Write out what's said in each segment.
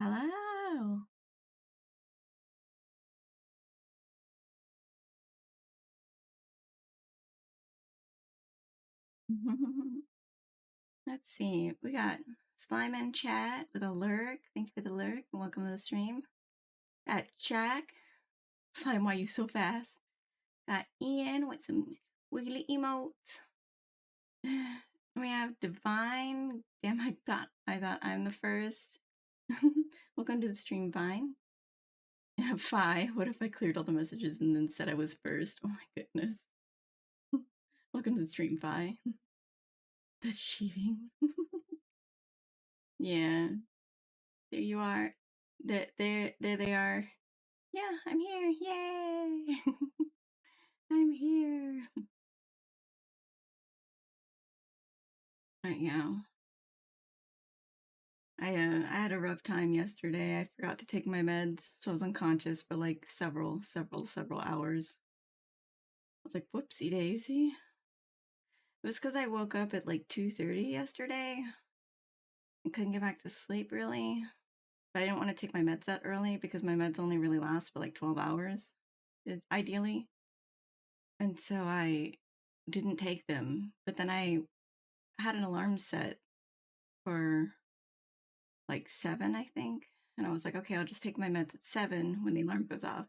Hello. Let's see. We got Slime in chat with a lurk. Thank you for the lurk. Welcome to the stream. Got Jack. Slime, why you so fast? Got Ian with some wiggly emotes. We have Divine. Damn, I thought I'm the first. Welcome to the stream, Vine. Fi. What if I cleared all the messages and then said I was first? Oh my goodness. Welcome to the stream, Fi. That's cheating. Yeah. There you are. There they are. Yeah, I'm here. Yay! I'm here. Right, yeah. I had a rough time yesterday. I forgot to take my meds, so I was unconscious for like several hours. I was like, whoopsie daisy. It was because I woke up at like 2:30 yesterday and couldn't get back to sleep really. But I didn't want to take my meds that early because my meds only really last for like 12 hours, ideally. And so I didn't take them. But then I had an alarm set for like 7, I think. And I was like, okay, I'll just take my meds at 7 when the alarm goes off.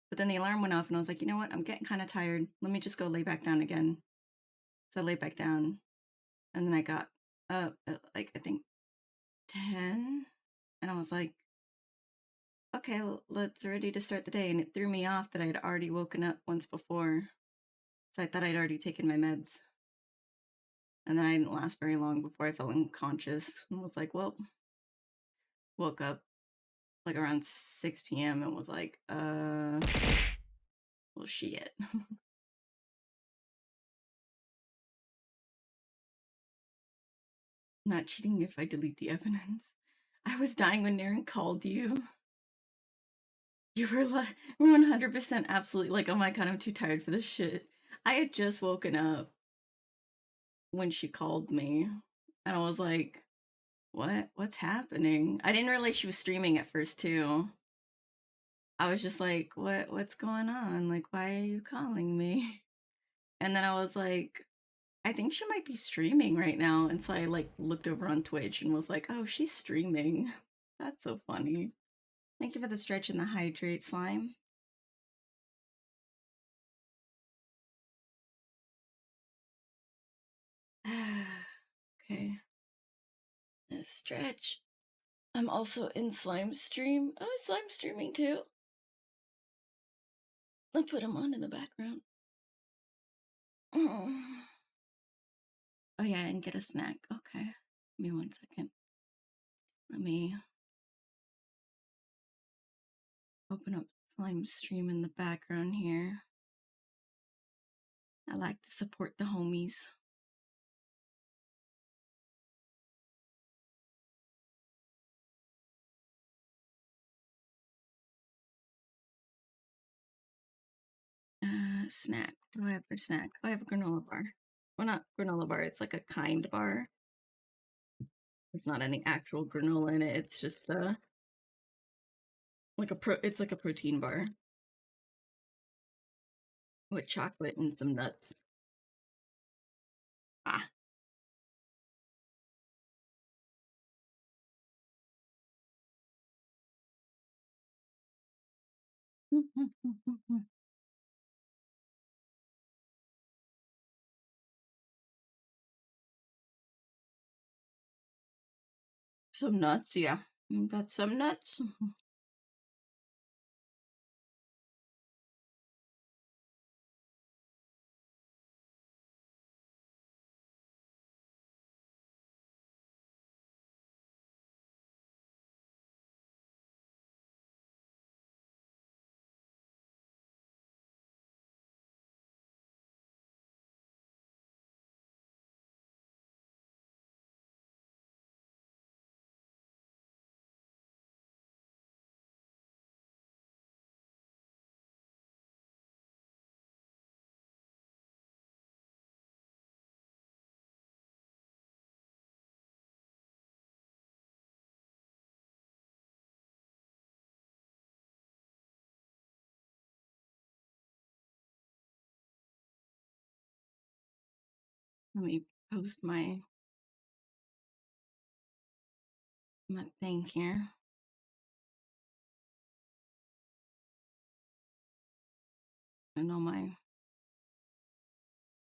But then the alarm went off and I was like, you know what? I'm getting kind of tired. Let me just go lay back down again. So I laid back down and then I got up at like, I think 10. And I was like, okay, let's ready to start the day. And it threw me off that I had already woken up once before. So I thought I'd already taken my meds. And then I didn't last very long before I felt unconscious and was like, well, woke up like around 6 p.m. and was like, well, shit. Not cheating if I delete the evidence. I was dying when Naren called you. You were like 100% absolutely like, oh my god, I'm too tired for this shit. I had just woken up when she called me, and I was like, what's happening? I didn't realize she was streaming at first too. I was just like, what's going on? Like, why are you calling me? And then I was like, I think she might be streaming right now. And so I like looked over on Twitch and was like, oh, she's streaming. That's so funny. Thank you for the stretch and the hydrate, Slime. Okay. Stretch. I'm also in Slime stream. Oh, Slime streaming too. I'll put him on in the background. Oh, yeah, and get a snack. Okay. Give me 1 second. Let me open up Slime stream in the background here. I like to support the homies. Snack. What do I have for snack? I have a granola bar. Well, not granola bar. It's like a kind bar. There's not any actual granola in it. It's just like it's like a protein bar with chocolate and some nuts. Ah. Some nuts, yeah. Got some nuts. Let me post my thing here. And all my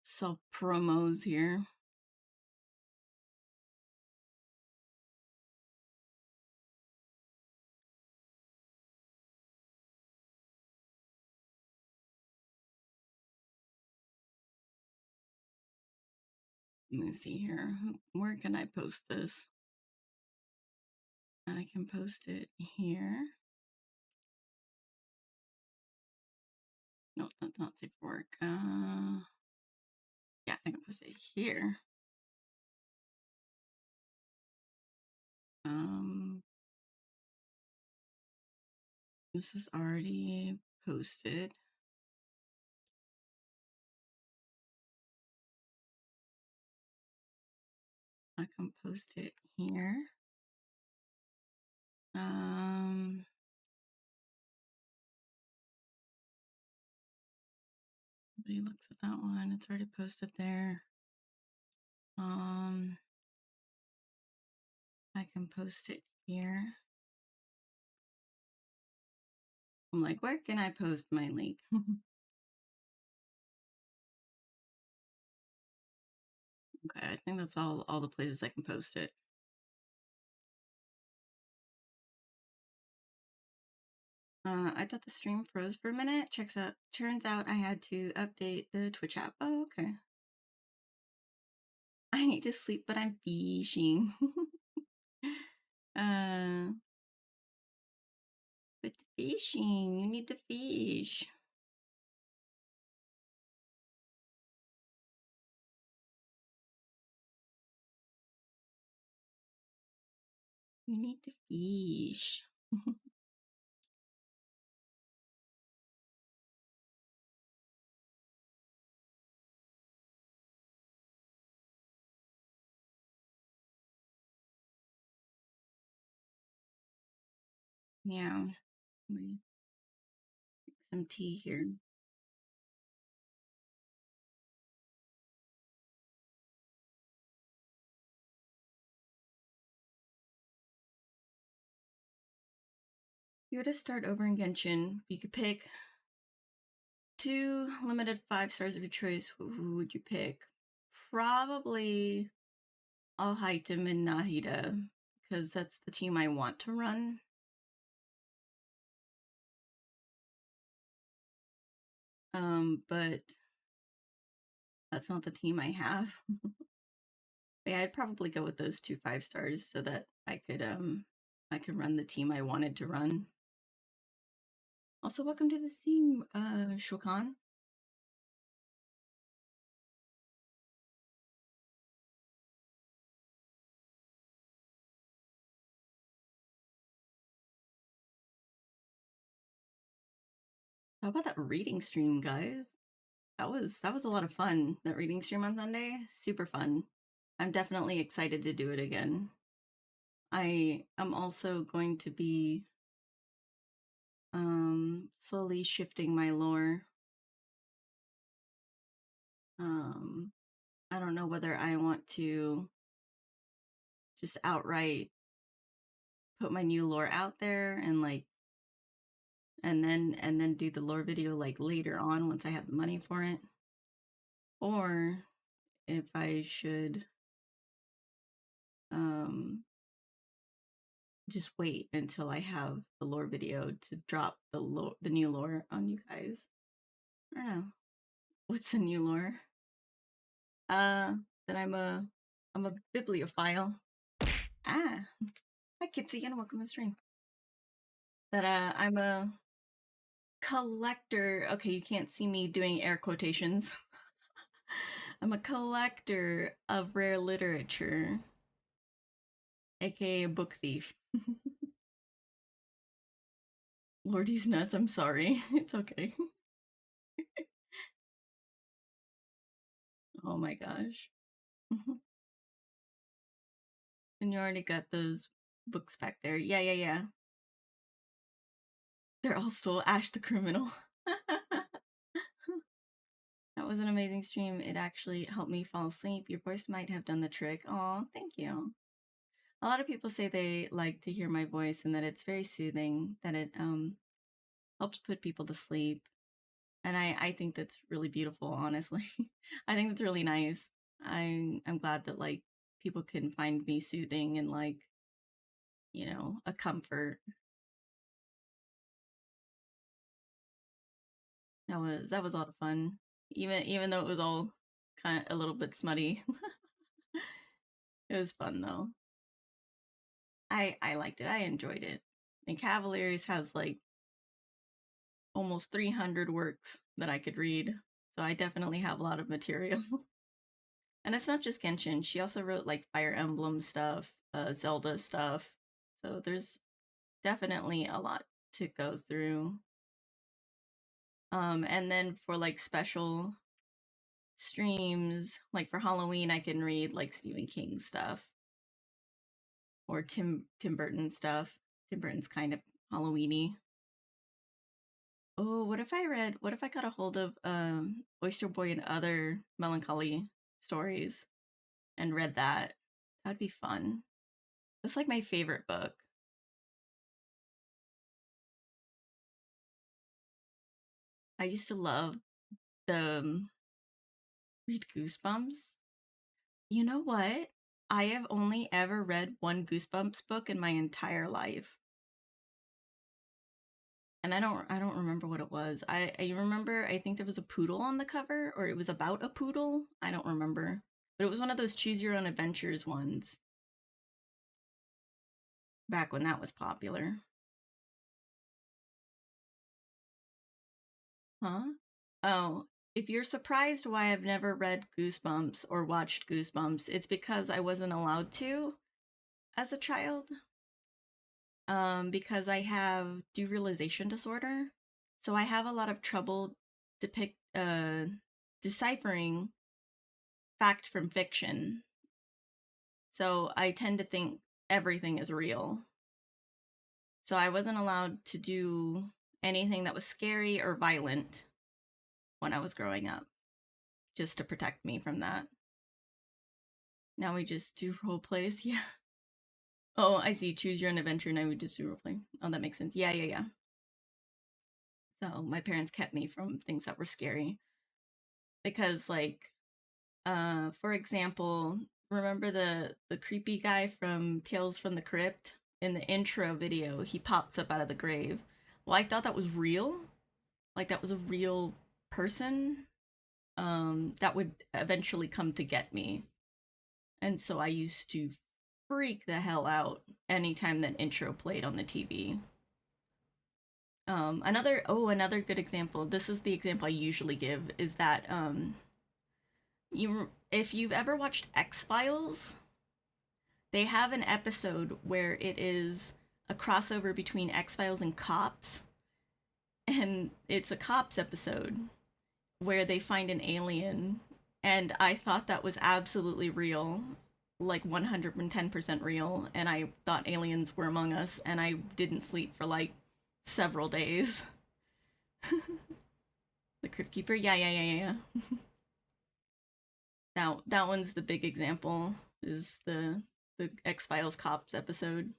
self promos here. Let me see here. Where can I post this? I can post it here. No, that's not safe for work. Yeah, I can post it here. This is already posted. I can post it here. Nobody looks at that one. It's already posted there. I can post it here. I'm like, where can I post my link? Okay, I think that's all the places I can post it. I thought the stream froze for a minute. Turns out I had to update the Twitch app. Oh, okay. I need to sleep, but I'm fishing. But fishing, you need to fish. You need to fish. Yeah. Let me make some tea here. If you were to start over in Genshin, you could pick 2 limited 5 stars of your choice. Who would you pick? Probably Alhaitam and Nahida, because that's the team I want to run. But that's not the team I have. Yeah, I'd probably go with those 2 5 stars so that I could run the team I wanted to run. Also, welcome to the stream, Shokan. How about that reading stream, guys? That was a lot of fun. That reading stream on Sunday, super fun. I'm definitely excited to do it again. I am also going to be slowly shifting my lore. I don't know whether I want to just outright put my new lore out there and like and then do the lore video like later on once I have the money for it, or if I should just wait until I have the lore video to drop the new lore on you guys. I don't know. What's the new lore? That I'm a bibliophile. Ah, hi Kitsy, and welcome to the stream. That I'm a collector. Okay, you can't see me doing air quotations. I'm a collector of rare literature, aka a book thief. Lordy's nuts, I'm sorry. It's okay. Oh my gosh. And you already got those books back there. Yeah. They're all stole. Ash the criminal. That That was an amazing stream. It actually helped me fall asleep. Your voice might have done the trick. Oh, thank you. A lot of people say they like to hear my voice and that it's very soothing, that it helps put people to sleep. And I think that's really beautiful, honestly. I think that's really nice. I'm glad that like people can find me soothing and like, you know, a comfort. That was a lot of fun. Even though it was all kind of a little bit smutty. It was fun though. I liked it. I enjoyed it. And Cavaliers has like almost 300 works that I could read. So I definitely have a lot of material. And it's not just Genshin. She also wrote like Fire Emblem stuff, Zelda stuff. So there's definitely a lot to go through. And then for like special streams, like for Halloween, I can read like Stephen King stuff or Tim Burton stuff. Tim Burton's kind of Halloweeny. Oh, what if I got a hold of Oyster Boy and Other Melancholy Stories and read that? That'd be fun. That's like my favorite book. I used to love the read Goosebumps. You know what? I have only ever read one Goosebumps book in my entire life. And I don't remember what it was. I remember I think there was a poodle on the cover or it was about a poodle. I don't remember. But it was one of those choose your own adventures ones back when that was popular. Huh? Oh, if you're surprised why I've never read Goosebumps or watched Goosebumps, it's because I wasn't allowed to as a child. Because I have derealization disorder. So I have a lot of trouble deciphering fact from fiction. So I tend to think everything is real. So I wasn't allowed to do anything that was scary or violent when I was growing up, just to protect me from that. Now we just do role plays, yeah. Oh, I see. Choose your own adventure. Now we just do role play. Oh, that makes sense. Yeah. So my parents kept me from things that were scary because, like, for example, remember the creepy guy from Tales from the Crypt? In the intro video, he pops up out of the grave. Well, I thought that was real. Like that was a real person that would eventually come to get me. And so I used to freak the hell out anytime that intro played on the TV. Another good example. This is the example I usually give is that if you've ever watched X-Files, they have an episode where it is a crossover between X-Files and Cops, and it's a Cops episode where they find an alien, and I thought that was absolutely real, like 110% real, and I thought aliens were among us, and I didn't sleep for like several days. The Crypt Keeper, yeah. Now that one's the big example. Is the X Files cops episode.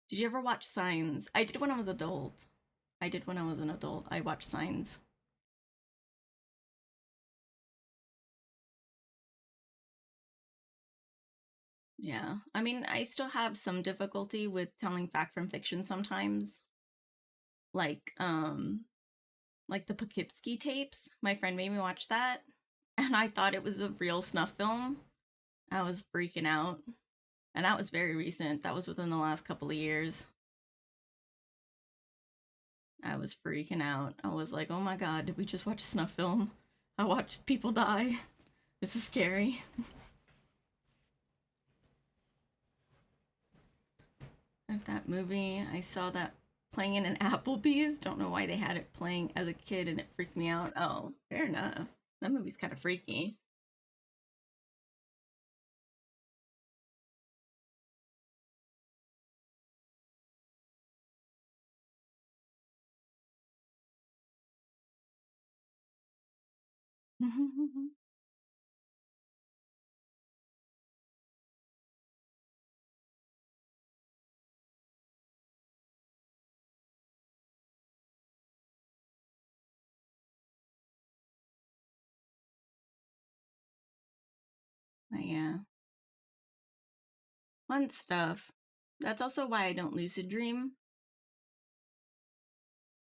Did you ever watch Signs? I did when I was adult. I did when I was an adult. I watched Signs. Yeah. I mean, I still have some difficulty with telling fact from fiction sometimes. Like, like the Poughkeepsie tapes. My friend made me watch that, and I thought it was a real snuff film. I was freaking out. And that was very recent. That was within the last couple of years. I was freaking out. I was like, oh my god, did we just watch a snuff film? I watched people die. This is scary. Of that movie, I saw that playing in an Applebee's. Don't know why they had it playing as a kid and it freaked me out. Oh, fair enough. That movie's kind of freaky. Yeah. Fun stuff. That's also why I don't lucid dream.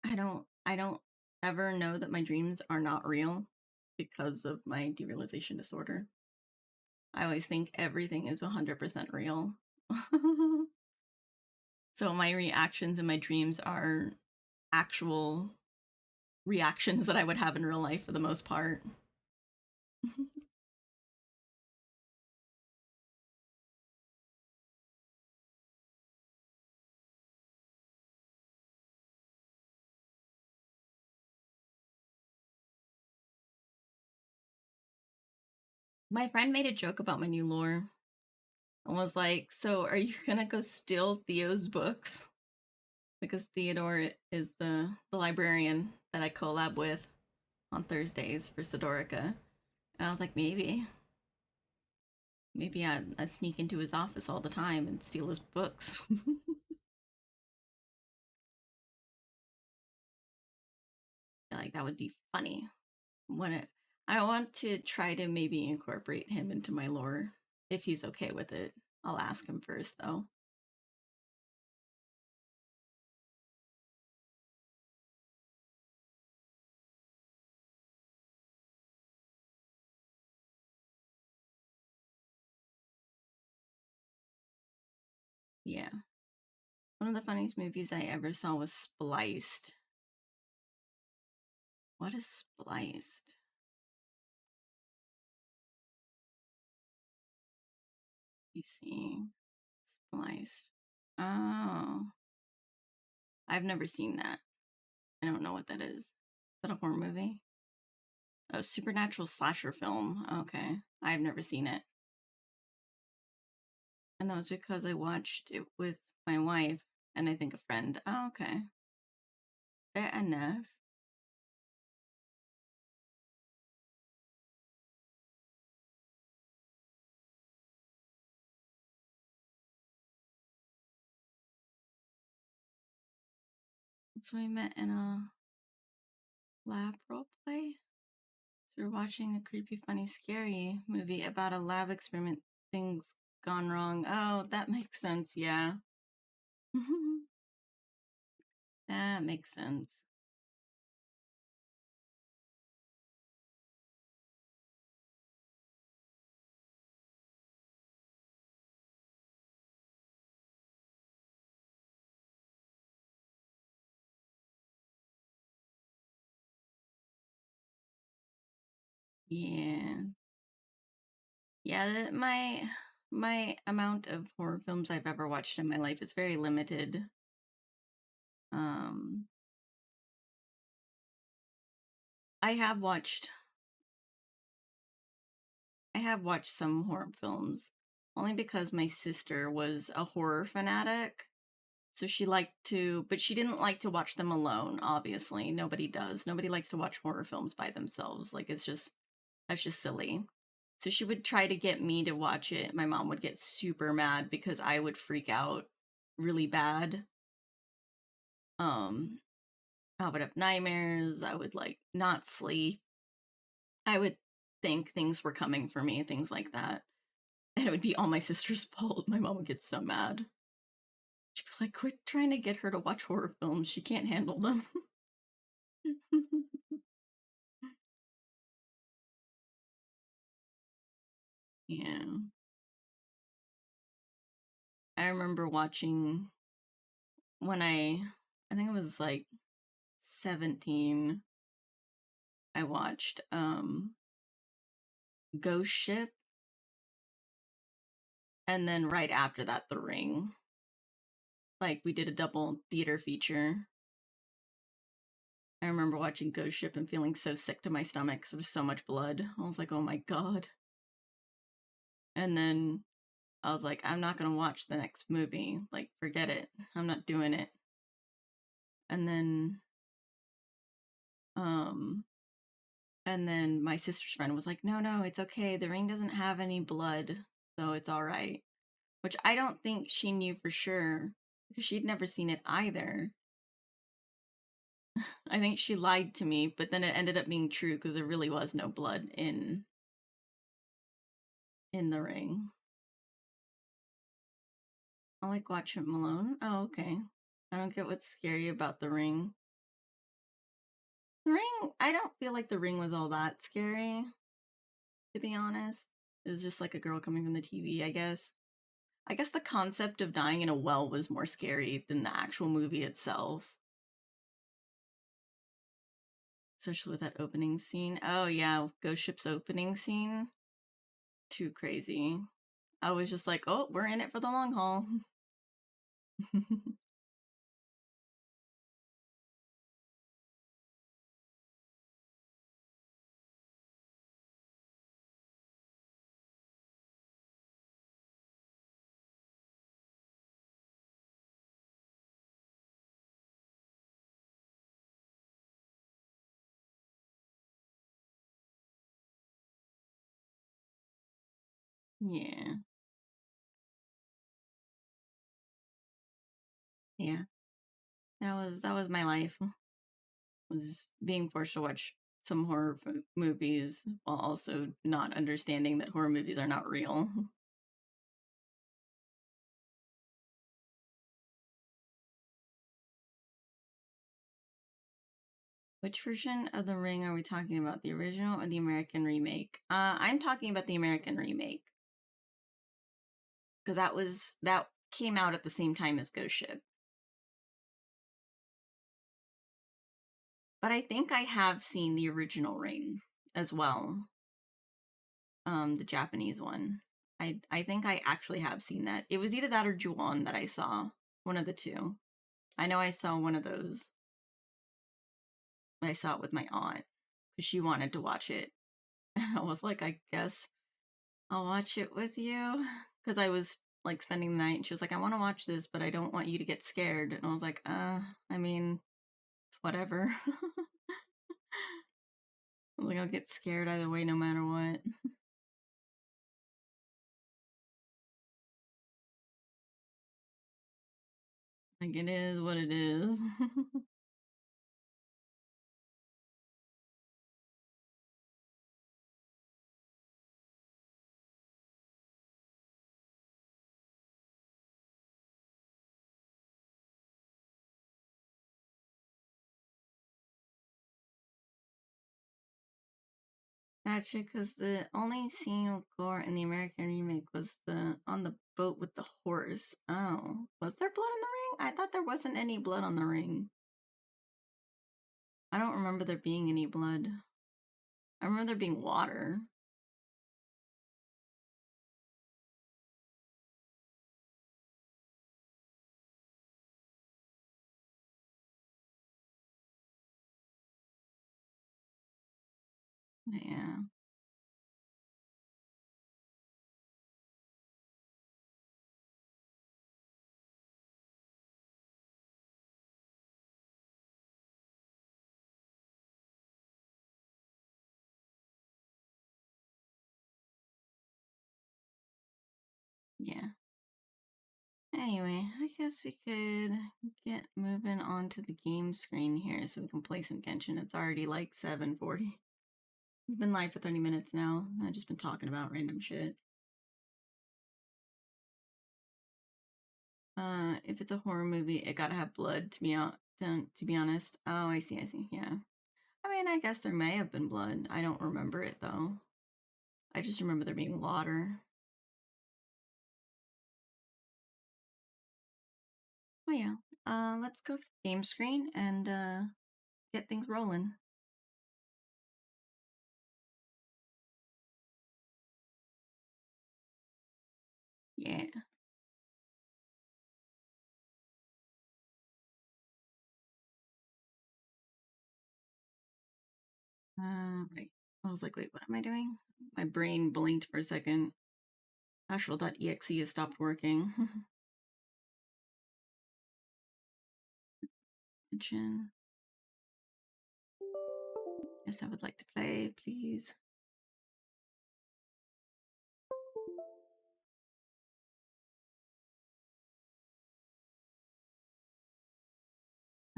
I don't ever know that my dreams are not real because of my derealization disorder. I always think everything is 100% real. So my reactions in my dreams are actual reactions that I would have in real life for the most part. My friend made a joke about my new lore and was like, "So are you gonna go steal Theo's books?" Because Theodore is the librarian that I collab with on Thursdays for Sidorica. And I was like, maybe I sneak into his office all the time and steal his books. Like that would be funny. I want to try to maybe incorporate him into my lore if he's okay with it. I'll ask him first though. Yeah. One of the funniest movies I ever saw was Spliced. What is Spliced? You see, Spliced. Oh, I've never seen that. I don't know what that is. Is that a horror movie? Oh, supernatural slasher film. Okay, I've never seen it. And that was because I watched it with my wife and I think a friend. Oh, okay. Fair enough. So we met in a lab role play. So we're watching a creepy, funny, scary movie about a lab experiment. Things gone wrong. Oh, that makes sense. Yeah. That makes sense. Yeah. Yeah, my amount of horror films I've ever watched in my life is very limited. Um I have watched I have watched some horror films only because my sister was a horror fanatic. So she liked to, but she didn't like to watch them alone, obviously. Nobody does. Nobody likes to watch horror films by themselves. Like that's just silly. So she would try to get me to watch it. My mom would get super mad because I would freak out really bad. Um I would have nightmares. I would like not sleep. I would think things were coming for me, things like that. And it would be all my sister's fault. My mom would get so mad. She'd be like, quit trying to get her to watch horror films. She can't handle them. Yeah. I remember watching when I think it was like 17, I watched Ghost Ship and then right after that The Ring. Like we did a double theater feature. I remember watching Ghost Ship and feeling so sick to my stomach because there was so much blood. I was like, "Oh my god." And then I was like, "I'm not going to watch the next movie. Like forget it. I'm not doing it." And then um And then my sister's friend was like, no, no, it's okay. The ring doesn't have any blood, so it's all right. Which I don't think she knew for sure because she'd never seen it either. I think she lied to me, but then it ended up being true because there really was no blood in the ring. I like watching it alone. Oh, okay. I don't get what's scary about the ring. The ring, I don't feel like the ring was all that scary, to be honest. It was just like a girl coming from the TV, I guess. I guess the concept of dying in a well was more scary than the actual movie itself. Especially with that opening scene. Oh yeah, Ghost Ship's opening scene. Too crazy. I was just like, oh, we're in it for the long haul. Yeah. Yeah. That was my life. Was being forced to watch some horror movies while also not understanding that horror movies are not real. Which version of The Ring are we talking about? The original or the American remake? I'm talking about the American remake because that came out at the same time as Ghost Ship. But I think I have seen the original Ring as well. The Japanese one. I think I actually have seen that. It was either that or Ju-on that I saw. One of the two. I know I saw one of those. I saw it with my aunt because she wanted to watch it. I was like, I guess I'll watch it with you because I was like spending the night and she was like, I want to watch this, but I don't want you to get scared. And I was like, I mean, it's whatever. Like, I'll get scared either way, no matter what. Like, it is what it is. Gotcha, because the only scene with gore in the American remake was the on the boat with the horse. Oh, was there blood in the ring? I thought there wasn't any blood on the ring. I don't remember there being any blood. I remember there being water. Yeah, yeah. Anyway, I guess we could get moving on to the game screen here so we can play some Genshin. It's already like 7:40. We've been live for 30 minutes now. I've just been talking about random shit. If it's a horror movie, it gotta have blood to be honest. Oh, I see. Yeah. I mean, I guess there may have been blood. I don't remember it though. I just remember there being water. Oh yeah. Let's go for game screen and get things rolling. Yeah. Right. I was like, wait, what am I doing? My brain blinked for a second. Astral.exe has stopped working. Chin. Yes, I would like to play, please.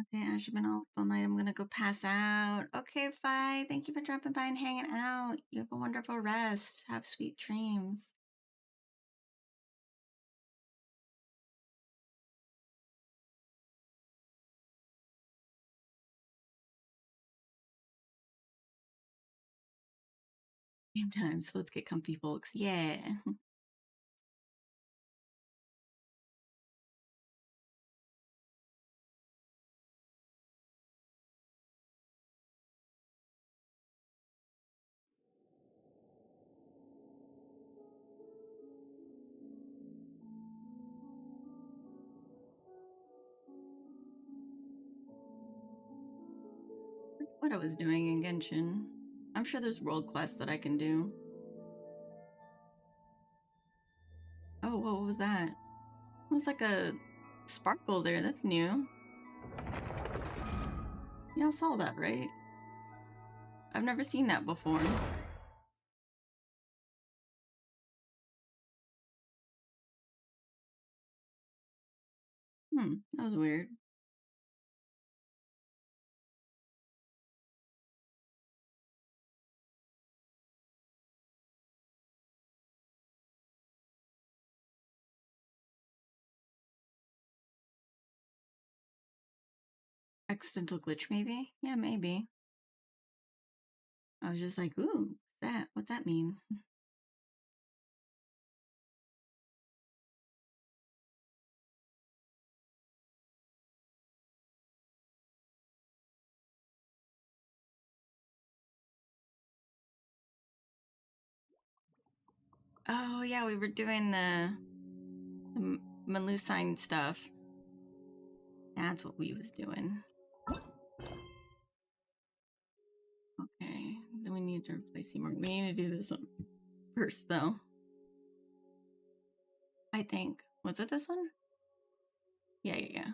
Okay, I've been off all night. I'm gonna go pass out. Okay, bye. Thank you for dropping by and hanging out. You have a wonderful rest. Have sweet dreams. Game time, so let's get comfy, folks. Yeah. What I was doing in Genshin. I'm sure there's world quests that I can do. Oh, what was that? It was like a sparkle there. That's new. Y'all saw that, right? I've never seen that before. That was weird. Accidental glitch, maybe? Yeah, maybe. I was just like, ooh, what's that mean? Oh, yeah, we were doing the Melusine stuff. That's what we was doing. Okay, then we need to replace Seymour. We need to do this one first, though. I think. Was it this one? Yeah.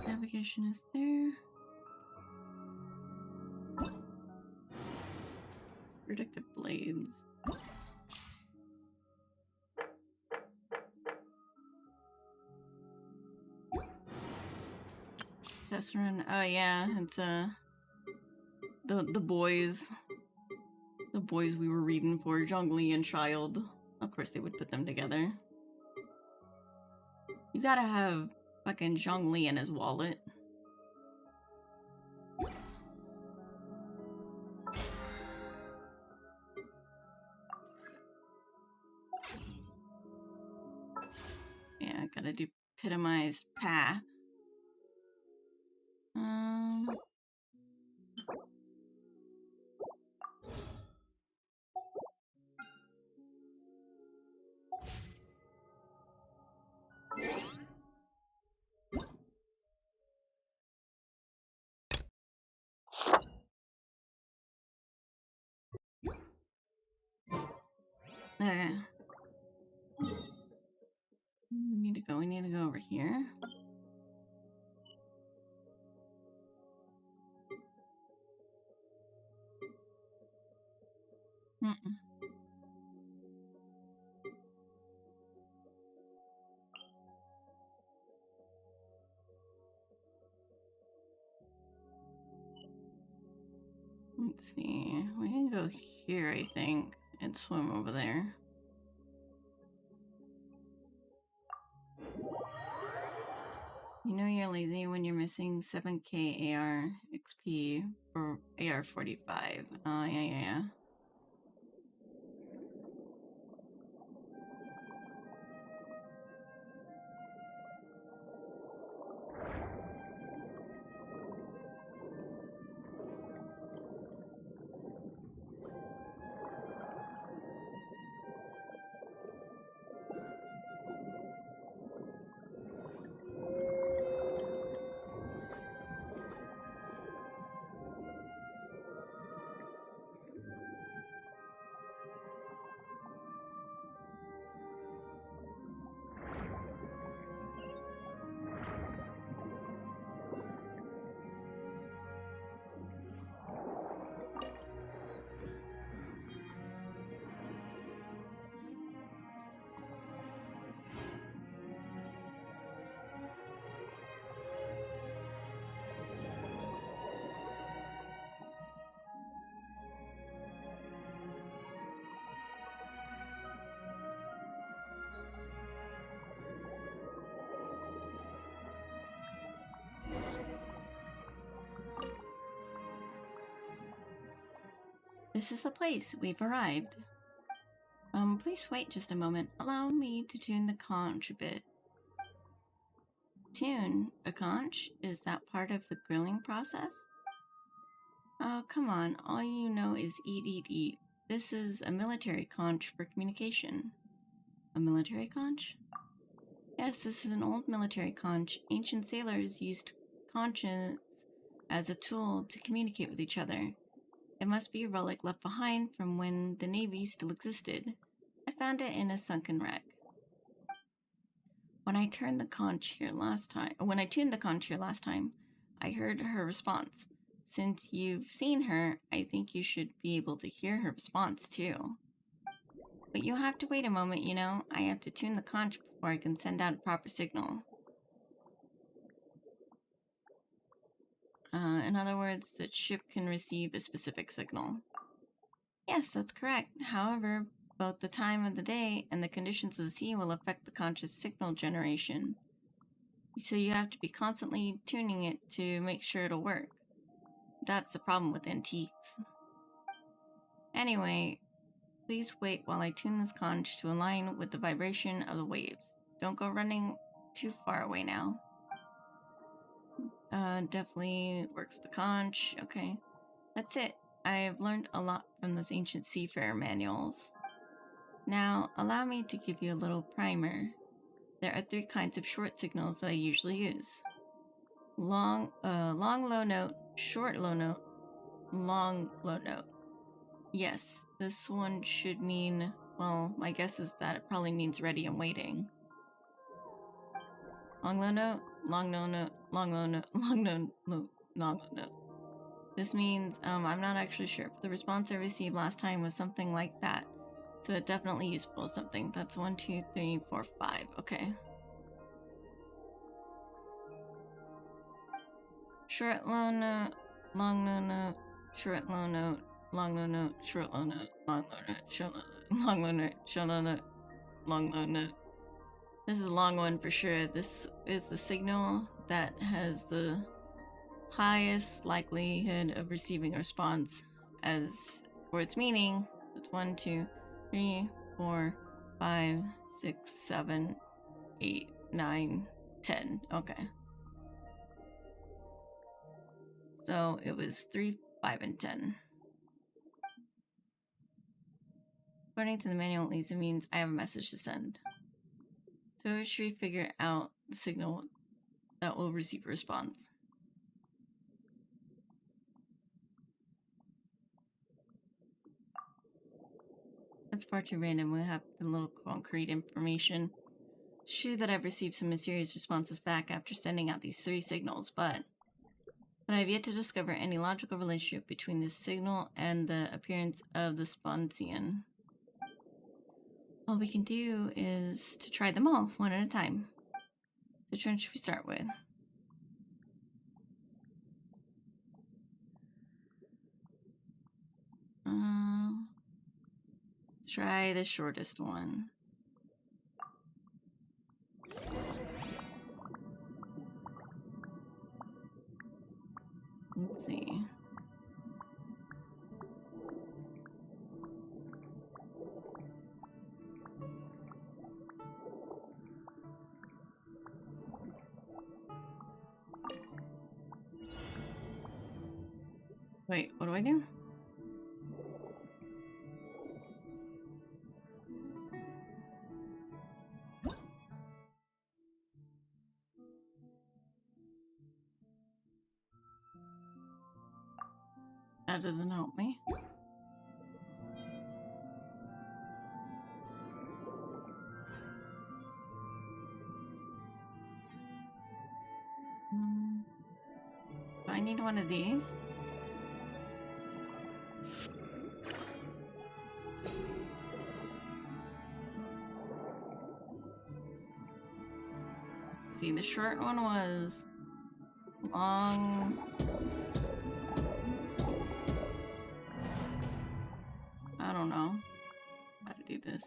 Navigation is there. Predictive blades. Test run. Oh yeah, it's the boys. The boys we were reading for, Zhongli and Child. Of course they would put them together. You gotta have fucking Zhongli in his wallet. Yeah, gotta do epitomized path. Okay. We need to go over here. Let's see. We can go here, I think, and swim over there. You know you're lazy when you're missing 7k AR XP for AR 45. Oh, yeah. This is the place. We've arrived. Please wait just a moment. Allow me to tune the conch a bit. Tune a conch? Is that part of the grilling process? Oh, come on. All you know is eat, eat, eat. This is a military conch for communication. A military conch? Yes, this is an old military conch. Ancient sailors used conches as a tool to communicate with each other. It must be a relic left behind from when the Navy still existed. I found it in a sunken wreck. When I tuned the conch here last time, I heard her response. Since you've seen her, I think you should be able to hear her response too. But you have to wait a moment, you know. I have to tune the conch before I can send out a proper signal. In other words, the ship can receive a specific signal. Yes, that's correct. However, both the time of the day and the conditions of the sea will affect the conch's signal generation. So you have to be constantly tuning it to make sure it'll work. That's the problem with antiques. Anyway, please wait while I tune this conch to align with the vibration of the waves. Don't go running too far away now. Definitely works with the conch. Okay, that's it. I've learned a lot from those ancient seafarer manuals. Now, allow me to give you a little primer. There are 3 kinds of short signals that I usually use. Long low note, short low note, long low note. Yes, this one should mean, well, my guess is that it probably means ready and waiting. Long low note, long low note, long low note, long low long low note. This means, I'm not actually sure, but the response I received last time was something like that. So it's definitely useful something. That's 1, 2, 3, 4, 5. Okay. Short low note, long low note, short low note, long low note, short low note, long low note, short low note, long low note, short low note, long low note. This is a long one for sure. This is the signal that has the highest likelihood of receiving a response. As for its meaning, it's 1, 2, 3, 4, 5, 6, 7, 8, 9, 10. Okay. So it was 3, 5, and 10. According to the manual, at least it means I have a message to send. So should we figure out the signal that will receive a response? That's far too random. We have the little concrete information. It's true that I've received some mysterious responses back after sending out these 3 signals, but I've yet to discover any logical relationship between this signal and the appearance of the Sponsian. All we can do is to try them all, one at a time. Which one should we start with? Let's try the shortest one. Let's see. Wait, what do I do? That doesn't help me. Do I need one of these? See, the short one was long. I don't know how to do this.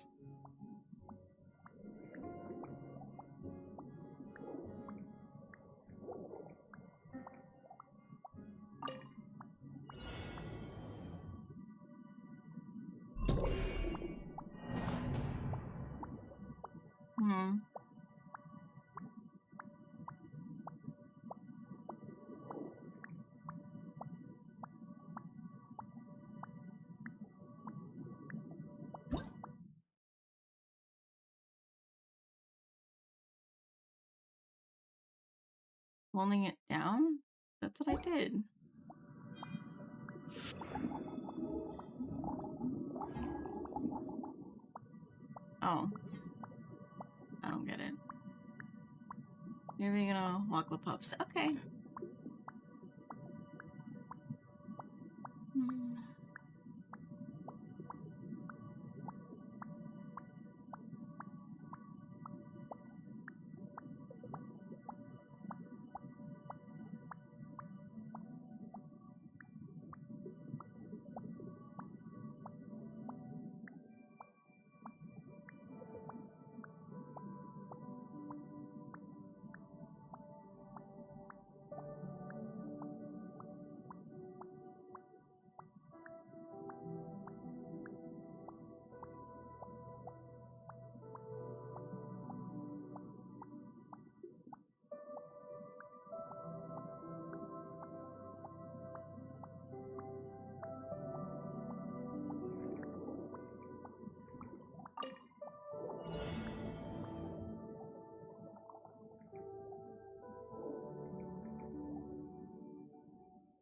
Holding it down? That's what I did. Oh. I don't get it. Maybe we're gonna walk the pups. Okay.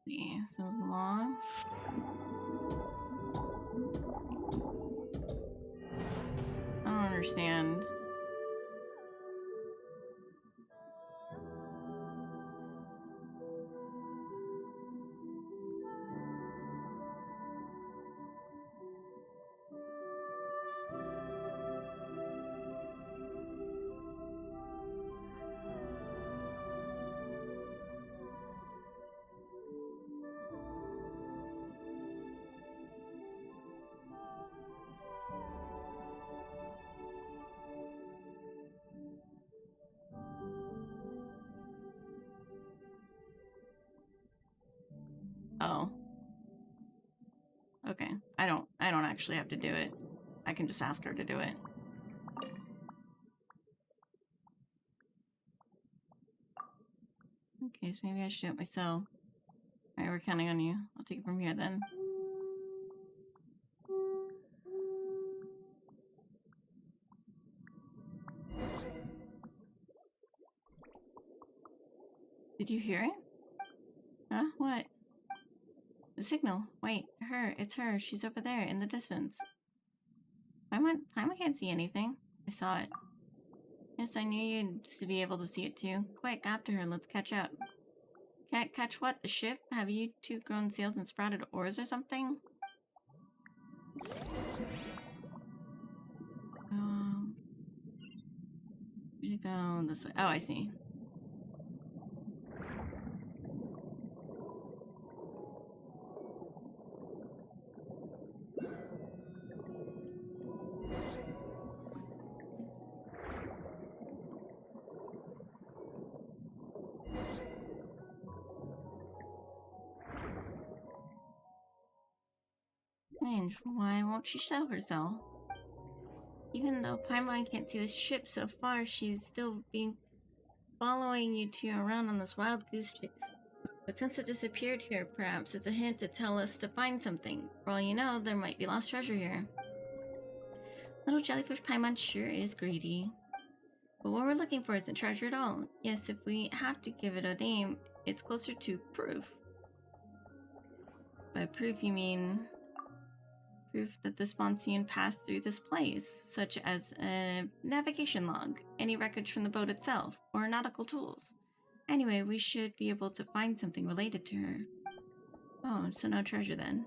See, so it's long. I don't understand. Oh. Okay. I don't actually have to do it. I can just ask her to do it. Okay, so maybe I should do it myself. Alright, we're counting on you. I'll take it from here then. Did you hear it? Huh? What? The signal. Wait, her. It's her. She's over there in the distance. Paimon can't see anything. I saw it. Yes, I knew you'd be able to see it too. Quick, after her. Let's catch up. Can't catch what? The ship? Have you two grown sails and sprouted oars or something? You go this way. Oh, I see. Strange. Why won't she show herself? Even though Paimon can't see the ship so far, she's still following you two around on this wild goose chase. But since it disappeared here, perhaps it's a hint to tell us to find something. For all you know, there might be lost treasure here. Little jellyfish Paimon sure is greedy. But what we're looking for isn't treasure at all. Yes, if we have to give it a name, it's closer to proof. By proof, you mean proof that the Sponsean passed through this place, such as a navigation log, any wreckage from the boat itself, or nautical tools. Anyway, we should be able to find something related to her. Oh, so no treasure then.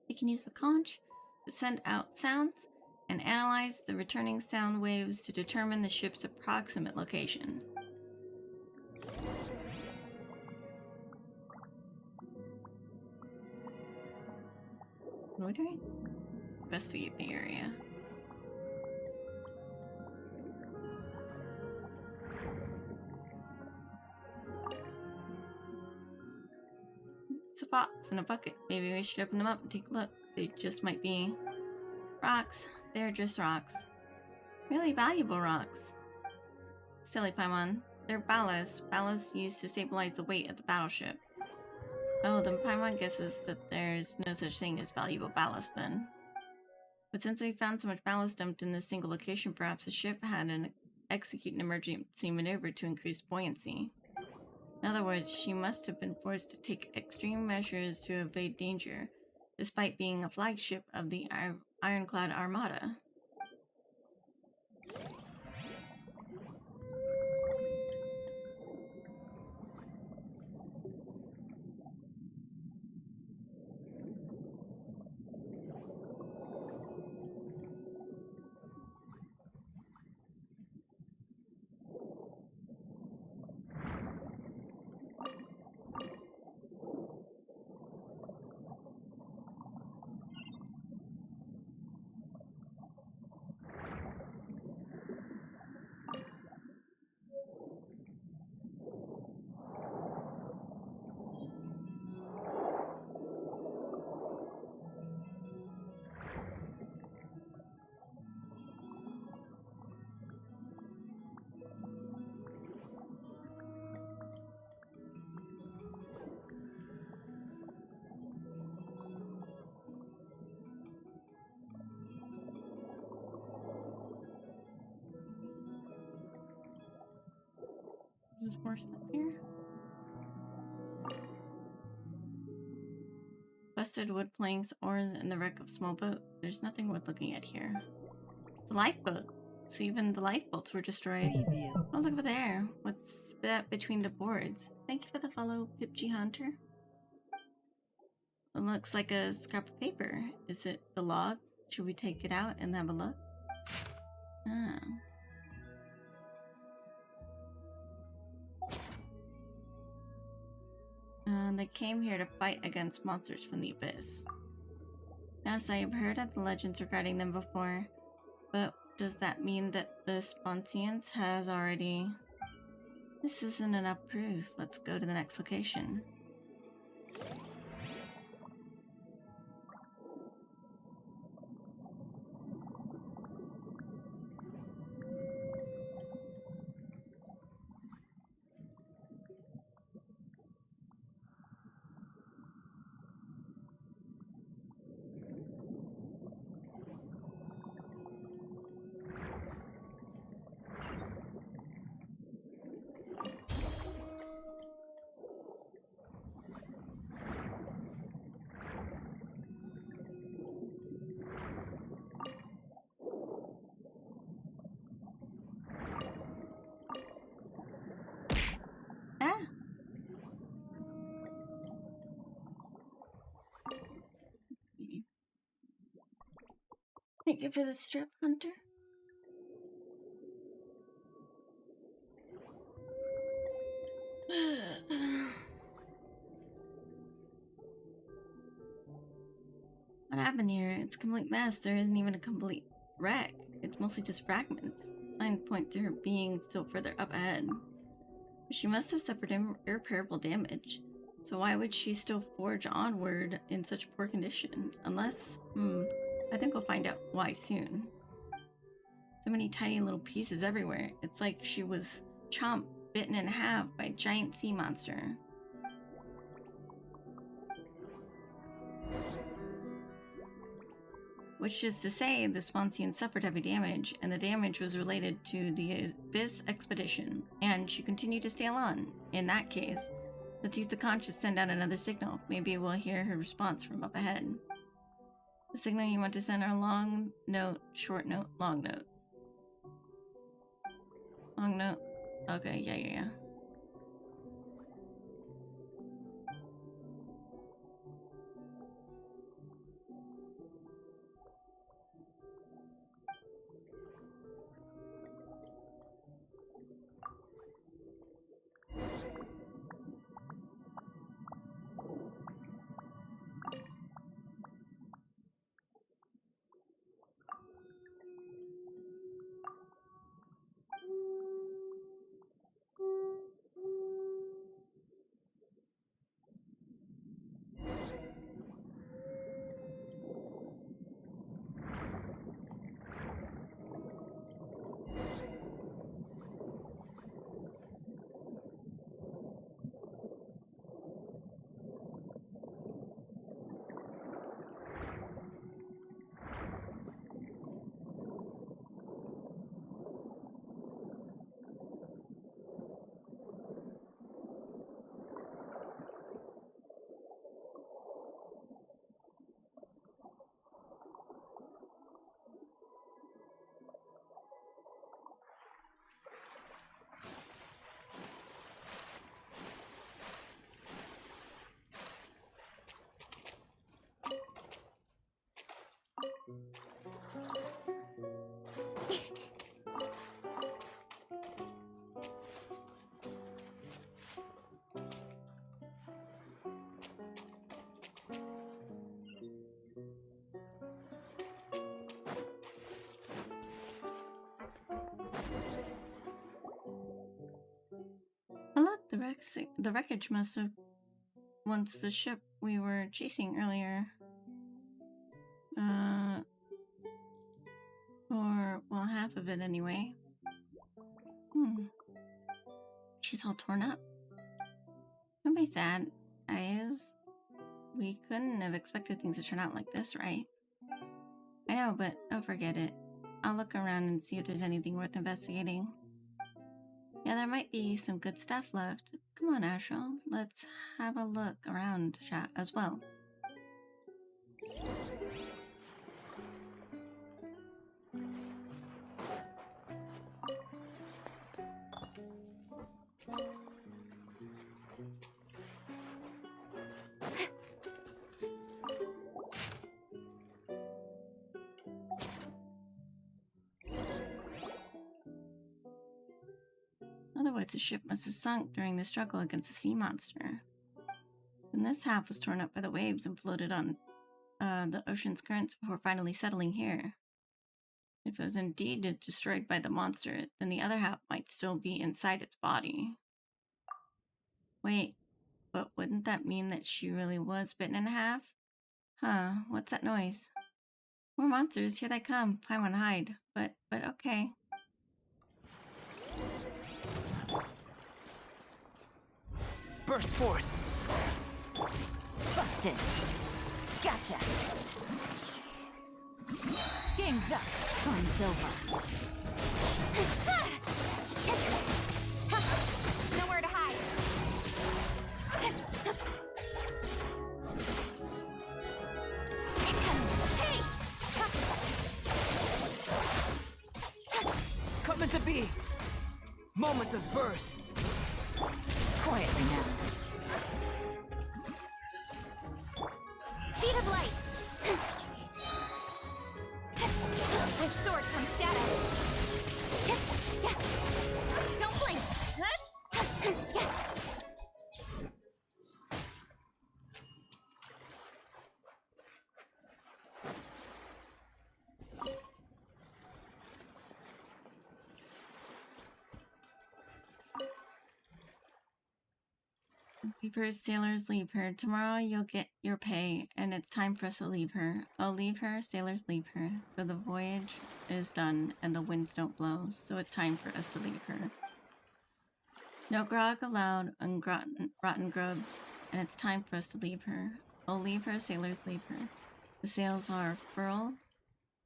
We can use the conch to send out sounds and analyze the returning sound waves to determine the ship's approximate location. What are we doing? Investigate the area. It's a box and a bucket. Maybe we should open them up and take a look. They just might be rocks. They're just rocks. Really valuable rocks. Silly Paimon. They're ballast. Ballast used to stabilize the weight of the battleship. Oh, then Paimon guesses that there's no such thing as valuable ballast then. But since we found so much ballast dumped in this single location, perhaps the ship had to execute an emergency maneuver to increase buoyancy. In other words, she must have been forced to take extreme measures to evade danger, despite being a flagship of the Ironclad Armada. Is there more stuff here? Busted wood planks, oars, and the wreck of small boat. There's nothing worth looking at here. The lifeboat. So even the lifeboats were destroyed. Oh, look over there. What's that between the boards? Thank you for the follow, Pipchi Hunter. It looks like a scrap of paper. Is it the log? Should we take it out and have a look? Ah. They came here to fight against monsters from the abyss. Yes, I have heard of the legends regarding them before, but does that mean that the Spontians has already... This isn't enough proof. Let's go to the next location. Ah! Thank you for the strip, Hunter. What happened here? It's a complete mess. There isn't even a complete wreck. It's mostly just fragments. Signs point to her being still further up ahead. She must have suffered irreparable damage. So why would she still forge onward in such poor condition? Unless, I think we'll find out why soon. So many tiny little pieces everywhere. It's like she was chomped, bitten in half by a giant sea monster. Which is to say, the Swansea suffered heavy damage, and the damage was related to the Abyss expedition, and she continued to sail on. In that case, let's use the conch to send out another signal. Maybe we'll hear her response from up ahead. The signal you want to send are long note, short note, long note. Long note. Okay, yeah. The wreckage must have once the ship we were chasing earlier. Or, well, half of it anyway. She's all torn up. Don't be sad, Ayaz. We couldn't have expected things to turn out like this, right? I know, but oh, forget it. I'll look around and see if there's anything worth investigating. Yeah, there might be some good stuff left. Come on, Ashel. Let's have a look around as well. Otherwise, the ship must have sunk during the struggle against the sea monster. And this half was torn up by the waves and floated on the ocean's currents before finally settling here. If it was indeed destroyed by the monster, then the other half might still be inside its body. Wait, but wouldn't that mean that she really was bitten in half? Huh, what's that noise? More monsters, here they come. Paimon, hide. But okay. Burst forth! Busted! Gotcha! Game's up! On Silva. Nowhere to hide! Hey! Coming to be! Moment of birth! Quietly now. Speed of light! With sword comes shadow. Don't blink! Leave her, sailors, leave her. Tomorrow you'll get your pay, and it's time for us to leave her. Oh, leave her, sailors, leave her. For the voyage is done, and the winds don't blow, so it's time for us to leave her. No grog allowed on rotten grub, and it's time for us to leave her. Oh, leave her, sailors, leave her. The sails are furled,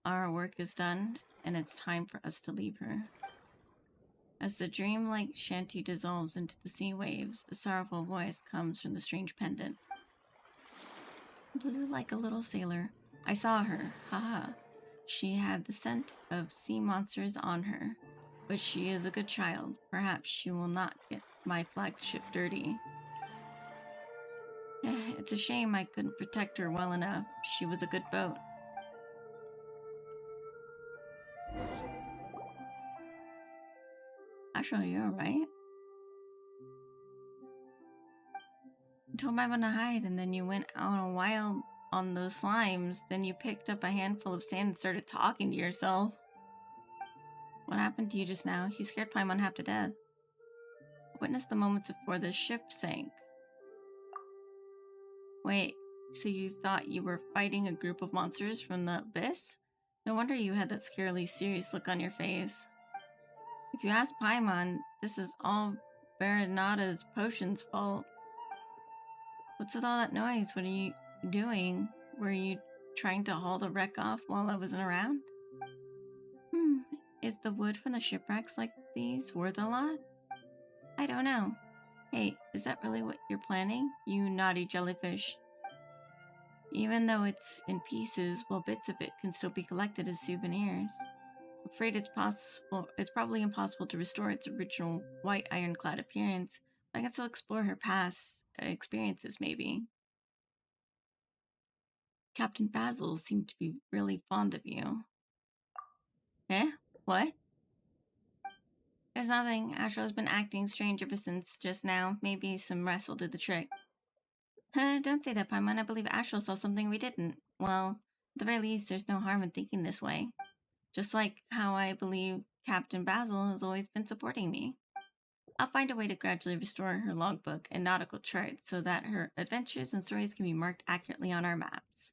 our work is done, and it's time for us to leave her. As the dreamlike shanty dissolves into the sea waves, a sorrowful voice comes from the strange pendant. Blue like a little sailor. I saw her. Haha. She had the scent of sea monsters on her. But she is a good child. Perhaps she will not get my flagship dirty. It's a shame I couldn't protect her well enough. She was a good boat. Ashel, are you alright? You told Mama to hide, and then you went out on a wild on those slimes. Then you picked up a handful of sand and started talking to yourself. What happened to you just now? You scared Paimon half to death. Witness the moments before the ship sank. Wait, so you thought you were fighting a group of monsters from the abyss? No wonder you had that scarily serious look on your face. If you ask Paimon, this is all Baronada's potion's fault. What's with all that noise? What are you doing? Were you trying to haul the wreck off while I wasn't around? Is the wood from the shipwrecks like these worth a lot? I don't know. Hey, is that really what you're planning? You naughty jellyfish. Even though it's in pieces, well, bits of it can still be collected as souvenirs. I'm afraid it's probably impossible to restore its original white ironclad appearance, but I can still explore her past experiences, maybe. Captain Basil seemed to be really fond of you. Eh? What? There's nothing. Ashel's been acting strange ever since just now. Maybe some rest will do the trick. Don't say that, Paimon. I believe Ashel saw something we didn't. Well, at the very least, there's no harm in thinking this way. Just like how I believe Captain Basil has always been supporting me. I'll find a way to gradually restore her logbook and nautical charts so that her adventures and stories can be marked accurately on our maps.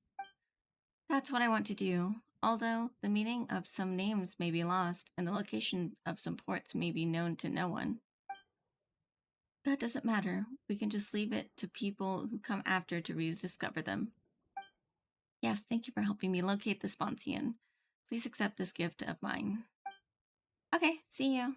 That's what I want to do, although the meaning of some names may be lost and the location of some ports may be known to no one. That doesn't matter. We can just leave it to people who come after to rediscover them. Yes, thank you for helping me locate the Sponsian. Please accept this gift of mine. Okay, see you.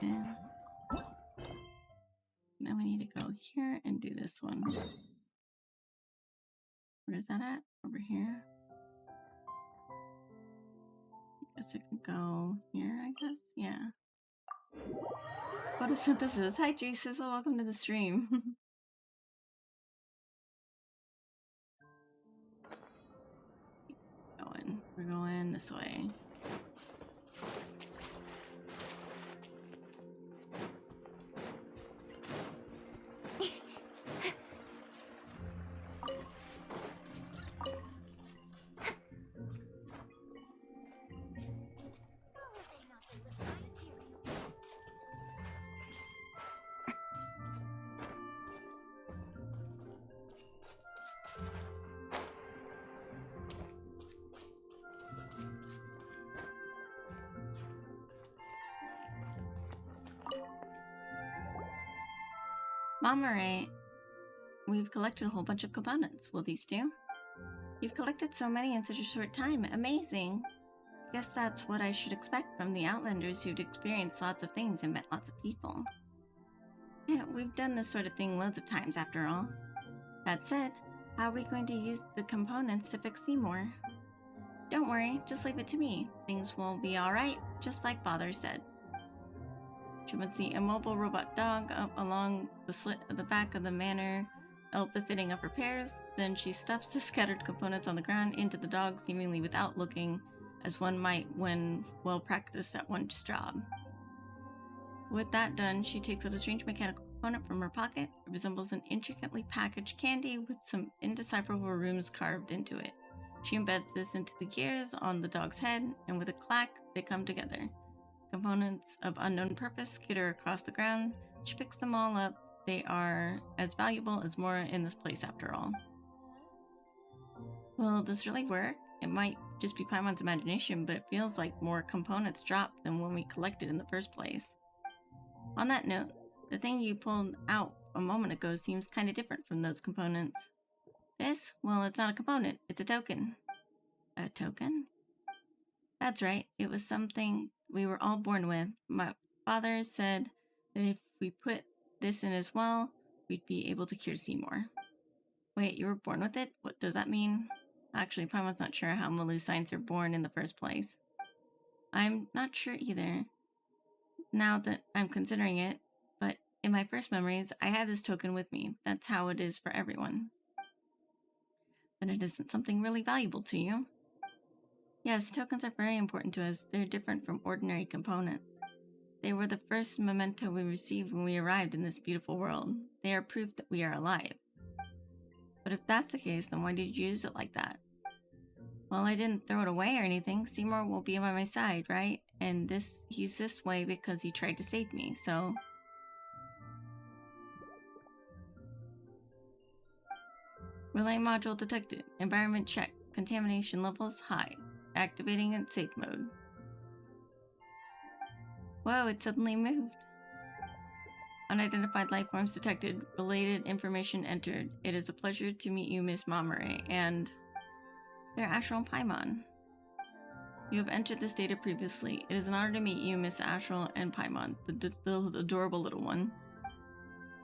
Okay. Now we need to go here and do this one. Where is that at? Over here? Guess it can go here, I guess? Yeah. Photosynthesis. Hi, J Sizzle. Welcome to the stream. We're going this way. Mamere, we've collected a whole bunch of components. Will these do? You've collected so many in such a short time. Amazing! Guess that's what I should expect from the Outlanders who'd experienced lots of things and met lots of people. Yeah, we've done this sort of thing loads of times after all. That said, how are we going to use the components to fix Seymour? Don't worry, just leave it to me. Things will be alright, just like Father said. She would see a mobile robot dog up along the slit at the back of the manor, befitting of repairs. Then she stuffs the scattered components on the ground into the dog, seemingly without looking, as one might when well practiced at one's job. With that done, she takes out a strange mechanical component from her pocket. It resembles an intricately packaged candy with some indecipherable runes carved into it. She embeds this into the gears on the dog's head, and with a clack, they come together. Components of unknown purpose skitter across the ground. She picks them all up. They are as valuable as more in this place after all. Will this really work? It might just be Paimon's imagination, but it feels like more components dropped than when we collected in the first place. On that note, the thing you pulled out a moment ago seems kind of different from those components. This? Well, it's not a component, it's a token. A token? That's right, it was something we were all born with. My father said that if we put this in as well, we'd be able to cure Seymour. Wait, you were born with it? What does that mean? Actually, Paimon's not sure how Melusines are born in the first place. I'm not sure either, now that I'm considering it, but in my first memories, I had this token with me. That's how it is for everyone. Then it isn't something really valuable to you. Yes, tokens are very important to us. They're different from ordinary components. They were the first memento we received when we arrived in this beautiful world. They are proof that we are alive. But if that's the case, then why did you use it like that? Well, I didn't throw it away or anything. Seymour will be by my side, right? And he's this way because he tried to save me, so... Relay module detected. Environment check. Contamination levels high. Activating in safe mode. Whoa, it suddenly moved. Unidentified life forms detected. Related information entered. It is a pleasure to meet you, Miss Mamere, and... They're Astral and Paimon. You have entered this data previously. It is an honor to meet you, Miss Astral and Paimon, the adorable little one.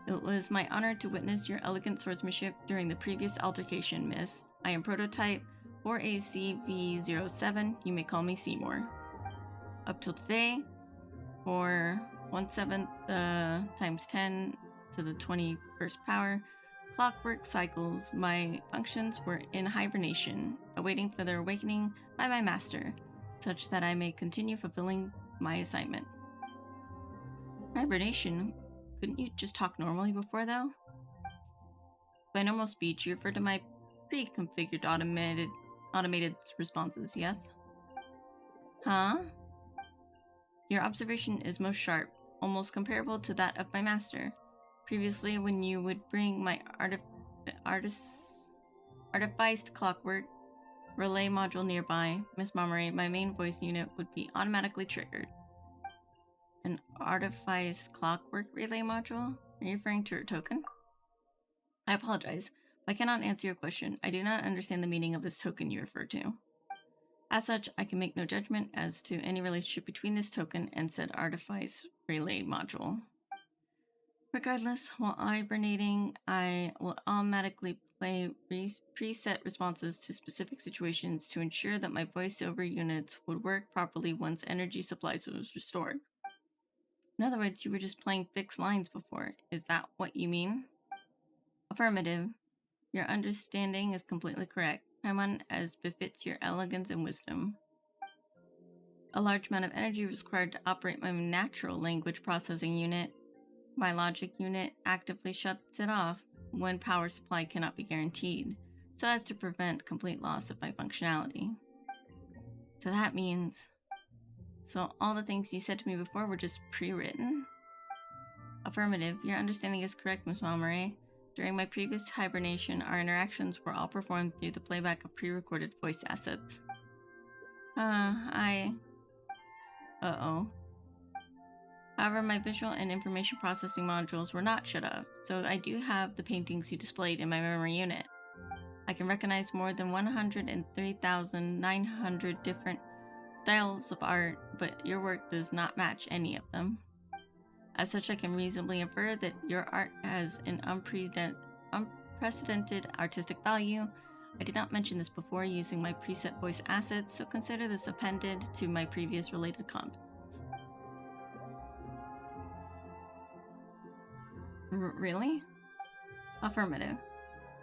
It was my honor to witness your elegant swordsmanship during the previous altercation, miss. I am prototype 4ACV07. You may call me Seymour. Up till today, for 1/7 times 10 to the 21st power, clockwork cycles, my functions were in hibernation, awaiting for their awakening by my master, such that I may continue fulfilling my assignment. Hibernation? Couldn't you just talk normally before, though? By normal speech, you refer to my pre-configured automated responses, yes? Huh? Your observation is most sharp, almost comparable to that of my master. Previously, when you would bring my artificed clockwork relay module nearby, Miss Mamere, my main voice unit would be automatically triggered. An artificed clockwork relay module? Are you referring to her token? I apologize, but I cannot answer your question. I do not understand the meaning of this token you refer to. As such, I can make no judgment as to any relationship between this token and said artifice relay module. Regardless, while hibernating, I will automatically play preset responses to specific situations to ensure that my voiceover units would work properly once energy supplies was restored. In other words, you were just playing fixed lines before. Is that what you mean? Affirmative. Your understanding is completely correct, Paimon, as befits your elegance and wisdom. A large amount of energy was required to operate my natural language processing unit. My logic unit actively shuts it off when power supply cannot be guaranteed, so as to prevent complete loss of my functionality. So that means... So all the things you said to me before were just pre-written? Affirmative. Your understanding is correct, Miss Mamere. During my previous hibernation, our interactions were all performed through the playback of pre-recorded voice assets. Uh-oh. However, my visual and information processing modules were not shut off, so I do have the paintings you displayed in my memory unit. I can recognize more than 103,900 different styles of art, but your work does not match any of them. As such, I can reasonably infer that your art has an unprecedented artistic value. I did not mention this before using my preset voice assets, so consider this appended to my previous related contents. Really? Affirmative.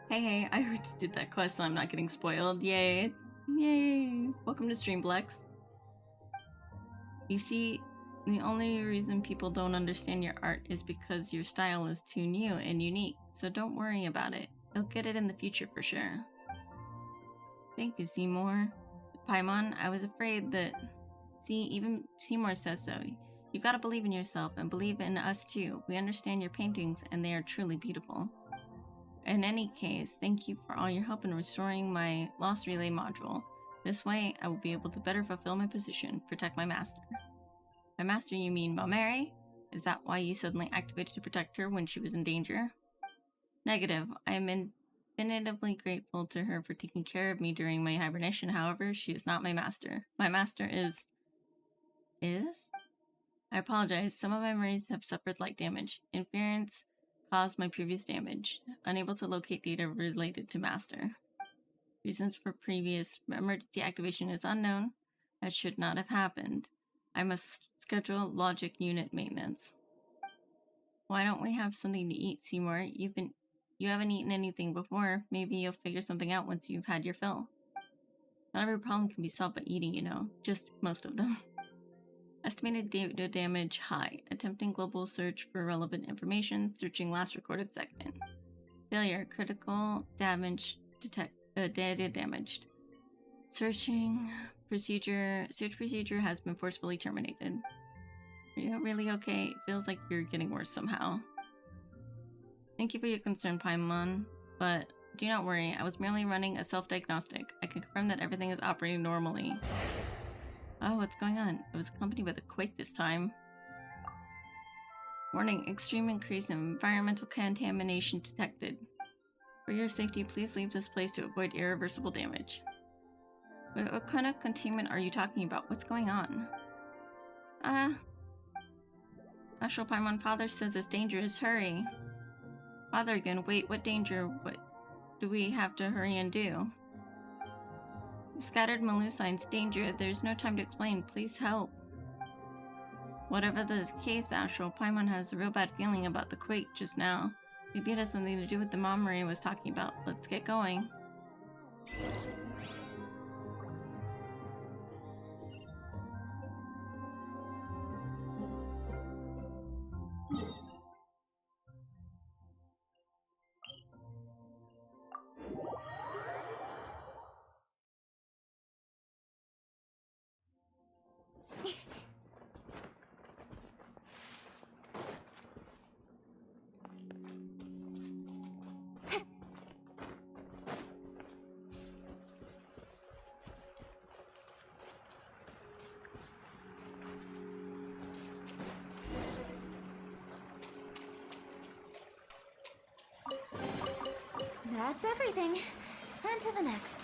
Hey, I heard you did that quest, so I'm not getting spoiled. Yay. Yay. Welcome to Streamblex. You see, the only reason people don't understand your art is because your style is too new and unique, so don't worry about it. They'll get it in the future for sure. Thank you, Seymour. Paimon, I was afraid that... See, even Seymour says so. You gotta believe in yourself and believe in us too. We understand your paintings and they are truly beautiful. In any case, thank you for all your help in restoring my lost relay module. This way, I will be able to better fulfill my position, protect my master. My master, you mean Mamere? Is that why you suddenly activated to protect her when she was in danger? Negative. I am infinitively grateful to her for taking care of me during my hibernation. However, she is not my master. My master is... Is? I apologize. Some of my memories have suffered light damage. Interference caused my previous damage. Unable to locate data related to master. Reasons for previous emergency activation is unknown. That should not have happened. I must schedule logic unit maintenance. Why don't we have something to eat, Seymour? You haven't eaten anything before. Maybe you'll figure something out once you've had your fill. Not every problem can be solved by eating, you know. Just most of them. Estimated data damage high. Attempting global search for relevant information. Searching last recorded segment. Failure. Critical damage data damaged. Search procedure has been forcefully terminated. Are you really okay? It feels like you're getting worse somehow. Thank you for your concern, Paimon, but do not worry. I was merely running a self-diagnostic. I can confirm that everything is operating normally. Oh, what's going on? It was accompanied with a quake this time. Warning, extreme increase in environmental contamination detected. For your safety, please leave this place to avoid irreversible damage. Wait, what kind of containment are you talking about? What's going on? Astral Paimon, father says it's dangerous. Hurry. Father again, wait, what danger? What do we have to hurry and do? Scattered Melusine's danger. There's no time to explain. Please help. Whatever the case, Astral, Paimon has a real bad feeling about the quake just now. Maybe it has something to do with the Mamere was talking about. Let's get going. That's everything. On to the next.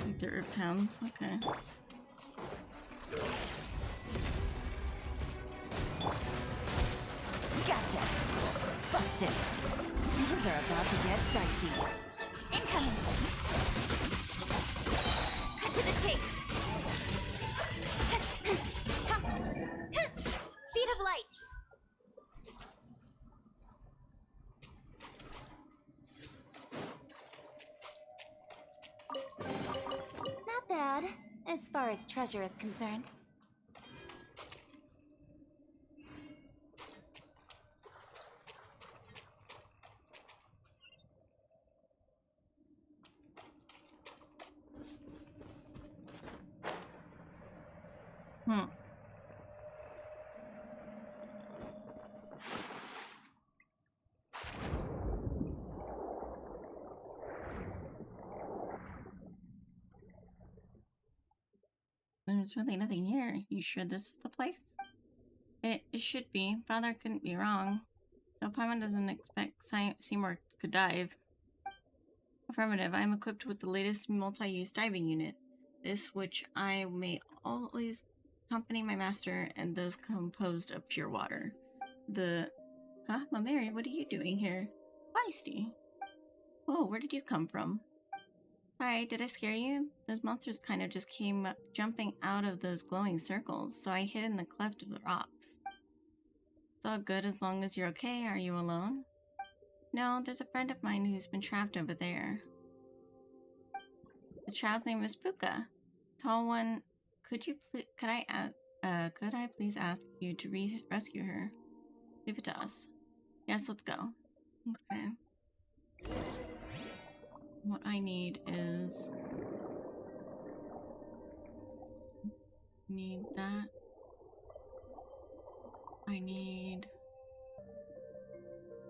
Like the Earth Towns, okay. Gotcha. Busted. Things are about to get dicey. Incoming. Cut to the chase. Speed of light. Not bad, as far as treasure is concerned. There's really nothing here. You sure this is the place? It should be. Father couldn't be wrong. No, Paimon doesn't expect Seymour could dive. Affirmative. I am equipped with the latest multi-use diving unit. This which I may always accompany my master and those composed of pure water. Huh? Mamere, what are you doing here? Feisty. Whoa, where did you come from? Sorry, did I scare you? Those monsters kind of just came jumping out of those glowing circles, so I hid in the cleft of the rocks. It's all good as long as you're okay. Are you alone? No, there's a friend of mine who's been trapped over there. The child's name is Puka. Tall one. Could I please ask you to rescue her? Leave it to us. Yes, let's go. Okay. What I need is... Need that. I need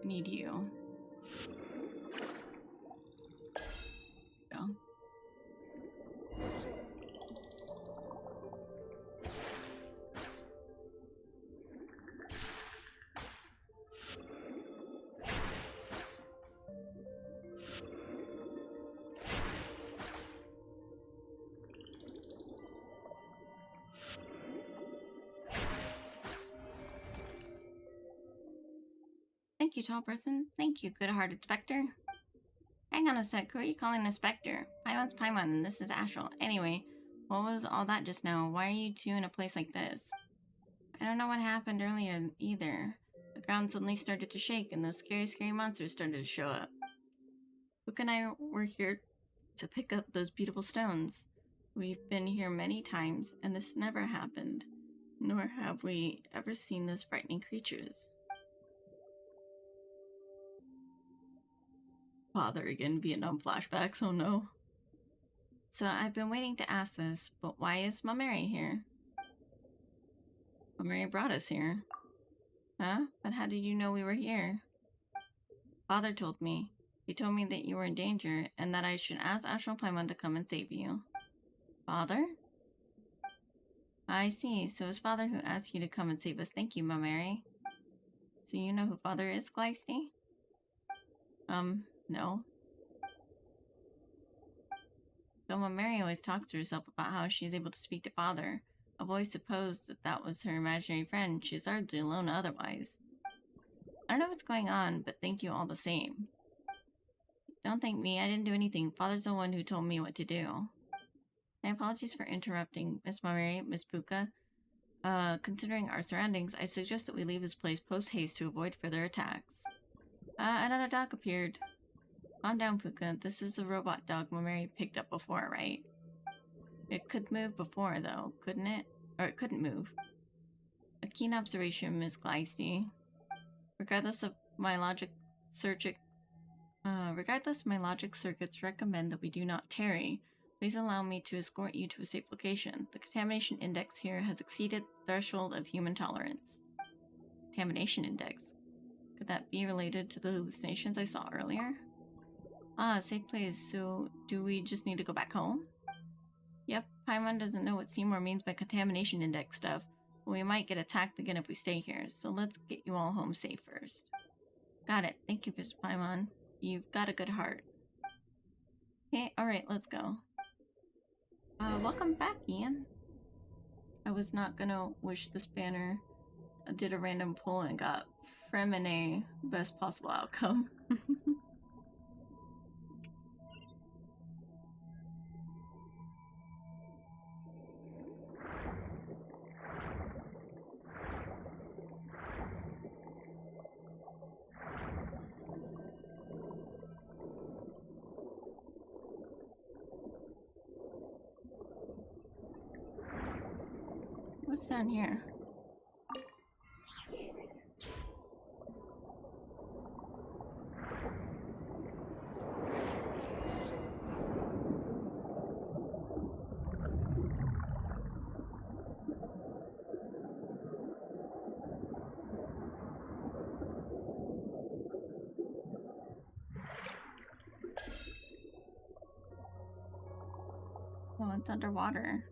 you. Go. Thank you, tall person. Thank you, good-hearted specter. Hang on a sec, who are you calling a specter? Paimon's Paimon, and this is Astral. Anyway, what was all that just now? Why are you two in a place like this? I don't know what happened earlier either. The ground suddenly started to shake, and those scary, scary monsters started to show up. Luke and I were here to pick up those beautiful stones. We've been here many times, and this never happened. Nor have we ever seen those frightening creatures. Father again, Vietnam flashbacks, oh no. So I've been waiting to ask this, but why is Mamere here? Mamere brought us here. Huh? But how did you know we were here? Father told me. He told me that you were in danger and that I should ask Astral Paimon to come and save you. Father? I see. So it's Father who asked you to come and save us. Thank you, Mamere. So you know who Father is, Gleisty? No. Though Mamere always talks to herself about how she is able to speak to Father. I've always supposed that that was her imaginary friend. She's largely alone otherwise. I don't know what's going on, but thank you all the same. Don't thank me. I didn't do anything. Father's the one who told me what to do. My apologies for interrupting, Miss Mamere, Miss Puka. Considering our surroundings, I suggest that we leave this place post-haste to avoid further attacks. Another dog appeared. Calm down, Puka. This is a robot dog Mamere picked up before, right? It could move before, though, couldn't it? Or it couldn't move. A keen observation, Miss Gleisty. Regardless, my logic circuits recommend that we do not tarry. Please allow me to escort you to a safe location. The contamination index here has exceeded the threshold of human tolerance. Contamination index? Could that be related to the hallucinations I saw earlier? Safe place. So, do we just need to go back home? Yep, Paimon doesn't know what Seymour means by contamination index stuff, but we might get attacked again if we stay here, so let's get you all home safe first. Got it. Thank you, Mr. Paimon. You've got a good heart. Okay, alright, let's go. Welcome back, Ian. I was not gonna wish this banner. I did a random pull and got Fremine best possible outcome. What's down here? Oh, it's underwater.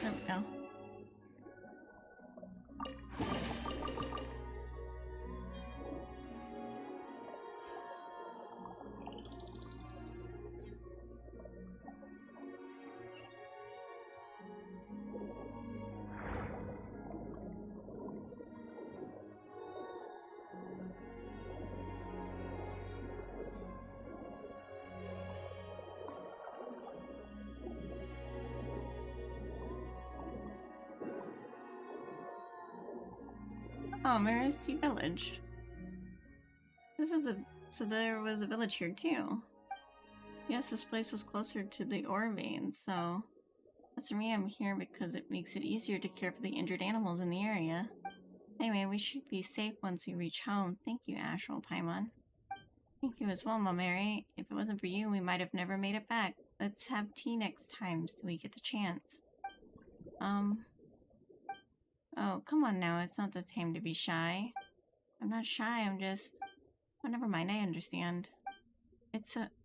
There we go. Oh, Melusine Village. So there was a village here too. Yes, this place was closer to the ore veins, so as for me, I'm here because it makes it easier to care for the injured animals in the area. Anyway, we should be safe once we reach home. Thank you, Astral Paimon. Thank you as well, Mamere. If it wasn't for you, we might have never made it back. Let's have tea next time so we get the chance. Oh, come on now, it's not the time to be shy. I'm not shy, I'm just... Oh, never mind, I understand.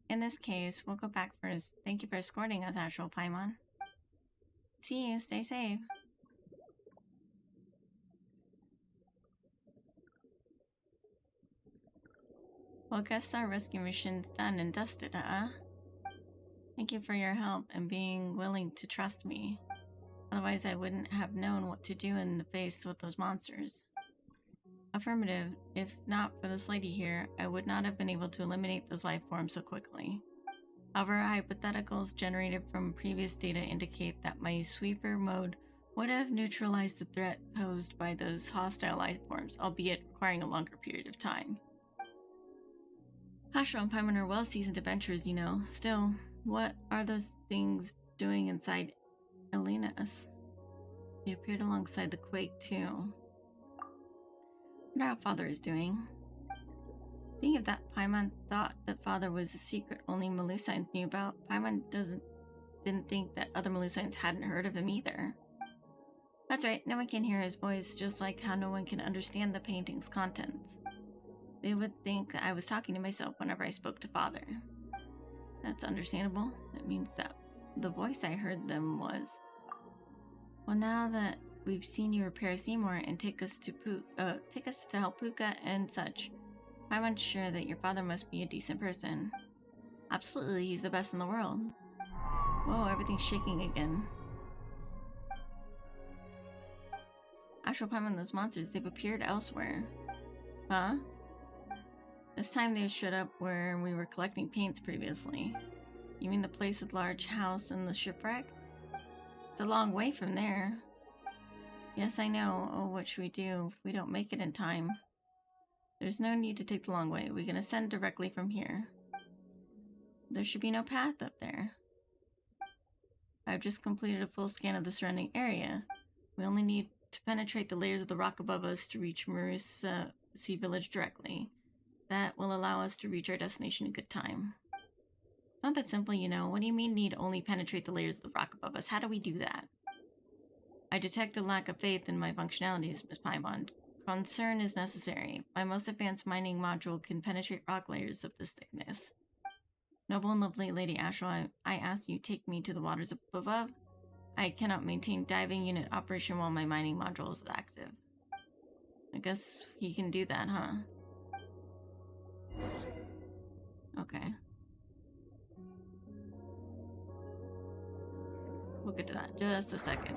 In this case, we'll go back first. Thank you for escorting us, Astral Paimon. See you, stay safe. Well, guess our rescue mission's done and dusted, huh? Thank you for your help and being willing to trust me. Otherwise, I wouldn't have known what to do in the face with those monsters. Affirmative. If not for this lady here, I would not have been able to eliminate those life forms so quickly. However, hypotheticals generated from previous data indicate that my sweeper mode would have neutralized the threat posed by those hostile life forms, albeit requiring a longer period of time. Hashra and Paimon are well-seasoned adventurers, you know. Still, what are those things doing inside Elena's? They appeared alongside the quake, too. I wonder how Father is doing. Being of that, Paimon thought that Father was a secret only Melusines knew about. Paimon didn't think that other Melusines hadn't heard of him either. That's right, no one can hear his voice, just like how no one can understand the painting's contents. They would think that I was talking to myself whenever I spoke to Father. That's understandable. That means that the voice I heard them was. Well, now that we've seen you repair Seymour and take us to help Puka and such, I'm sure that your father must be a decent person. Absolutely, he's the best in the world. Whoa, everything's shaking again. Astral Paimon, those monsters, they've appeared elsewhere. Huh? This time they showed up where we were collecting paints previously. You mean the place with the large house and the shipwreck? It's a long way from there. Yes, I know. Oh, what should we do if we don't make it in time? There's no need to take the long way. We can ascend directly from here. There should be no path up there. I've just completed a full scan of the surrounding area. We only need to penetrate the layers of the rock above us to reach Melusine Sea Village directly. That will allow us to reach our destination in good time. It's not that simple, you know. What do you mean need only penetrate the layers of the rock above us? How do we do that? I detect a lack of faith in my functionalities, Miss Paimon. Concern is necessary. My most advanced mining module can penetrate rock layers of this thickness. Noble and lovely Lady Astral, I ask you take me to the waters above. I cannot maintain diving unit operation while my mining module is active. I guess he can do that, huh? Okay. We'll get to that in just a second.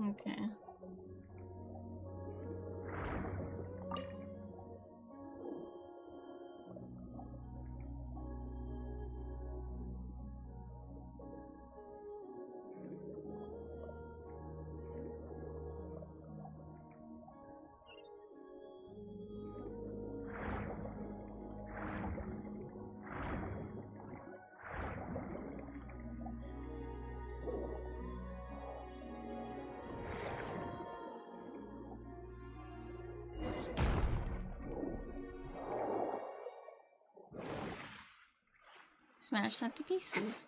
Okay. Smash that to pieces.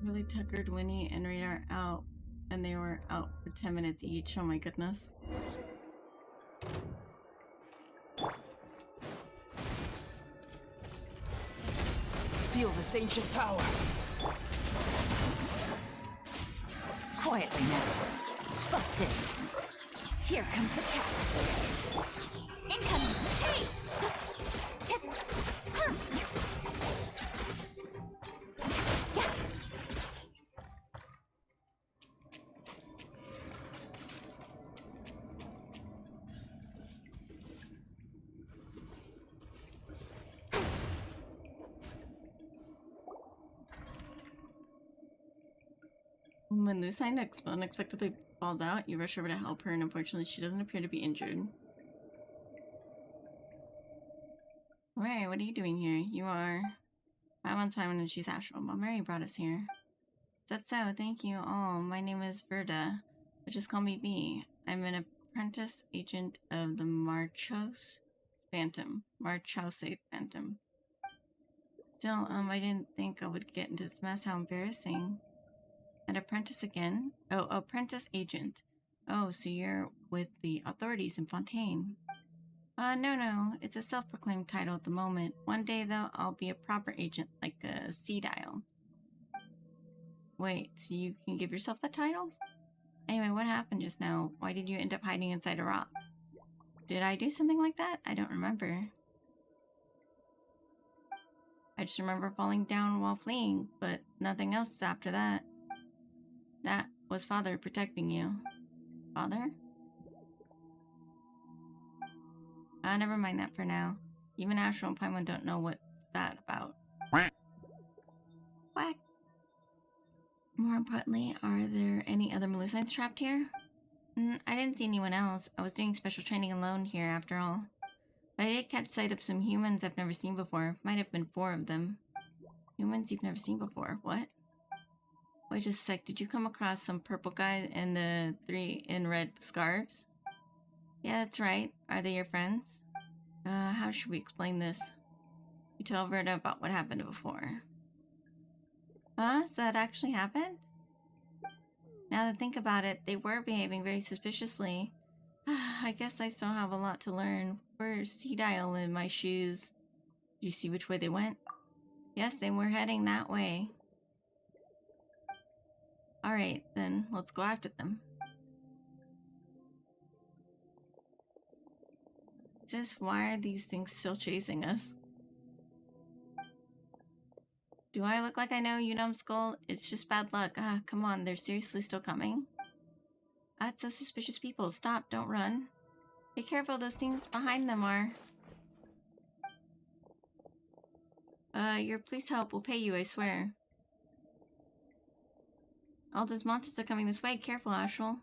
Really tuckered Winnie and Radar out, and they were out for 10 minutes each. Oh my goodness. Feel this ancient power. Quietly now. Busted. Here comes the catch. Incoming. Hey! Hit. Huh. Yeah. When Lucine unexpectedly falls out, you rush over to help her, and unfortunately, she doesn't appear to be injured. Alright, what are you doing here? You are... Paimon's Paimon and she's Astral. Mamere brought us here. Is that so? Thank you all. My name is Verda, but just call me V. I'm an apprentice agent of the Marchose Phantom. Still, I didn't think I would get into this mess. How embarrassing. An apprentice again? Oh, apprentice agent. Oh, so you're with the authorities in Fontaine. No. It's a self-proclaimed title at the moment. One day, though, I'll be a proper agent, like a sea dial. Wait, so you can give yourself the title? Anyway, what happened just now? Why did you end up hiding inside a rock? Did I do something like that? I don't remember. I just remember falling down while fleeing, but nothing else after that. That was Father protecting you. Father? Never mind that for now. Even Astral and Paimon don't know what's that about. Quack. More importantly, are there any other Melusines trapped here? I didn't see anyone else. I was doing special training alone here, after all. But I did catch sight of some humans I've never seen before. Might have been 4 of them. Humans you've never seen before? What? Wait just a sec. Did you come across some purple guy and the 3 in red scarves? Yeah, that's right. Are they your friends? How should we explain this? You tell Verda about what happened before. Huh? So that actually happened? Now that I think about it, they were behaving very suspiciously. I guess I still have a lot to learn. Where's Sea Dial in my shoes? Do you see which way they went? Yes, they were heading that way. Alright, then let's go after them. Just why are these things still chasing us? Do I look like I know, you numbskull? It's just bad luck. Come on, they're seriously still coming? That's so suspicious people. Stop, don't run. Be careful, those things behind them are. Your police help will pay you, I swear. All those monsters are coming this way. Careful, Astral.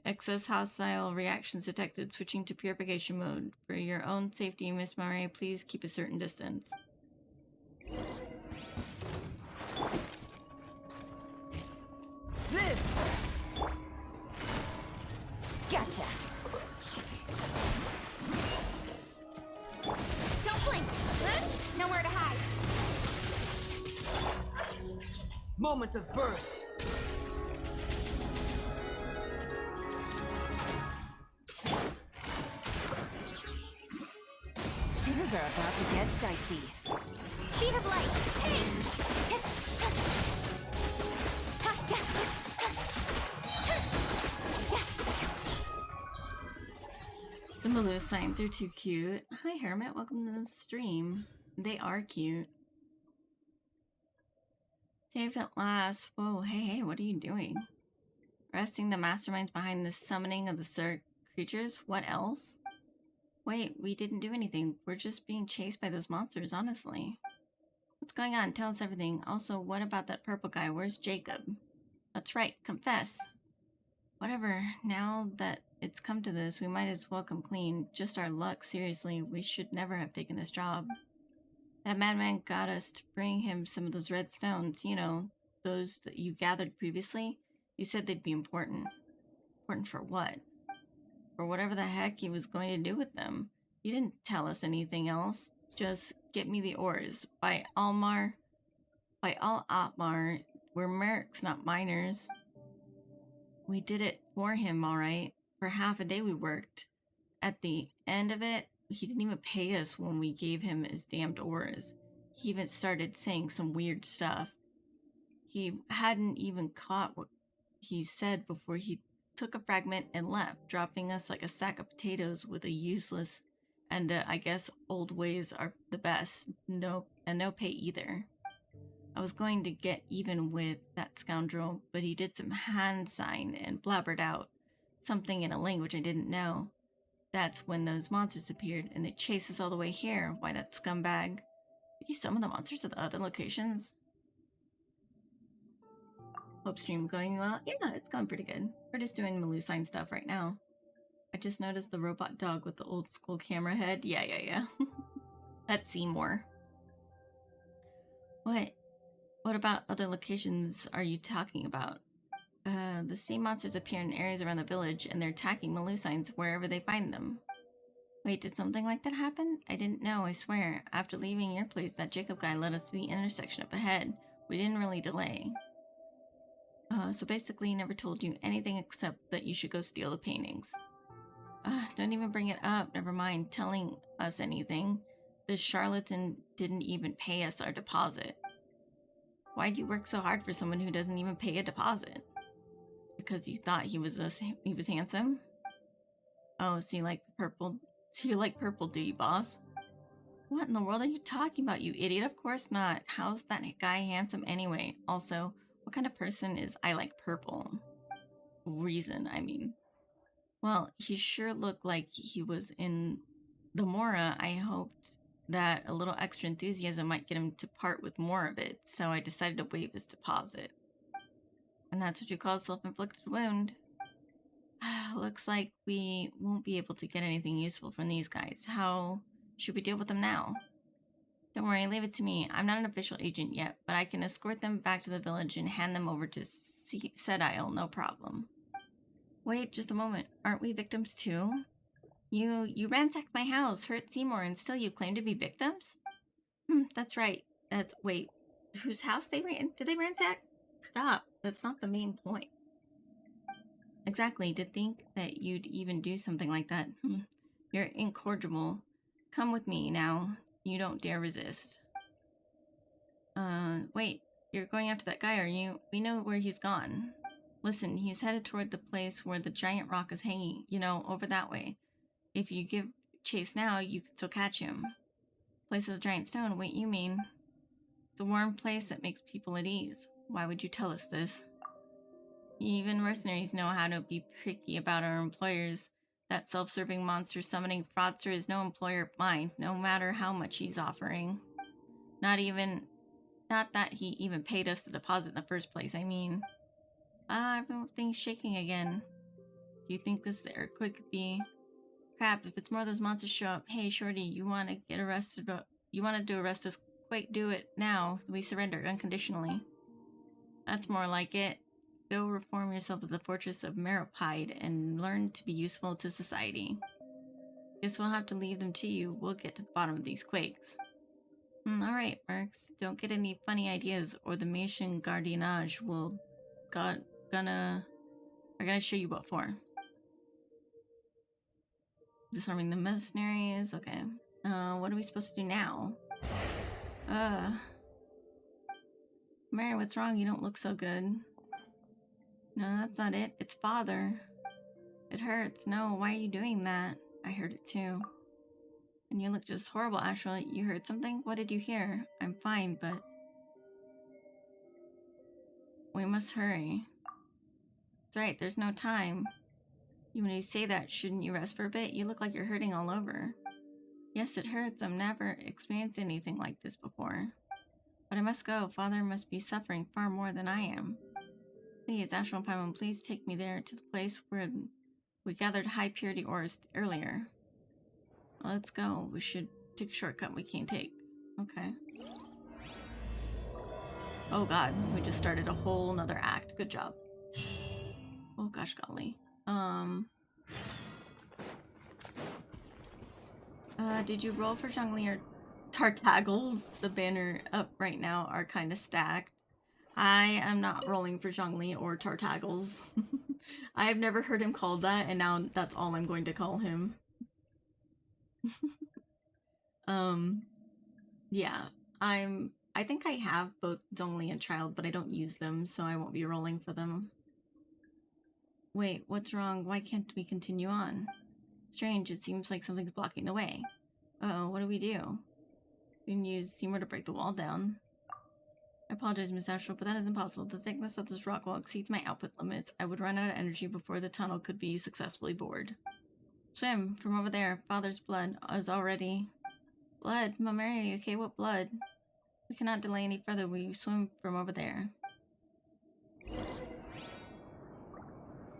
Excess hostile reactions detected. Switching to purification mode. For your own safety, Miss Mamere, please keep a certain distance. Live! Gotcha! Don't blink! Nowhere to hide! Moment of birth! Things are about to get dicey. Speed of light! Hey! The Melusines, they're too cute. Hi Hermit, welcome to the stream. They are cute. Saved at last. Whoa, hey, what are you doing? Arresting the masterminds behind the summoning of the Cirque creatures? What else? Wait, we didn't do anything. We're just being chased by those monsters, honestly. What's going on? Tell us everything. Also, what about that purple guy? Where's Jacob? That's right, confess. Whatever, now that it's come to this, we might as well come clean. Just our luck, seriously. We should never have taken this job. That madman got us to bring him some of those red stones, you know, those that you gathered previously. He said they'd be important. Important for what? For whatever the heck he was going to do with them. He didn't tell us anything else. Just get me the ores. By Al Atmar, we're mercs, not miners. We did it for him, alright. For half a day we worked. At the end of it, he didn't even pay us when we gave him his damned ores. He even started saying some weird stuff. He hadn't even caught what he said before he took a fragment and left, dropping us like a sack of potatoes with a useless and I guess old ways are the best. No pay either. I was going to get even with that scoundrel, but he did some hand sign and blabbered out something in a language I didn't know. That's when those monsters appeared, and they chased us all the way here. Why, that scumbag. Did you summon the monsters at the other locations? Hope stream going well? Yeah, it's going pretty good. We're just doing Melusine stuff right now. I just noticed the robot dog with the old school camera head. Yeah. That's Seymour. What about other locations are you talking about? The sea monsters appear in areas around the village, and they're attacking Melusines wherever they find them. Wait, did something like that happen? I didn't know, I swear. After leaving your place, that Jacob guy led us to the intersection up ahead. We didn't really delay. So basically he never told you anything except that you should go steal the paintings. Don't even bring it up. Never mind telling us anything. This charlatan didn't even pay us our deposit. Why'd you work so hard for someone who doesn't even pay a deposit? Because you thought he was handsome? Oh, so you like purple? So you like purple, do you, boss? What in the world are you talking about, you idiot? Of course not. How's that guy handsome anyway? Also, what kind of person is I like purple? Reason, I mean. Well, he sure looked like he was in the Mora. I hoped that a little extra enthusiasm might get him to part with more of it, so I decided to waive his deposit. And that's what you call a self-inflicted wound. Looks like we won't be able to get anything useful from these guys. How should we deal with them now? Don't worry, leave it to me. I'm not an official agent yet, but I can escort them back to the village and hand them over to Sedile, no problem. Wait, just a moment. Aren't we victims too? You ransacked my house, hurt Seymour, and still you claim to be victims? That's right. Wait, whose house did they ransack? Stop. That's not the main point. Exactly. To think that you'd even do something like that. You're incorrigible. Come with me now. You don't dare resist. Wait. You're going after that guy, are you? We know where he's gone. Listen, he's headed toward the place where the giant rock is hanging. You know, over that way. If you give chase now, you could still catch him. Place of the giant stone. Wait, you mean? It's a warm place that makes people at ease. Why would you tell us this? Even mercenaries know how to be picky about our employers. That self-serving monster summoning fraudster is no employer of mine, no matter how much he's offering. Not that he even paid us the deposit in the first place, I mean. Everything's shaking again. Do you think this earthquake could be? Crap, if it's more of those monsters show up, hey shorty, you wanna get arrested, you wanna arrest us, quick, do it, now. We surrender unconditionally. That's more like it. Go reform yourself at the fortress of Meropide and learn to be useful to society. Guess we'll have to leave them to you. We'll get to the bottom of these quakes. Alright, Mercs. Don't get any funny ideas or the Mason Gardiennage will are gonna show you what for. Disarming the mercenaries, okay. What are we supposed to do now? Mary, what's wrong? You don't look so good. No, that's not it. It's father. It hurts. No, why are you doing that? I heard it too. And you look just horrible, Ashla. You heard something? What did you hear? I'm fine, but... we must hurry. That's right, there's no time. When you say that, shouldn't you rest for a bit? You look like you're hurting all over. Yes, it hurts. I've never experienced anything like this before. But I must go. Father must be suffering far more than I am. Please, Ashla and Paimon, please take me there to the place where we gathered high purity ores earlier. Well, let's go. We should take a shortcut we can't take. Okay. Oh god, we just started a whole nother act. Good job. Oh gosh golly. Did you roll for Zhongli or Tartaggles? The banner up right now are kind of stacked. I am not rolling for Zhongli or Tartaggles. I have never heard him called that, and now that's all I'm going to call him. Yeah, I think I have both Zhongli and Child, but I don't use them, so I won't be rolling for them. Wait, what's wrong? Why can't we continue on? Strange, it seems like something's blocking the way. Uh-oh, what do we do? We can use Seymour to break the wall down. I apologize, Miss Asheville, but that is impossible. The thickness of this rock wall exceeds my output limits. I would run out of energy before the tunnel could be successfully bored. Swim, from over there. Father's blood is already... Blood? Mamere, are you okay? What blood? We cannot delay any further. We swim from over there.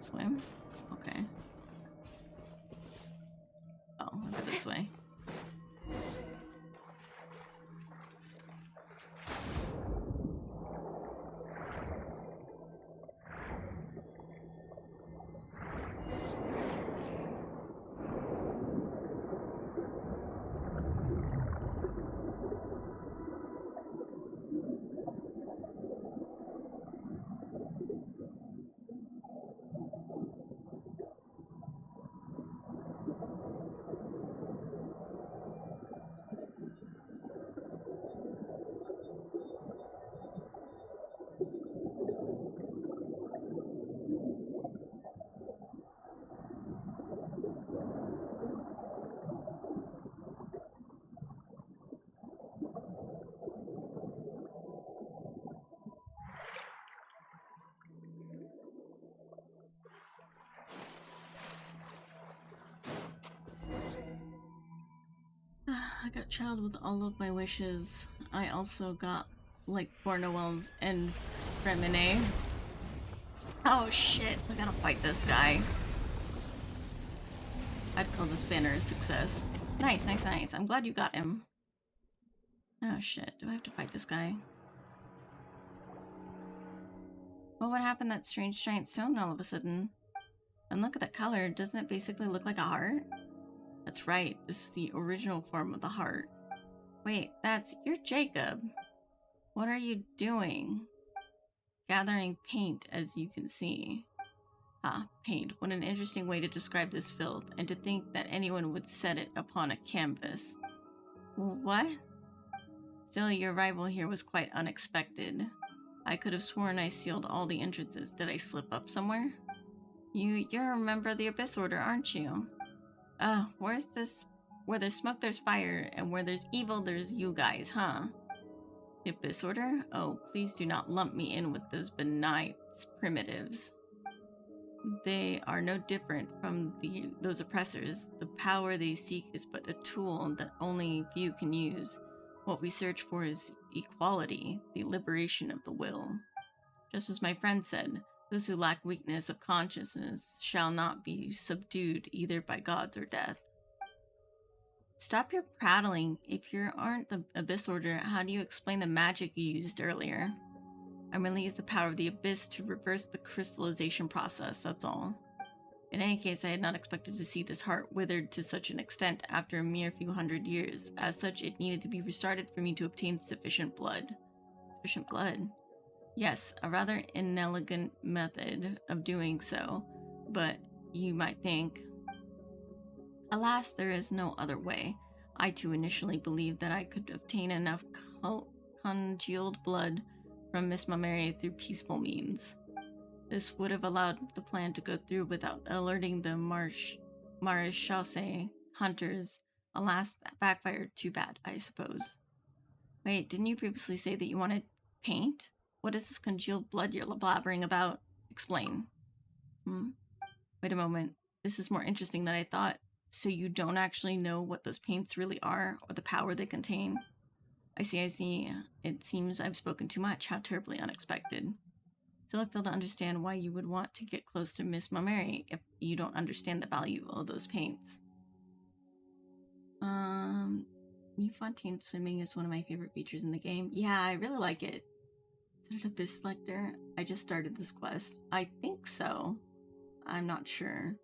Swim? Okay. Oh, I'll go this way. I got child with all of my wishes. I also got, like, Bornowells and Remine. Oh shit, I gotta fight this guy. I'd call this banner a success. Nice, nice, nice. I'm glad you got him. Oh shit, do I have to fight this guy? Well, what happened to that strange giant stone all of a sudden? And look at that color, doesn't it basically look like a heart? That's right, this is the original form of the heart. Wait, you're Jacob. What are you doing? Gathering paint, as you can see. Ah, paint. What an interesting way to describe this filth, and to think that anyone would set it upon a canvas. What? Still, your arrival here was quite unexpected. I could have sworn I sealed all the entrances. Did I slip up somewhere? You're a member of the Abyss Order, aren't you? Where there's smoke, there's fire, and where there's evil, there's you guys, huh? The Abyss Order? Oh, please do not lump me in with those benign primitives. They are no different from those oppressors. The power they seek is but a tool that only few can use. What we search for is equality, the liberation of the will. Just as my friend said, those who lack weakness of consciousness shall not be subdued either by gods or death. Stop your prattling. If you aren't the Abyss Order, how do you explain the magic you used earlier? I merely used the power of the Abyss to reverse the crystallization process, that's all. In any case, I had not expected to see this heart withered to such an extent after a mere few hundred years. As such, it needed to be restarted for me to obtain sufficient blood. Sufficient blood? Yes, a rather inelegant method of doing so, but you might think. Alas, there is no other way. I too initially believed that I could obtain enough congealed blood from Miss Mamere through peaceful means. This would have allowed the plan to go through without alerting the Maréchaussee hunters. Alas, that backfired. Too bad, I suppose. Wait, didn't you previously say that you wanted paint? What is this congealed blood you're blabbering about? Explain. Wait a moment. This is more interesting than I thought. So you don't actually know what those paints really are, or the power they contain? I see. It seems I've spoken too much. How terribly unexpected. Still, I fail to understand why you would want to get close to Miss Mamere if you don't understand the value of those paints. New Fontaine swimming is one of my favorite features in the game. Yeah, I really like it. Is it an Abyss Lector? I just started this quest. I think so. I'm not sure.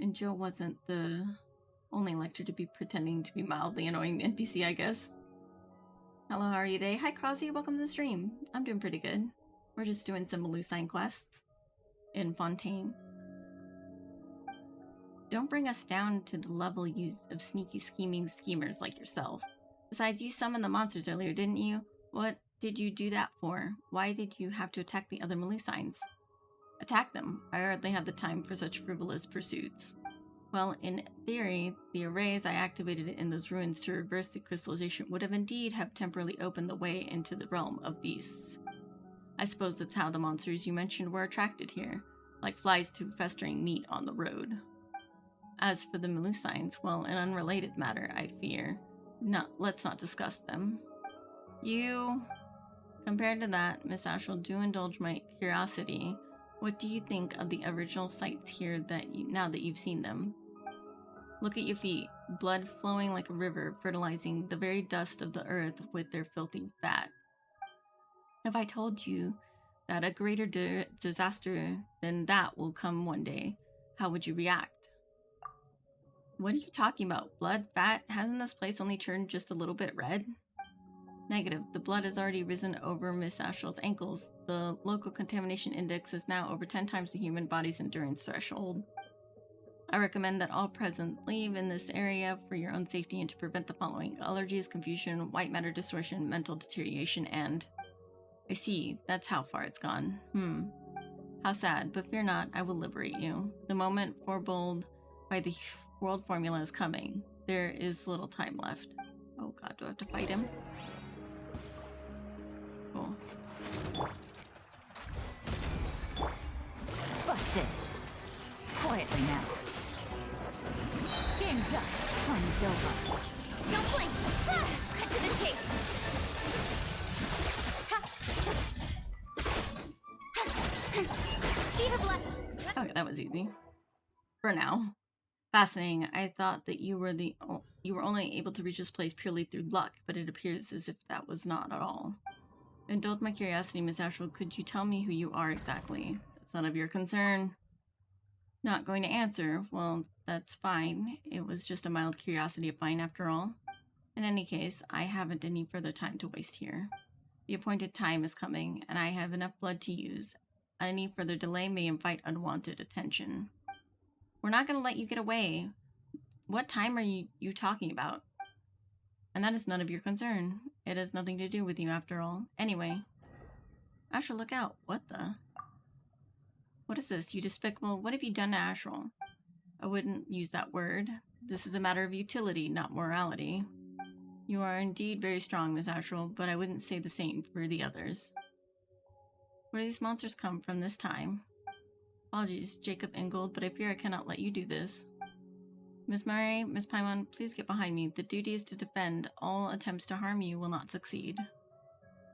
And Joe wasn't the only lector to be pretending to be mildly annoying NPC, I guess. Hello, how are you today? Hi, Crosby, welcome to the stream. I'm doing pretty good. We're just doing some Melusine quests in Fontaine. Don't bring us down to the level of sneaky scheming schemers like yourself. Besides, you summoned the monsters earlier, didn't you? What did you do that for? Why did you have to attack the other Melusines? Attack them. I hardly have the time for such frivolous pursuits. Well, in theory, the arrays I activated in those ruins to reverse the crystallization would have indeed temporarily opened the way into the realm of beasts. I suppose that's how the monsters you mentioned were attracted here, like flies to festering meat on the road. As for the Melusines, well, an unrelated matter, I fear. No, let's not discuss them. Compared to that, Miss Ashel, do indulge my curiosity. What do you think of the original sites here now that you've seen them? Look at your feet, blood flowing like a river, fertilizing the very dust of the earth with their filthy fat. If I told you that a greater disaster than that will come one day, how would you react? What are you talking about? Blood? Fat? Hasn't this place only turned just a little bit red? Negative. The blood has already risen over Miss Astral's ankles. The local contamination index is now over 10 times the human body's endurance threshold. I recommend that all present leave in this area for your own safety and to prevent the following: allergies, confusion, white matter distortion, mental deterioration, and... I see. That's how far it's gone. How sad, but fear not, I will liberate you. The moment foretold by the world formula is coming. There is little time left. Oh god, do I have to fight him? Cool. Busted. Quietly now. Game's up. Fun is over. Don't blink! Ah, cut to the chase! Speed of light! Okay, that was easy. For now. Fascinating. I thought that you were only able to reach this place purely through luck, but it appears as if that was not at all. Indulge my curiosity, Miss Astral. Could you tell me who you are exactly? That's none of your concern. Not going to answer. Well, that's fine. It was just a mild curiosity of mine after all. In any case, I haven't any further time to waste here. The appointed time is coming, and I have enough blood to use. Any further delay may invite unwanted attention. We're not going to let you get away. What time are you talking about? And that is none of your concern. It has nothing to do with you after all. Anyway. Astral, look out. What the? What is this? You despicable... What have you done to Astral? I wouldn't use that word. This is a matter of utility, not morality. You are indeed very strong, Miss Astral, but I wouldn't say the same for the others. Where do these monsters come from this time? Apologies, Jacob Ingold, but I fear I cannot let you do this. Miss Mamere, Miss Paimon, please get behind me. The duty is to defend. All attempts to harm you will not succeed.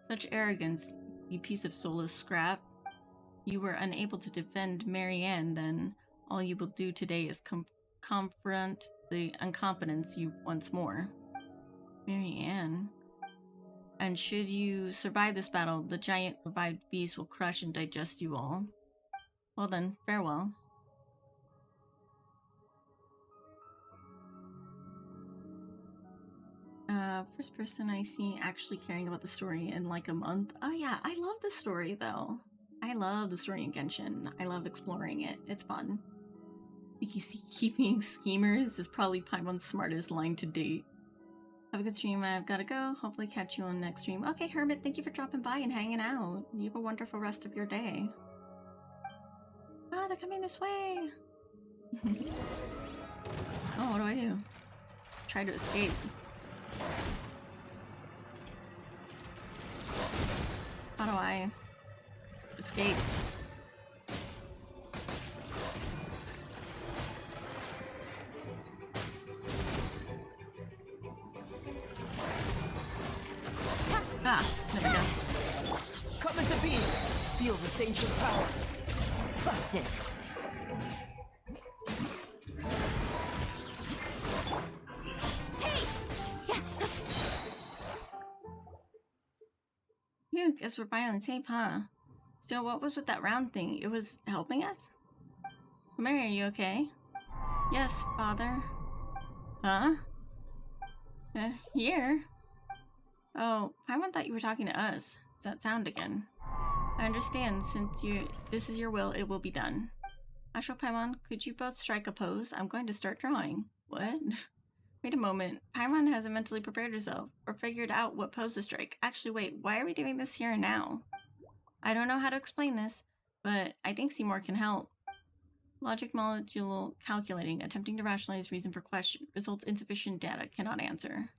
Such arrogance, you piece of soulless scrap. You were unable to defend Marianne, then. All you will do today is confront the incompetence you once more. Marianne. And should you survive this battle, the giant revived beast will crush and digest you all. Well then, farewell. First person I see actually caring about the story in like a month. Oh yeah, I love the story though. I love the story in Genshin. I love exploring it. It's fun. Keeping schemers is probably Paimon's smartest line to date. Have a good stream. I've got to go. Hopefully catch you on the next stream. Okay, Hermit, thank you for dropping by and hanging out. You have a wonderful rest of your day. Ah, they're coming this way. Oh, what do? Try to escape. How do I escape? Ah, there we go. Coming to be! Feel this ancient power! Busted. Phew, guess we're finally safe, huh? So what was with that round thing? It was helping us? Mary, are you okay? Yes, father. Huh? Here? Oh, Paimon thought you were talking to us. It's that sound again. I understand. Since this is your will, it will be done. Astral Paimon, could you both strike a pose? I'm going to start drawing. What? Wait a moment. Paimon hasn't mentally prepared herself or figured out what pose to strike. Actually, wait, why are we doing this here and now? I don't know how to explain this, but I think Seymour can help. Logic module calculating, attempting to rationalize reason for question. Results insufficient data, cannot answer.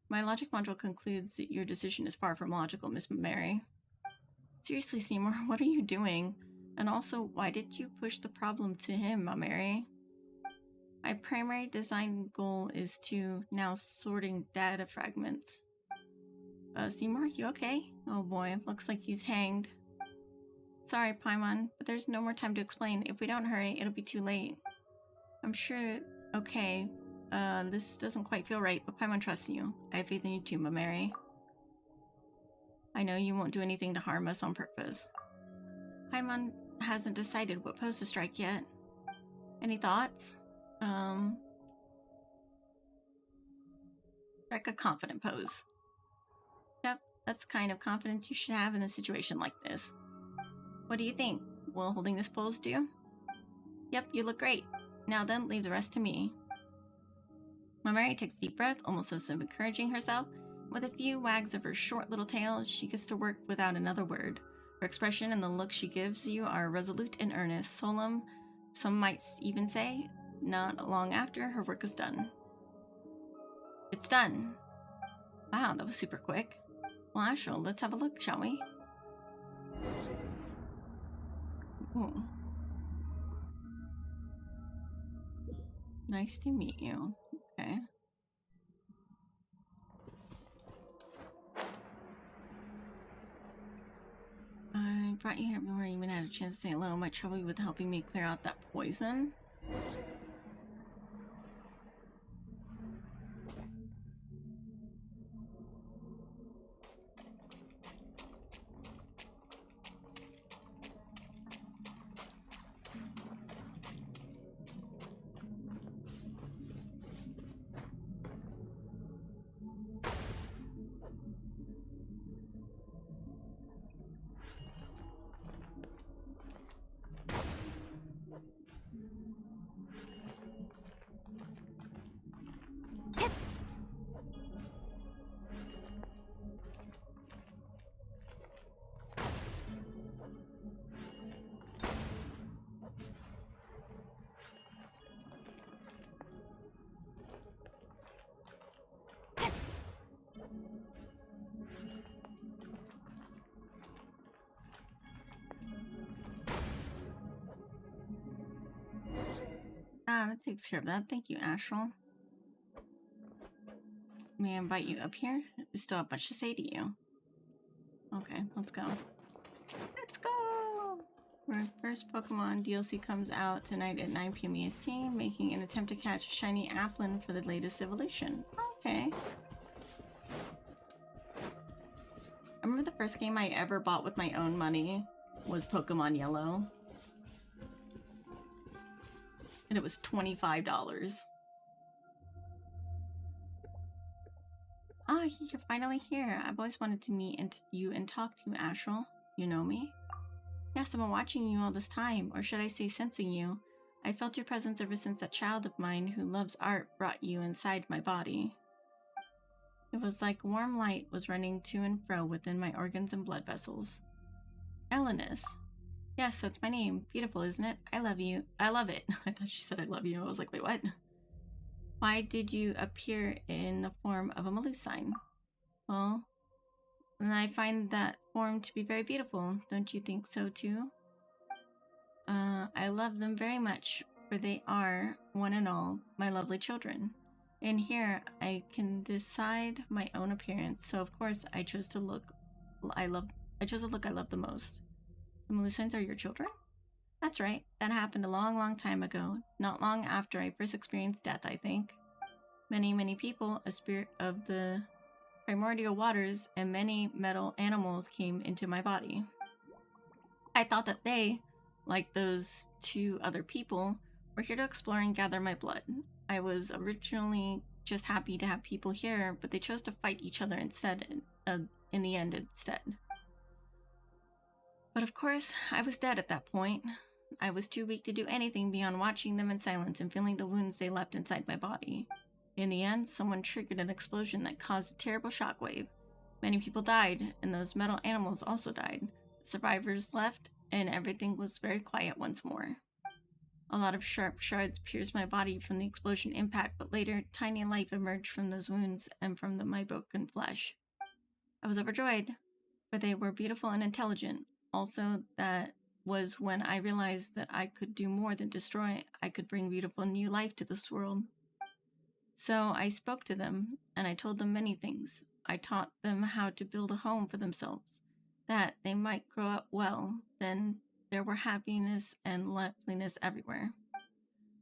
My logic module concludes that your decision is far from logical, Miss Mamere. Seriously, Seymour, what are you doing? And also, why did you push the problem to him, Mamere? My primary design goal is to now sorting data fragments. Seymour, you okay? Oh boy, looks like he's hanged. Sorry, Paimon, but there's no more time to explain. If we don't hurry, it'll be too late. I'm sure... Okay. This doesn't quite feel right, but Paimon trusts you. I have faith in you too, Mamere. I know you won't do anything to harm us on purpose. Paimon hasn't decided what pose to strike yet. Any thoughts? Strike a confident pose. Yep, that's the kind of confidence you should have in a situation like this. What do you think? Will holding this pose do? Yep, you look great. Now then, leave the rest to me. Mamere takes a deep breath, almost as if encouraging herself. With a few wags of her short little tail, she gets to work without another word. Her expression and the look she gives you are resolute and earnest, solemn, some might even say. Not long after, her work is done. It's done. Wow, that was super quick. Well, Ashel, let's have a look, shall we? Ooh. Nice to meet you. Okay. I brought you here before I even had a chance to say hello. Might trouble you with helping me clear out that poison? Ah, that takes care of that. Thank you, Ashel. May I invite you up here? I still have much to say to you. Okay, let's go. Let's go! Our first Pokemon DLC comes out tonight at 9 p.m. EST, making an attempt to catch a shiny Applin for the latest evolution. Okay. I remember the first game I ever bought with my own money was Pokemon Yellow. And it was $25. Ah, you're finally here. I've always wanted to meet you and talk to you, Ashel. You know me? Yes, I've been watching you all this time, or should I say sensing you. I felt your presence ever since that child of mine who loves art brought you inside my body. It was like warm light was running to and fro within my organs and blood vessels. Elenis. Yes, that's my name. Beautiful, isn't it? I love you. I love it. I thought she said I love you. I was like, wait, what? Why did you appear in the form of a Melusine? Well, and I find that form to be very beautiful. Don't you think so too? I love them very much, for they are, one and all, my lovely children. In here, I can decide my own appearance, so of course I chose to look I love the most. The Melusines are your children? That's right. That happened a long, long time ago. Not long after I first experienced death, I think. Many, many people, a spirit of the primordial waters, and many metal animals came into my body. I thought that they, like those two other people, were here to explore and gather my blood. I was originally just happy to have people here, but they chose to fight each other instead, in the end instead. But of course, I was dead at that point. I was too weak to do anything beyond watching them in silence and feeling the wounds they left inside my body. In the end, someone triggered an explosion that caused a terrible shockwave. Many people died, and those metal animals also died. The survivors left, and everything was very quiet once more. A lot of sharp shards pierced my body from the explosion impact, but later, tiny life emerged from those wounds and from my broken flesh. I was overjoyed, for they were beautiful and intelligent. Also, that was when I realized that I could do more than destroy. I could bring beautiful new life to this world. So I spoke to them, and I told them many things. I taught them how to build a home for themselves. that they might grow up well. Then there were happiness and loveliness everywhere.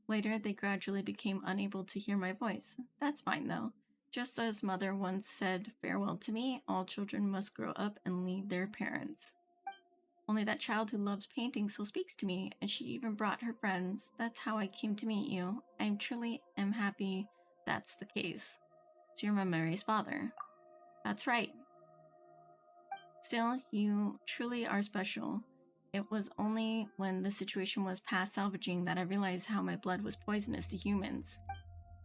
Later, they gradually became unable to hear my voice. That's fine, though. Just as Mother once said farewell to me, all children must grow up and leave their parents. Only that child who loves painting still speaks to me, and she even brought her friends. That's how I came to meet you. I truly am happy that's the case. So you're Mamere's father. That's right. Still, you truly are special. It was only when the situation was past salvaging that I realized how my blood was poisonous to humans.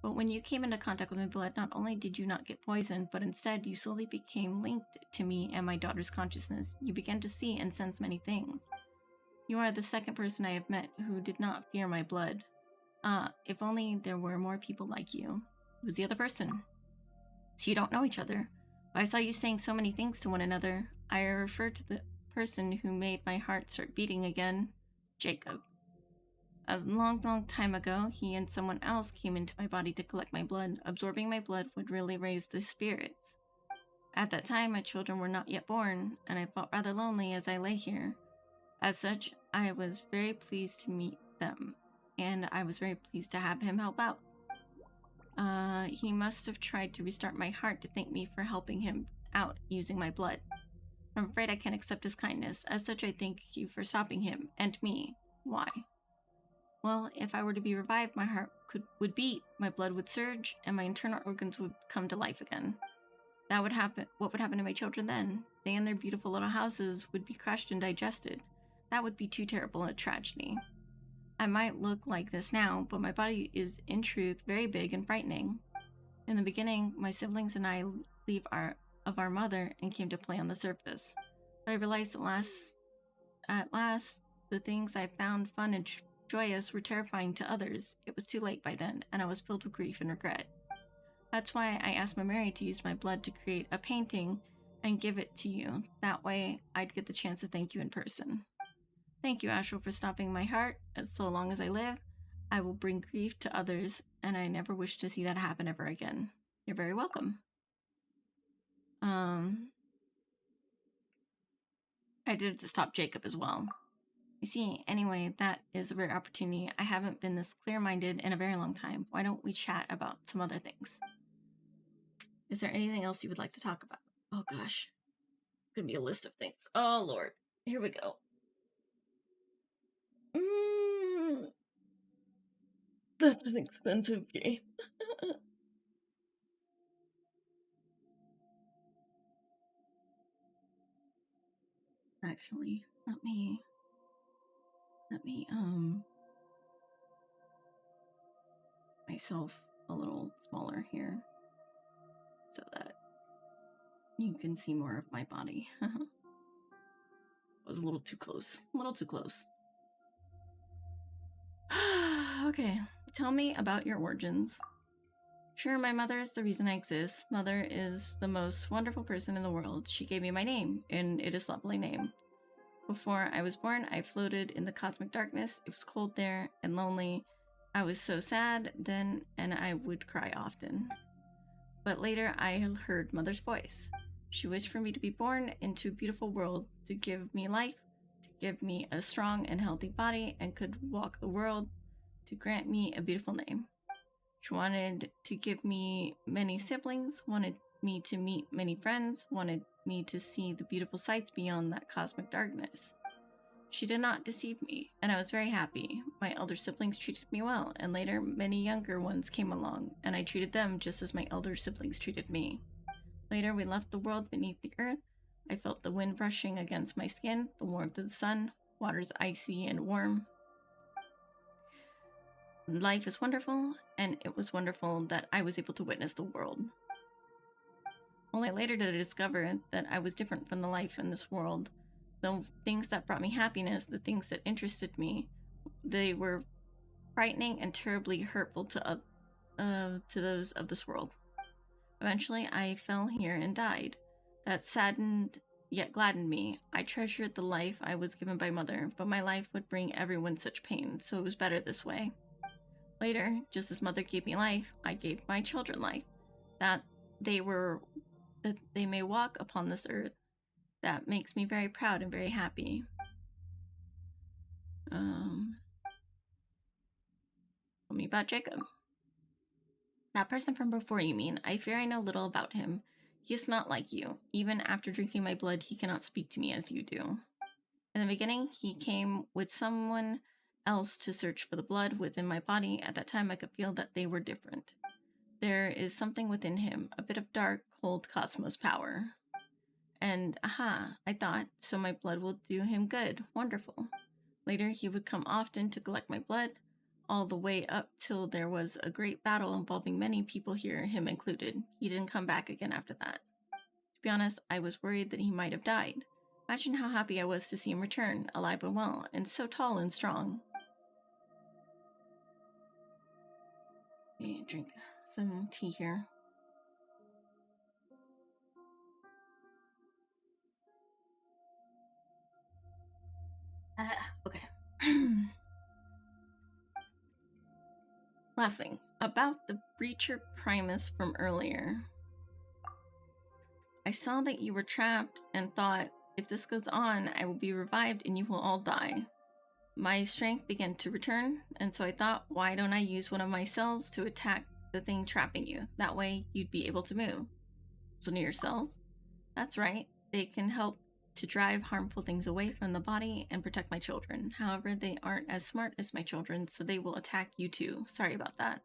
But when you came into contact with my blood, not only did you not get poisoned, but instead you slowly became linked to me and my daughter's consciousness. You began to see and sense many things. You are the second person I have met who did not fear my blood. If only there were more people like you. Who's the other person? So you don't know each other. But I saw you saying so many things to one another. I refer to the person who made my heart start beating again. Jacob. A long time ago, he and someone else came into my body to collect my blood. Absorbing my blood would really raise the spirits. At that time, my children were not yet born, and I felt rather lonely as I lay here. As such, I was very pleased to meet them, and I was very pleased to have him help out. He must have tried to restart my heart to thank me for helping him out using my blood. I'm afraid I can't accept his kindness. As such, I thank you for stopping him, and me. Why? Well, if I were to be revived, my heart would beat, my blood would surge, and my internal organs would come to life again. That would happen. What would happen to my children then? They and their beautiful little houses would be crushed and digested. That would be too terrible a tragedy. I might look like this now, but my body is in truth very big and frightening. In the beginning, my siblings and I leave our mother and came to play on the surface. But I realized at last, the things I found fun and joyous were terrifying to others. It was too late by then, and I was filled with grief and regret. That's why I asked Mamere to use my blood to create a painting and give it to you. That way, I'd get the chance to thank you in person. Thank you, Astral, for stopping my heart. As so long as I live, I will bring grief to others, and I never wish to see that happen ever again. You're very welcome. I did it to stop Jacob as well. You see, anyway, that is a rare opportunity. I haven't been this clear-minded in a very long time. Why don't we chat about some other things? Is there anything else you would like to talk about? Oh gosh. It's gonna be a list of things. Oh lord. Here we go. That's an expensive game. Actually, let me myself a little smaller here so that you can see more of my body. Was a little too close. Okay, tell me about your origins. Sure, my mother is the reason I exist. Mother is the most wonderful person in the world. She gave me my name, and it is a lovely name. Before I was born, I floated in the cosmic darkness. It was cold there and lonely. I was so sad then, and I would cry often. But later, I heard Mother's voice. She wished for me to be born into a beautiful world, to give me life, to give me a strong and healthy body, and could walk the world, to grant me a beautiful name. She wanted to give me many siblings, wanted me to meet many friends, wanted me to see the beautiful sights beyond that cosmic darkness. She did not deceive me, and I was very happy. My elder siblings treated me well, and later many younger ones came along, and I treated them just as my elder siblings treated me. Later, we left the world beneath the earth. I felt the wind brushing against my skin, the warmth of the sun, water's icy and warm. Life is wonderful, and it was wonderful that I was able to witness the world. Only later did I discover that I was different from the life in this world. The things that brought me happiness, the things that interested me, they were frightening and terribly hurtful to those of this world. Eventually, I fell here and died. That saddened yet gladdened me. I treasured the life I was given by Mother, but my life would bring everyone such pain, so it was better this way. Later, just as Mother gave me life, I gave my children life, that they may walk upon this earth. That makes me very proud and very happy. Tell me about Jacob. That person from before, you mean? I fear I know little about him. He is not like you. Even after drinking my blood, he cannot speak to me as you do. In the beginning, he came with someone else to search for the blood within my body. At that time, I could feel that they were different. There is something within him, a bit of dark, cold cosmos power. And aha, I thought, so my blood will do him good. Wonderful. Later, he would come often to collect my blood, all the way up till there was a great battle involving many people here, him included. He didn't come back again after that. To be honest, I was worried that he might have died. Imagine how happy I was to see him return, alive and well, and so tall and strong. Okay, drink some tea here. Okay. Last thing, about the Breacher Primus from earlier. I saw that you were trapped and thought, if this goes on, I will be revived and you will all die. My strength began to return, and so I thought, why don't I use one of my cells to attack the thing trapping you? That way, you'd be able to move. So near your cells? That's right. They can help to drive harmful things away from the body and protect my children. However, they aren't as smart as my children, so they will attack you too. Sorry about that.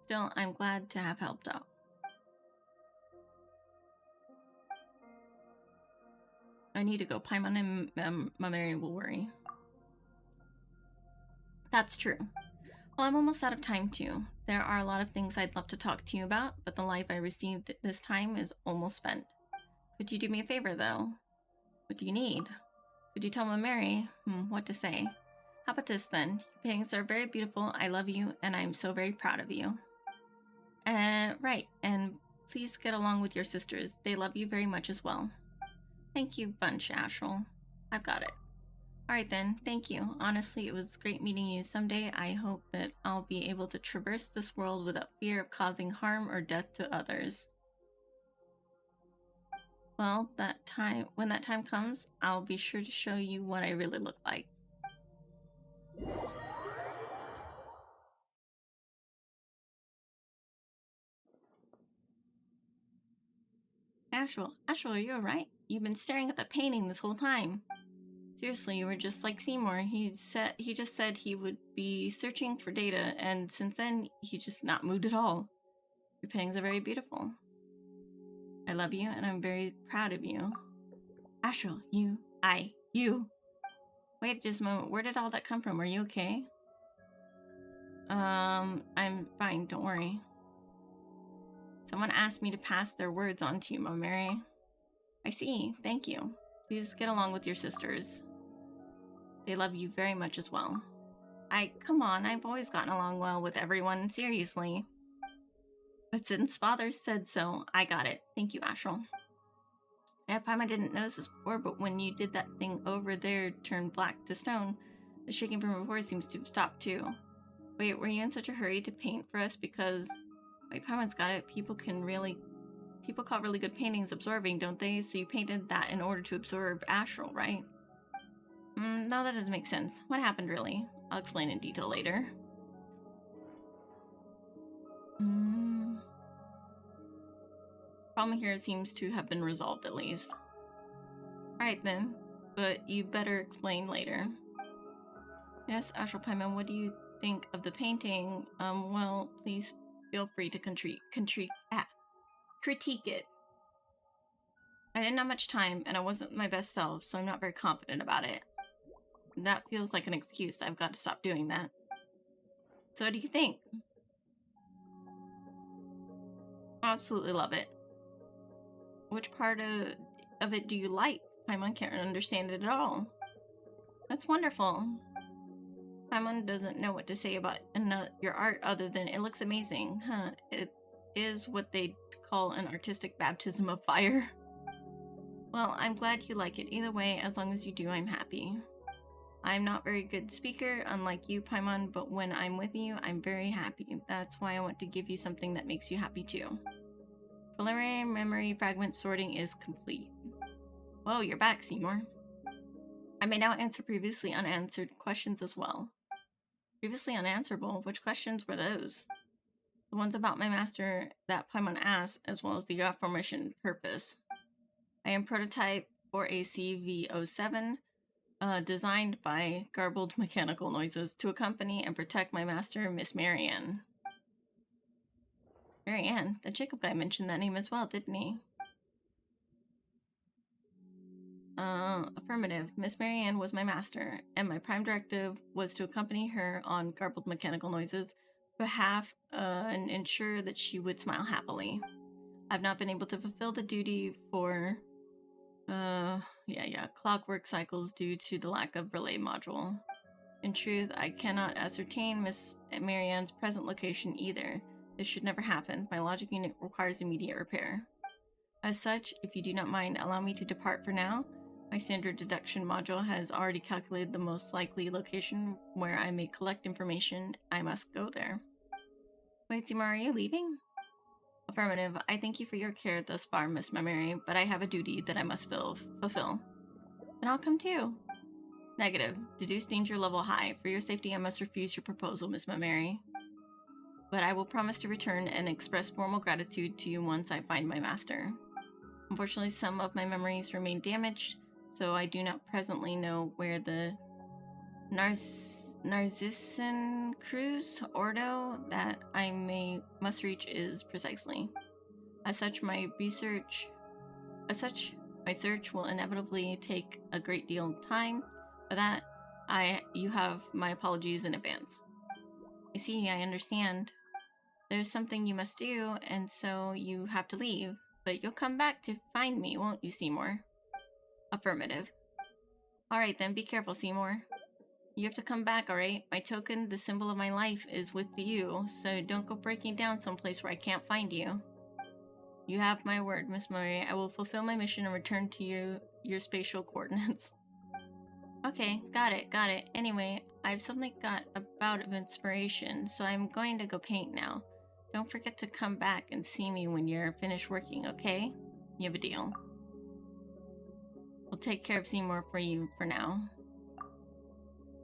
Still, I'm glad to have helped out. I need to go. Paimon and Mamere will worry. That's true. Well, I'm almost out of time too. There are a lot of things I'd love to talk to you about, but the life I received this time is almost spent. Could you do me a favor, though? What do you need? Could you tell Mamere what to say? How about this, then? Your paintings are very beautiful, I love you, and I'm so very proud of you. Right, and please get along with your sisters. They love you very much as well. Thank you, bunch, Astral. I've got it. Alright then, thank you. Honestly, it was great meeting you. Someday, I hope that I'll be able to traverse this world without fear of causing harm or death to others. Well, when that time comes, I'll be sure to show you what I really look like. Ashel, are you alright? You've been staring at the painting this whole time. Seriously, you were just like Seymour. He just said he would be searching for data, and since then, he's just not moved at all. Your paintings are very beautiful. I love you, and I'm very proud of you. Ashel, you. Wait just a moment. Where did all that come from? Are you okay? I'm fine. Don't worry. Someone asked me to pass their words on to you, Mamere. I see. Thank you. Please get along with your sisters. They love you very much as well. Come on, I've always gotten along well with everyone, seriously. But since father said so, I got it. Thank you, Ashel. Yeah, Paimon didn't notice this before, but when you did that thing over there turn black to stone, the shaking from before seems to have stopped too. Wait, were you in such a hurry to paint for us because... Wait, Paimon's got it. People call really good paintings absorbing, don't they? So you painted that in order to absorb Astral, right? No, that doesn't make sense. What happened, really? I'll explain in detail later. Problem here seems to have been resolved, at least. Alright then, but you better explain later. Yes, Astral Paimon, what do you think of the painting? Well, please feel free to critique it. I didn't have much time, and I wasn't my best self, so I'm not very confident about it. That feels like an excuse. I've got to stop doing that. So what do you think? Absolutely love it. Which part of it do you like? Paimon can't understand it at all. That's wonderful. Paimon doesn't know what to say about your art other than it looks amazing. Huh, it is what they call an artistic baptism of fire. Well, I'm glad you like it. Either way, as long as you do, I'm happy. I'm not very good speaker, unlike you, Paimon, but when I'm with you, I'm very happy. That's why I want to give you something that makes you happy too. Preliminary memory fragment sorting is complete. Whoa, you're back, Seymour. I may now answer previously unanswered questions as well. Previously unanswerable? Which questions were those? The ones about my master that Paimon asked, as well as the aforementioned purpose. I am prototype for ACV07, designed by garbled mechanical noises to accompany and protect my master, Miss Marianne. Marianne? The Jacob guy mentioned that name as well, didn't he? Affirmative. Miss Marianne was my master, and my prime directive was to accompany her on garbled mechanical noises behalf and ensure that she would smile happily. I've not been able to fulfill the duty for clockwork cycles due to the lack of relay module. In truth, I cannot ascertain Miss Marianne's present location either. This should never happen. My logic unit requires immediate repair. As such, if you do not mind, allow me to depart for now. My standard deduction module has already calculated the most likely location where I may collect information. I must go there. Wait, Seymour, are you leaving? Affirmative. I thank you for your care thus far, Miss Mamere, but I have a duty that I must fulfill. Then I'll come too. Negative. Deduce danger level high. For your safety, I must refuse your proposal, Miss Mamere. But I will promise to return and express formal gratitude to you once I find my master. Unfortunately, some of my memories remain damaged, so I do not presently know where the Narcissan Cruise Ordo that I must reach is precisely. As such, my search will inevitably take a great deal of time. For that, you have my apologies in advance. I see, I understand. There's something you must do, and so you have to leave. But you'll come back to find me, won't you, Seymour? Affirmative. Alright then, be careful, Seymour. You have to come back, alright? My token, the symbol of my life, is with you, so don't go breaking down someplace where I can't find you. You have my word, Miss Murray. I will fulfill my mission and return to your spatial coordinates. Okay, got it. Anyway, I've suddenly got a bout of inspiration, so I'm going to go paint now. Don't forget to come back and see me when you're finished working, okay? You have a deal. We'll take care of Seymour for you for now.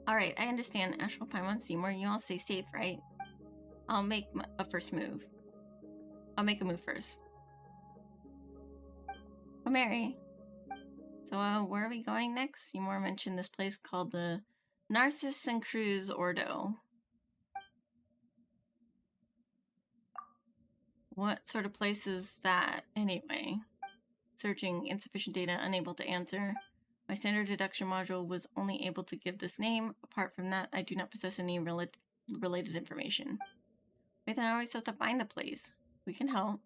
Alright, I understand. Astral Paimon, Seymour, you all stay safe, right? I'll make a move. I'll make a move first. Oh, Mary. So, where are we going next? Seymour mentioned this place called the Narcissan Cruise Ordo. What sort of place is that, anyway? Searching, insufficient data, unable to answer. My standard deduction module was only able to give this name. Apart from that, I do not possess any related information. Wait, then always has to find the place. We can help.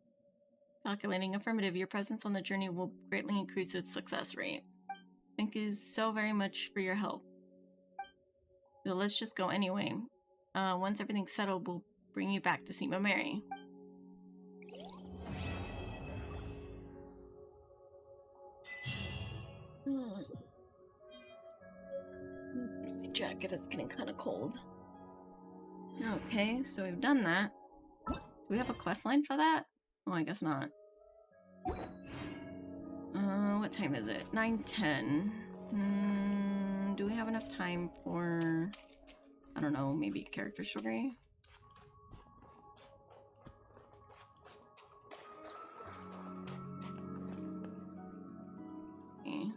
Calculating. Affirmative. Your presence on the journey will greatly increase its success rate. Thank you so very much for your help. So let's just go anyway. Once everything's settled, we'll bring you back to see Mamere. My jacket is getting kind of cold. Okay, so we've done that. Do we have a quest line for that? Oh, I guess not. What time is it? 9:10. Do we have enough time for, I don't know, maybe a character story? Okay.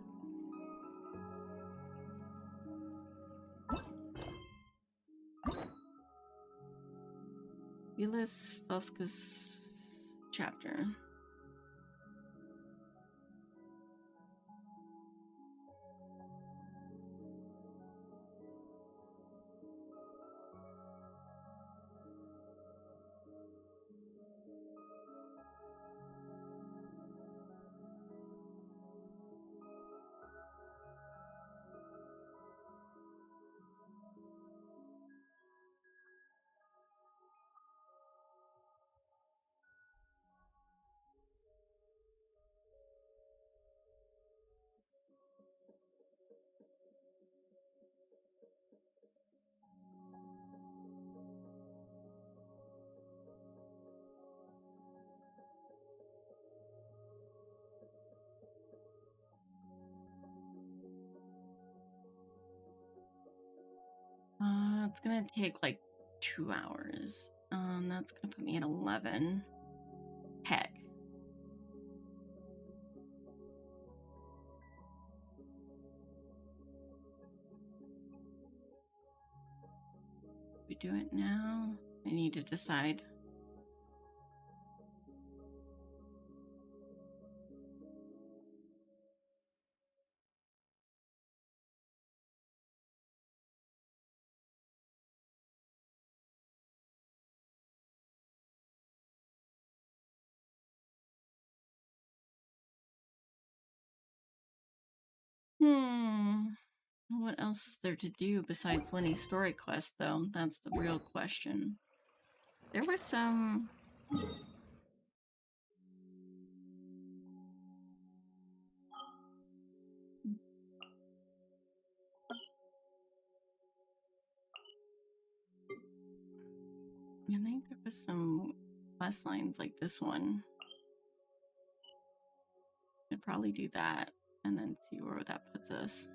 Ulysses Fuscus chapter. That's gonna take like 2 hours. That's gonna put me at 11. Heck. We do it now? I need to decide. What else is there to do besides Lenny's story quest, though? That's the real question. There were some... I think there was some quest lines like this one. I'd probably do that and then see where that puts us.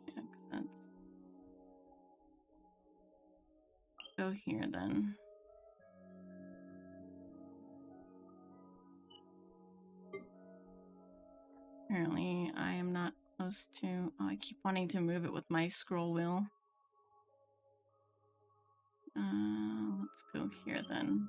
Yeah, 'cause that's... Go here then. Apparently, I am not close to... Oh, I keep wanting to move it with my scroll wheel. Let's go here then.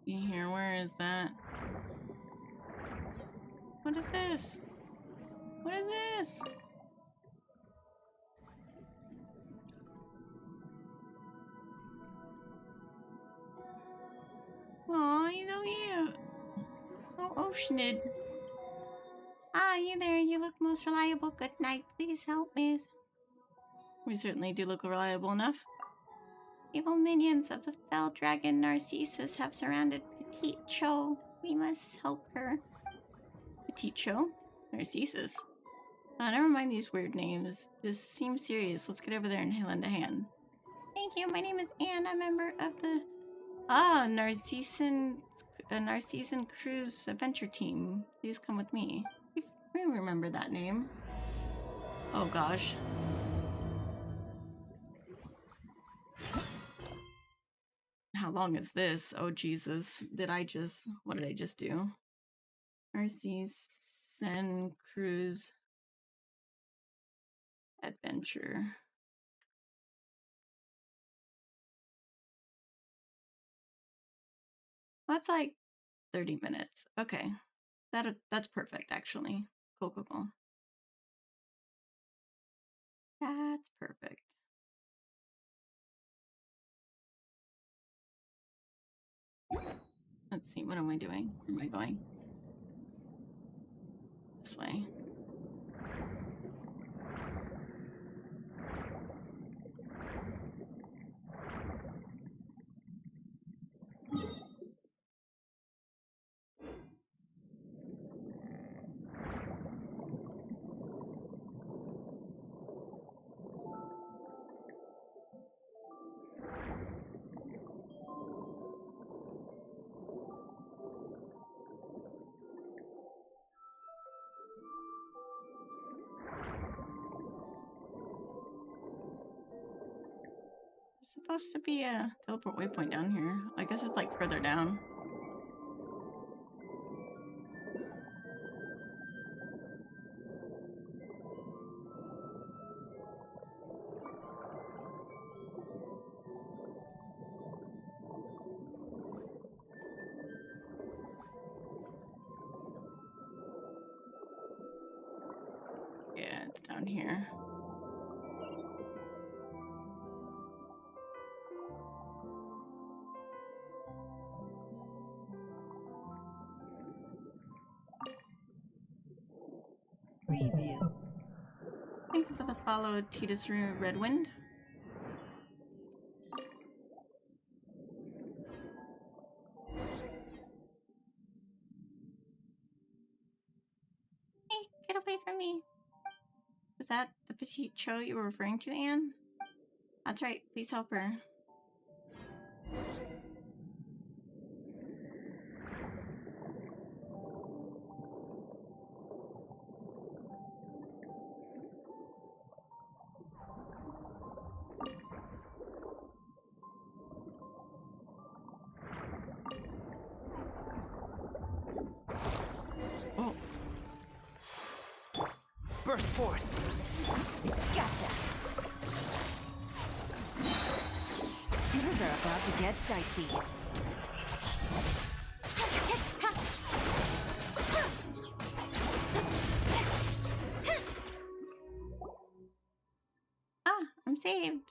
You hear? Where is that? What is this? What is this? Aw, he's so cute. Oh, Oceanid. Ah, you there. You look most reliable. Good night. Please help me. We certainly do look reliable enough. Evil minions of the fell dragon Narcissus have surrounded Petite Cho. We must help her. Petite Cho? Narcissus? Never mind these weird names. This seems serious. Let's get over there and lend a hand. Thank you. My name is Anne. I'm a member of the Narcissan Cruise Adventure Team. Please come with me. We remember that name. Oh gosh. How long is this? Oh Jesus. What did I just do? Narcissan Cruise Adventure. That's like 30 minutes. Okay. That's perfect, actually. Cool. That's perfect. Let's see, what am I doing? Where am I going? This way. There's supposed to be a teleport waypoint down here. I guess it's like further down. down here. Preview. Thank you for the follow, Titus Redwind. Hey, get away from me. Is that the petite Cho you were referring to, Anne? That's right, please help her. Oh, Burst forth. Gotcha. Things are about to get dicey. ah, I'm saved.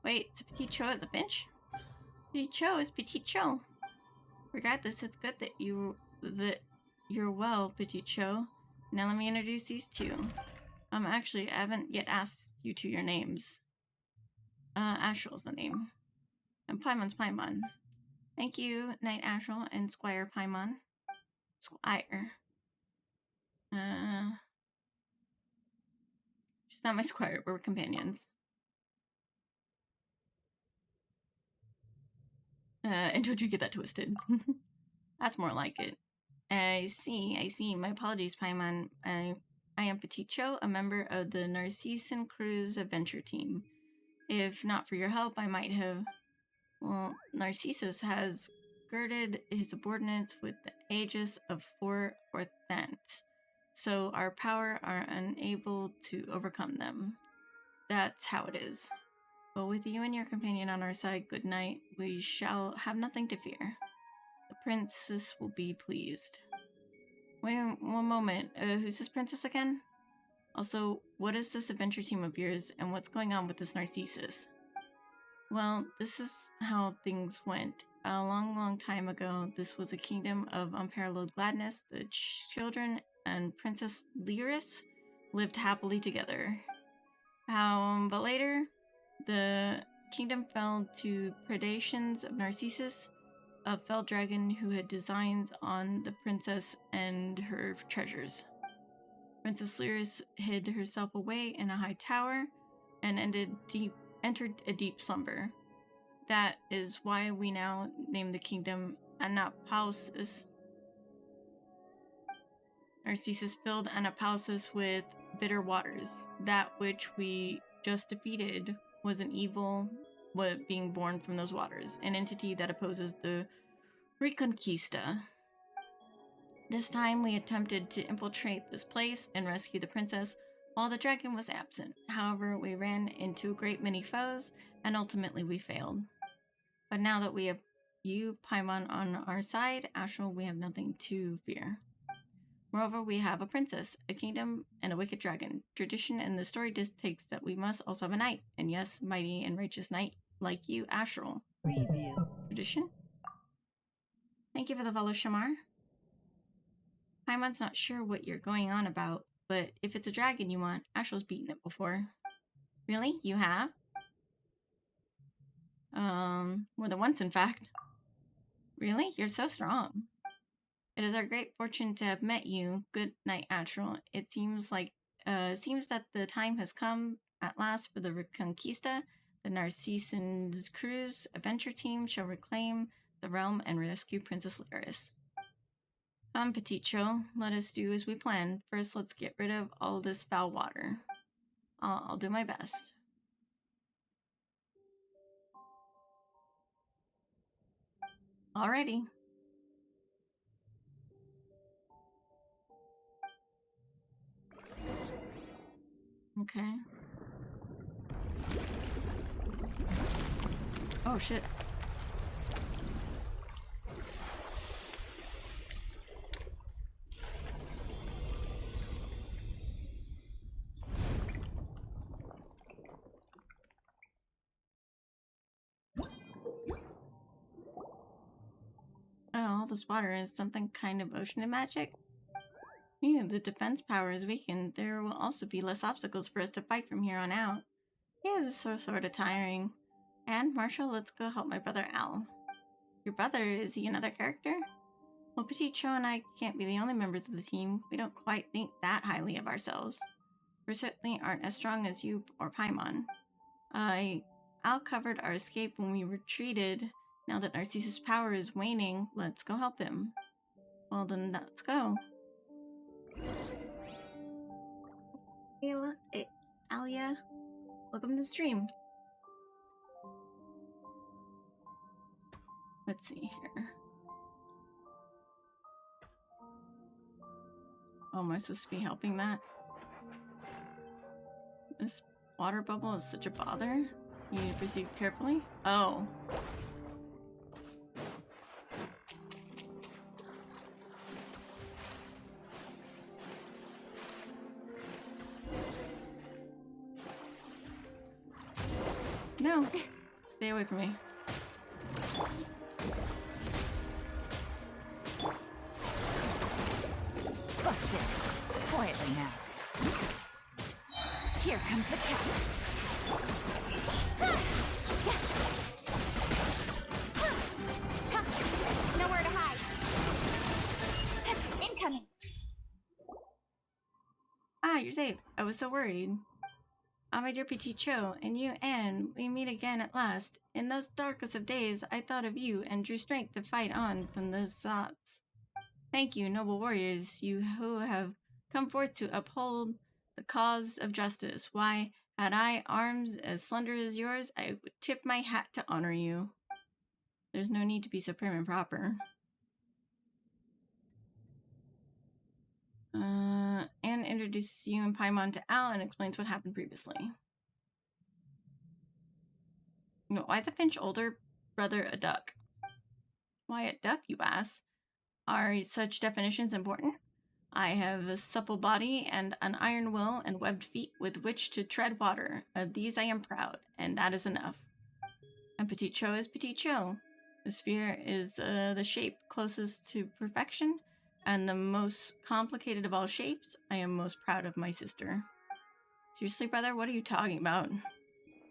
Wait, it's Petite Cho at the bench? Petite Cho is Petite Cho. Regardless, it's good that you're well, Petite Cho. Now let me introduce these two. Actually, I haven't yet asked you two your names. Astral's the name. And Paimon's Paimon. Thank you, Knight Astral and Squire Paimon. Squire. She's not my squire, we're companions. And don't you get that twisted. That's more like it. I see. My apologies, Paimon. I am Petite Cho, a member of the Narcissan Cruise adventure team. If not for your help, I might have... Well, Narcissus has girded his subordinates with the aegis of Four Orthant, so our power are unable to overcome them. That's how it is. But with you and your companion on our side, good night. We shall have nothing to fear. The princess will be pleased. Wait one moment. Who's this princess again? Also, what is this adventure team of yours, and what's going on with this Narcissus? Well, this is how things went. A long time ago, this was a kingdom of unparalleled gladness. The children and Princess Lyris lived happily together. But later, the kingdom fell to predations of Narcissus, a fell dragon who had designs on the princess and her treasures. Princess Lyris hid herself away in a high tower and entered a deep slumber. That is why we now name the kingdom Anapausis. Narcissus filled Anapausis with bitter waters. That which we just defeated was an evil being born from those waters, an entity that opposes the Reconquista. This time we attempted to infiltrate this place and rescue the princess while the dragon was absent. However, we ran into a great many foes and ultimately we failed. But now that we have you, Paimon, on our side, Astral, we have nothing to fear. Moreover, we have a princess, a kingdom, and a wicked dragon. Tradition in the story dictates that we must also have a knight, and yes, mighty and righteous knight like you, Astral. Preview. Tradition? Thank you for the follow, Shamar. Paimon's not sure what you're going on about, but if it's a dragon you want, Astral's beaten it before. Really? You have? More than once, in fact. Really? You're so strong. It is our great fortune to have met you, good night, Astral. It seems that the time has come at last for the Reconquista. The Narcissan's Cruise adventure team shall reclaim the realm and rescue Princess Lyris. Come, Petite Cho, let us do as we planned. First, let's get rid of all this foul water. I'll do my best. Alrighty. Okay. Oh shit. this water is something kind of ocean magic? Yeah, the defense power is weakened. There will also be less obstacles for us to fight from here on out. Yeah, this is sort of tiring. And Marshall, let's go help my brother Al. Your brother, is he another character? Well, Petit Cho and I can't be the only members of the team. We don't quite think that highly of ourselves. We certainly aren't as strong as you or Paimon. Al covered our escape when we retreated. Now that Narcissus' power is waning, let's go help him. Well then, let's go. Hey, Alia, welcome to the stream. Let's see here. Oh, am I supposed to be helping that? This water bubble is such a bother. You need to proceed carefully. Oh. No. Stay away from me. Busted. Quietly now. Here comes the catch. Nowhere to hide. Incoming. Ah, you're safe. I was so worried. Ah, my dear Petit Cho, and you, Anne, we meet again at last. In those darkest of days, I thought of you and drew strength to fight on from those thoughts. Thank you, noble warriors, you who have come forth to uphold the cause of justice. Why, had I arms as slender as yours, I would tip my hat to honor you. There's no need to be so prim and proper. Anne introduces you and Paimon to Al and explains what happened previously. No, why is a finch older brother a duck? Why a duck, you ask? Are such definitions important? I have a supple body and an iron will and webbed feet with which to tread water. Of these I am proud, and that is enough. And Petit Cho is Petit Cho. The sphere is the shape closest to perfection, and the most complicated of all shapes. I am most proud of my sister. Seriously, brother, what are you talking about?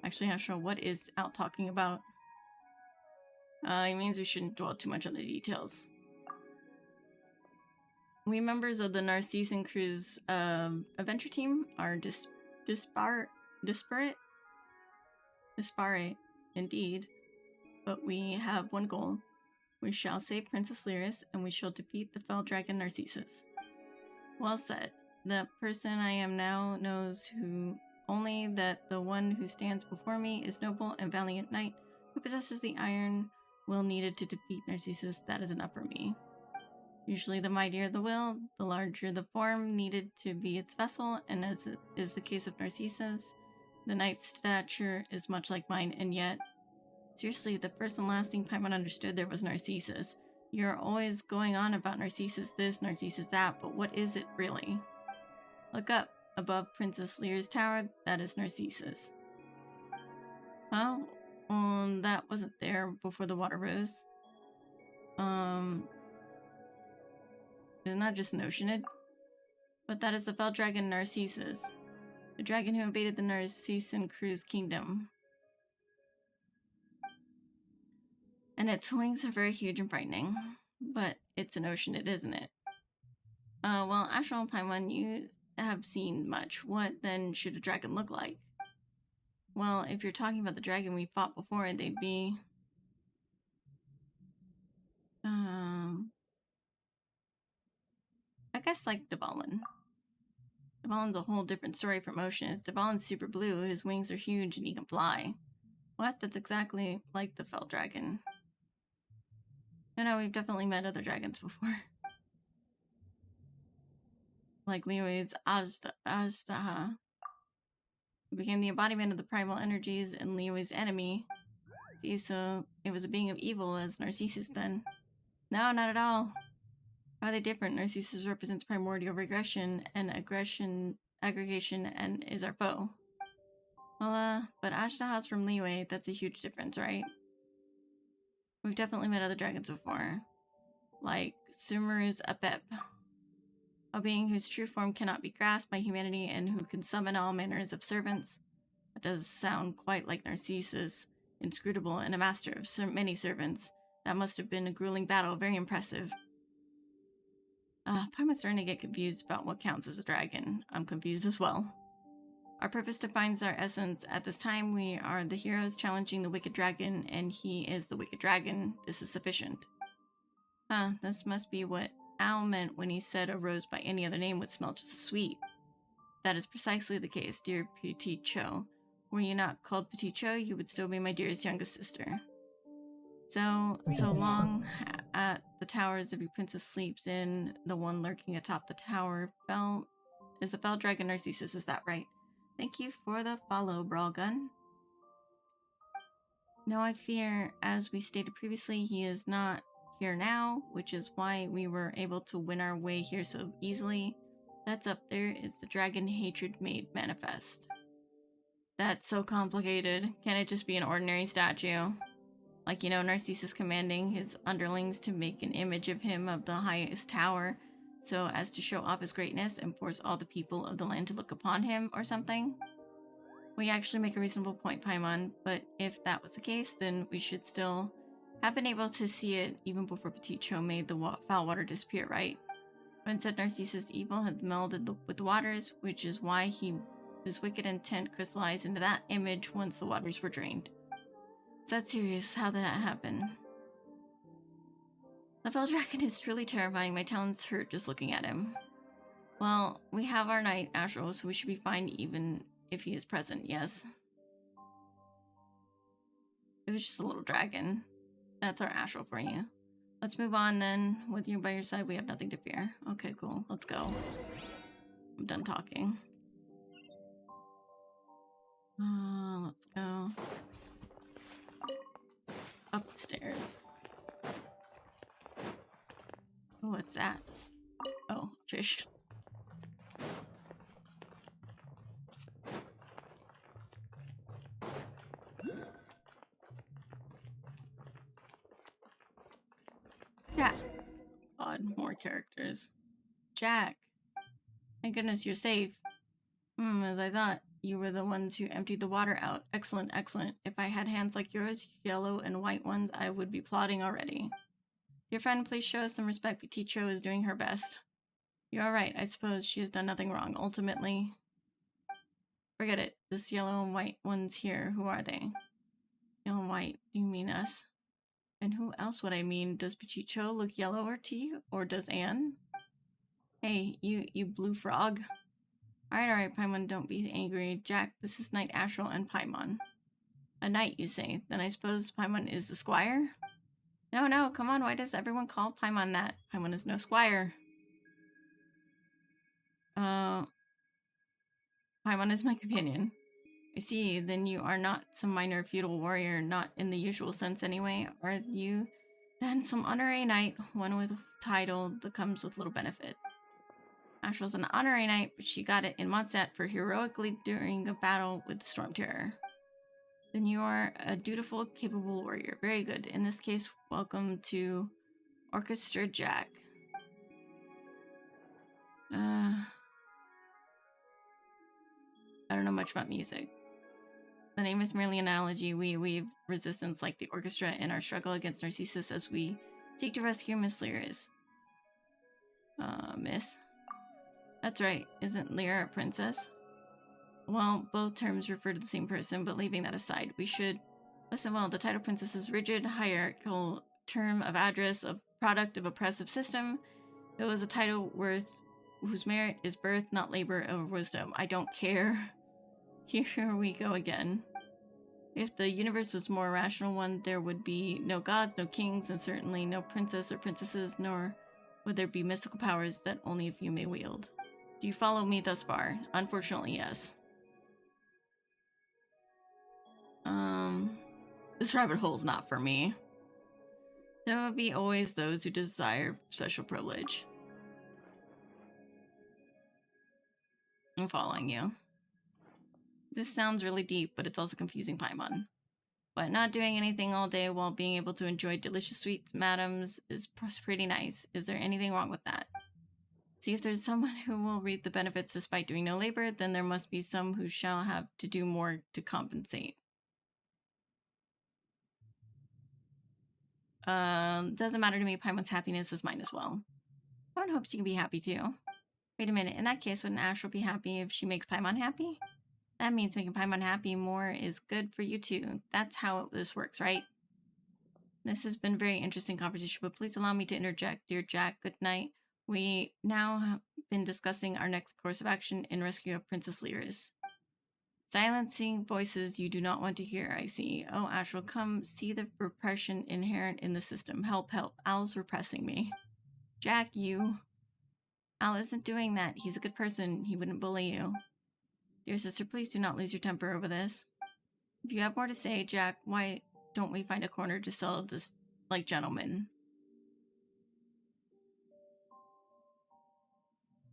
Actually, I'm not sure what is Al talking about. It means we shouldn't dwell too much on the details. We members of the Narcissan Crew's adventure team are disparate, indeed, but we have one goal. We shall save Princess Lyris, and we shall defeat the fell dragon Narcissus. Well said. The person I am now knows only that the one who stands before me is noble and valiant knight who possesses the iron will needed to defeat Narcissus. That is enough for me. Usually the mightier the will, the larger the form needed to be its vessel, and as is the case of Narcissus, the knight's stature is much like mine, and yet... Seriously, the first and last thing Paimon understood there was Narcissus. You're always going on about Narcissus this, Narcissus that, but what is it really? Look up, above Princess Lyra's tower, that is Narcissus. Well, that wasn't there before the water rose. Isn't that just an oceanid? But that is the fell dragon Narcissus, the dragon who invaded the Narcissan Crew's kingdom. And its wings are very huge and frightening. But it's an oceanid, isn't it? Well, Astral and Paimon, you have seen much. What then should a dragon look like? Well, if you're talking about the dragon we fought before, they'd be... I guess like Dvalin. Dvalin's a whole different story from oceans. Dvalin's super blue, his wings are huge, and he can fly. What? That's exactly like the fell dragon. No, we've definitely met other dragons before. Like Liyue's Azhdaha, who became the embodiment of the primal energies and Liyue's enemy. See, so it was a being of evil as Narcissus then. No, not at all. How are they different? Narcissus represents primordial regression and aggregation and is our foe. Well, but Azhdaha's from Liyue, that's a huge difference, right? We've definitely met other dragons before. like Sumeru's Apep, a being whose true form cannot be grasped by humanity and who can summon all manners of servants. That does sound quite like Narcissus, inscrutable and a master of many servants. That must have been a grueling battle, very impressive. I'm starting to get confused about what counts as a dragon. I'm confused as well. Our purpose defines our essence. At this time, we are the heroes challenging the wicked dragon, and he is the wicked dragon. This is sufficient. This must be what Al meant when he said a rose by any other name would smell just as sweet. That is precisely the case, dear Petit Cho. Were you not called Petit Cho, you would still be my dearest youngest sister. So long at the towers of your princess sleeps in, the one lurking atop the tower. Bell is a bell dragon Narcissus, is that right? Thank you for the follow, Brawlgun. No, I fear, as we stated previously, he is not here now, which is why we were able to win our way here so easily. That's up there is the dragon hatred made manifest. That's so complicated. Can it just be an ordinary statue? Like, you know, Narcissus commanding his underlings to make an image of him of the highest tower so as to show off his greatness and force all the people of the land to look upon him or something? We actually make a reasonable point, Paimon, but if that was the case, then we should still have been able to see it even before Petit Cho made the foul water disappear, right? When said Narcissus' evil had melded with the waters, which is why his wicked intent crystallized into that image once the waters were drained. Is that serious? How did that happen? The fell dragon is truly terrifying. My talons hurt just looking at him. Well, we have our knight, Astral, so we should be fine even if he is present, yes. It was just a little dragon. That's our Astral for you. Let's move on then. With you by your side, we have nothing to fear. Okay, cool. Let's go. I'm done talking. Let's go. Up the stairs. Oh, what's that? Oh, fish. Jack. God, more characters. Jack. Thank goodness you're safe. As I thought. You were the ones who emptied the water out. Excellent, excellent. If I had hands like yours, yellow and white ones, I would be plotting already. Dear friend, please show us some respect. Petit Cho is doing her best. You are right. I suppose she has done nothing wrong. Ultimately, forget it. This yellow and white ones here, who are they? Yellow and white, do you mean us? And who else would I mean? Does Petit Cho look yellower to you? Or does Anne? Hey, you blue frog. Alright, Paimon, don't be angry. Jack, this is Knight Astral and Paimon. A knight, you say? Then I suppose Paimon is the squire? No, come on, why does everyone call Paimon that? Paimon is no squire. Paimon is my companion. I see, then you are not some minor feudal warrior, not in the usual sense anyway. Are you then some honorary knight, one with title that comes with little benefit? Astral's an honorary knight, but she got it in Mondstadt for heroically during a battle with the Storm Terror. Then you are a dutiful, capable warrior. Very good. In this case, welcome to Orchestra Jack. I don't know much about music. The name is merely an analogy. We weave resistance like the orchestra in our struggle against Narcissus as we seek to rescue Miss Lyris. Miss? That's right. Isn't Lyra a princess? Well, both terms refer to the same person, but leaving that aside, we should listen well. The title princess is rigid, hierarchical term of address, a product of oppressive system. It was a title whose merit is birth, not labor or wisdom. I don't care. Here we go again. If the universe was a more rational one, there would be no gods, no kings, and certainly no princess or princesses, nor would there be mystical powers that only a few may wield. Do you follow me thus far? Unfortunately, yes. This rabbit hole's not for me. There will be always those who desire special privilege. I'm following you. This sounds really deep, but it's also confusing, Paimon. But not doing anything all day while being able to enjoy delicious sweets, madams, is pretty nice. Is there anything wrong with that? See, if there's someone who will reap the benefits despite doing no labor, then there must be some who shall have to do more to compensate. Doesn't matter to me. Paimon's happiness is mine as well. Paimon hopes you can be happy too. Wait a minute. In that case, wouldn't Ash will be happy if she makes Paimon happy? That means making Paimon happy more is good for you too. That's how this works, right? This has been a very interesting conversation, but please allow me to interject. Dear Jack, good night. We now have been discussing our next course of action in rescue of Princess Lyris. Silencing voices you do not want to hear, I see. Oh, Astral, come see the repression inherent in the system. Help, help. Al's repressing me. Jack, you. Al isn't doing that. He's a good person. He wouldn't bully you. Dear sister, please do not lose your temper over this. If you have more to say, Jack, why don't we find a corner to settle this like gentlemen?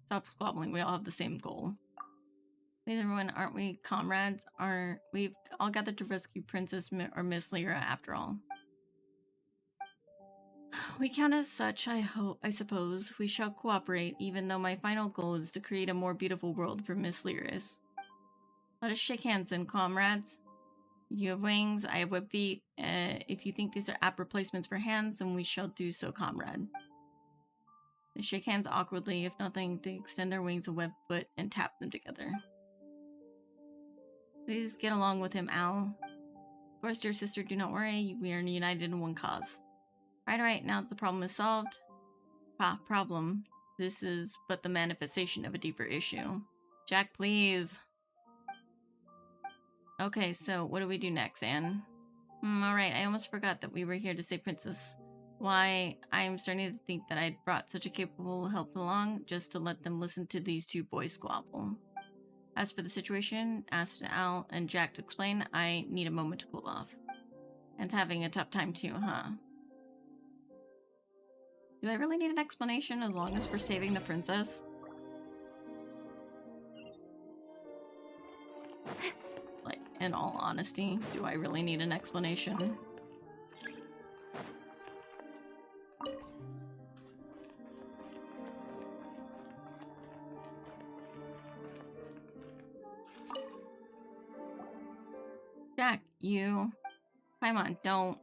Stop squabbling. We all have the same goal. Please, everyone, aren't we comrades? We've all gathered to rescue Princess or Miss Lyra after all. We count as such, I suppose. We shall cooperate, even though my final goal is to create a more beautiful world for Miss Lyris. Let us shake hands then, comrades. You have wings, I have web feet. If you think these are apt replacements for hands, then we shall do so, comrade. They shake hands awkwardly, if nothing, they extend their wings a web foot and tap them together. Please get along with him, Al. Of course, dear sister, do not worry. We are united in one cause. Right, now that the problem is solved. Problem. This is but the manifestation of a deeper issue. Jack, please. Okay, so what do we do next, Anne? Alright, I almost forgot that we were here to save Princess. Why, I'm starting to think that I'd brought such a capable help along just to let them listen to these two boys squabble. As for the situation, asked Al and Jack to explain, I need a moment to cool off. And having a tough time too, huh? Do I really need an explanation as long as we're saving the princess? Like, in all honesty, do I really need an explanation? Jack, you... Paimon, don't...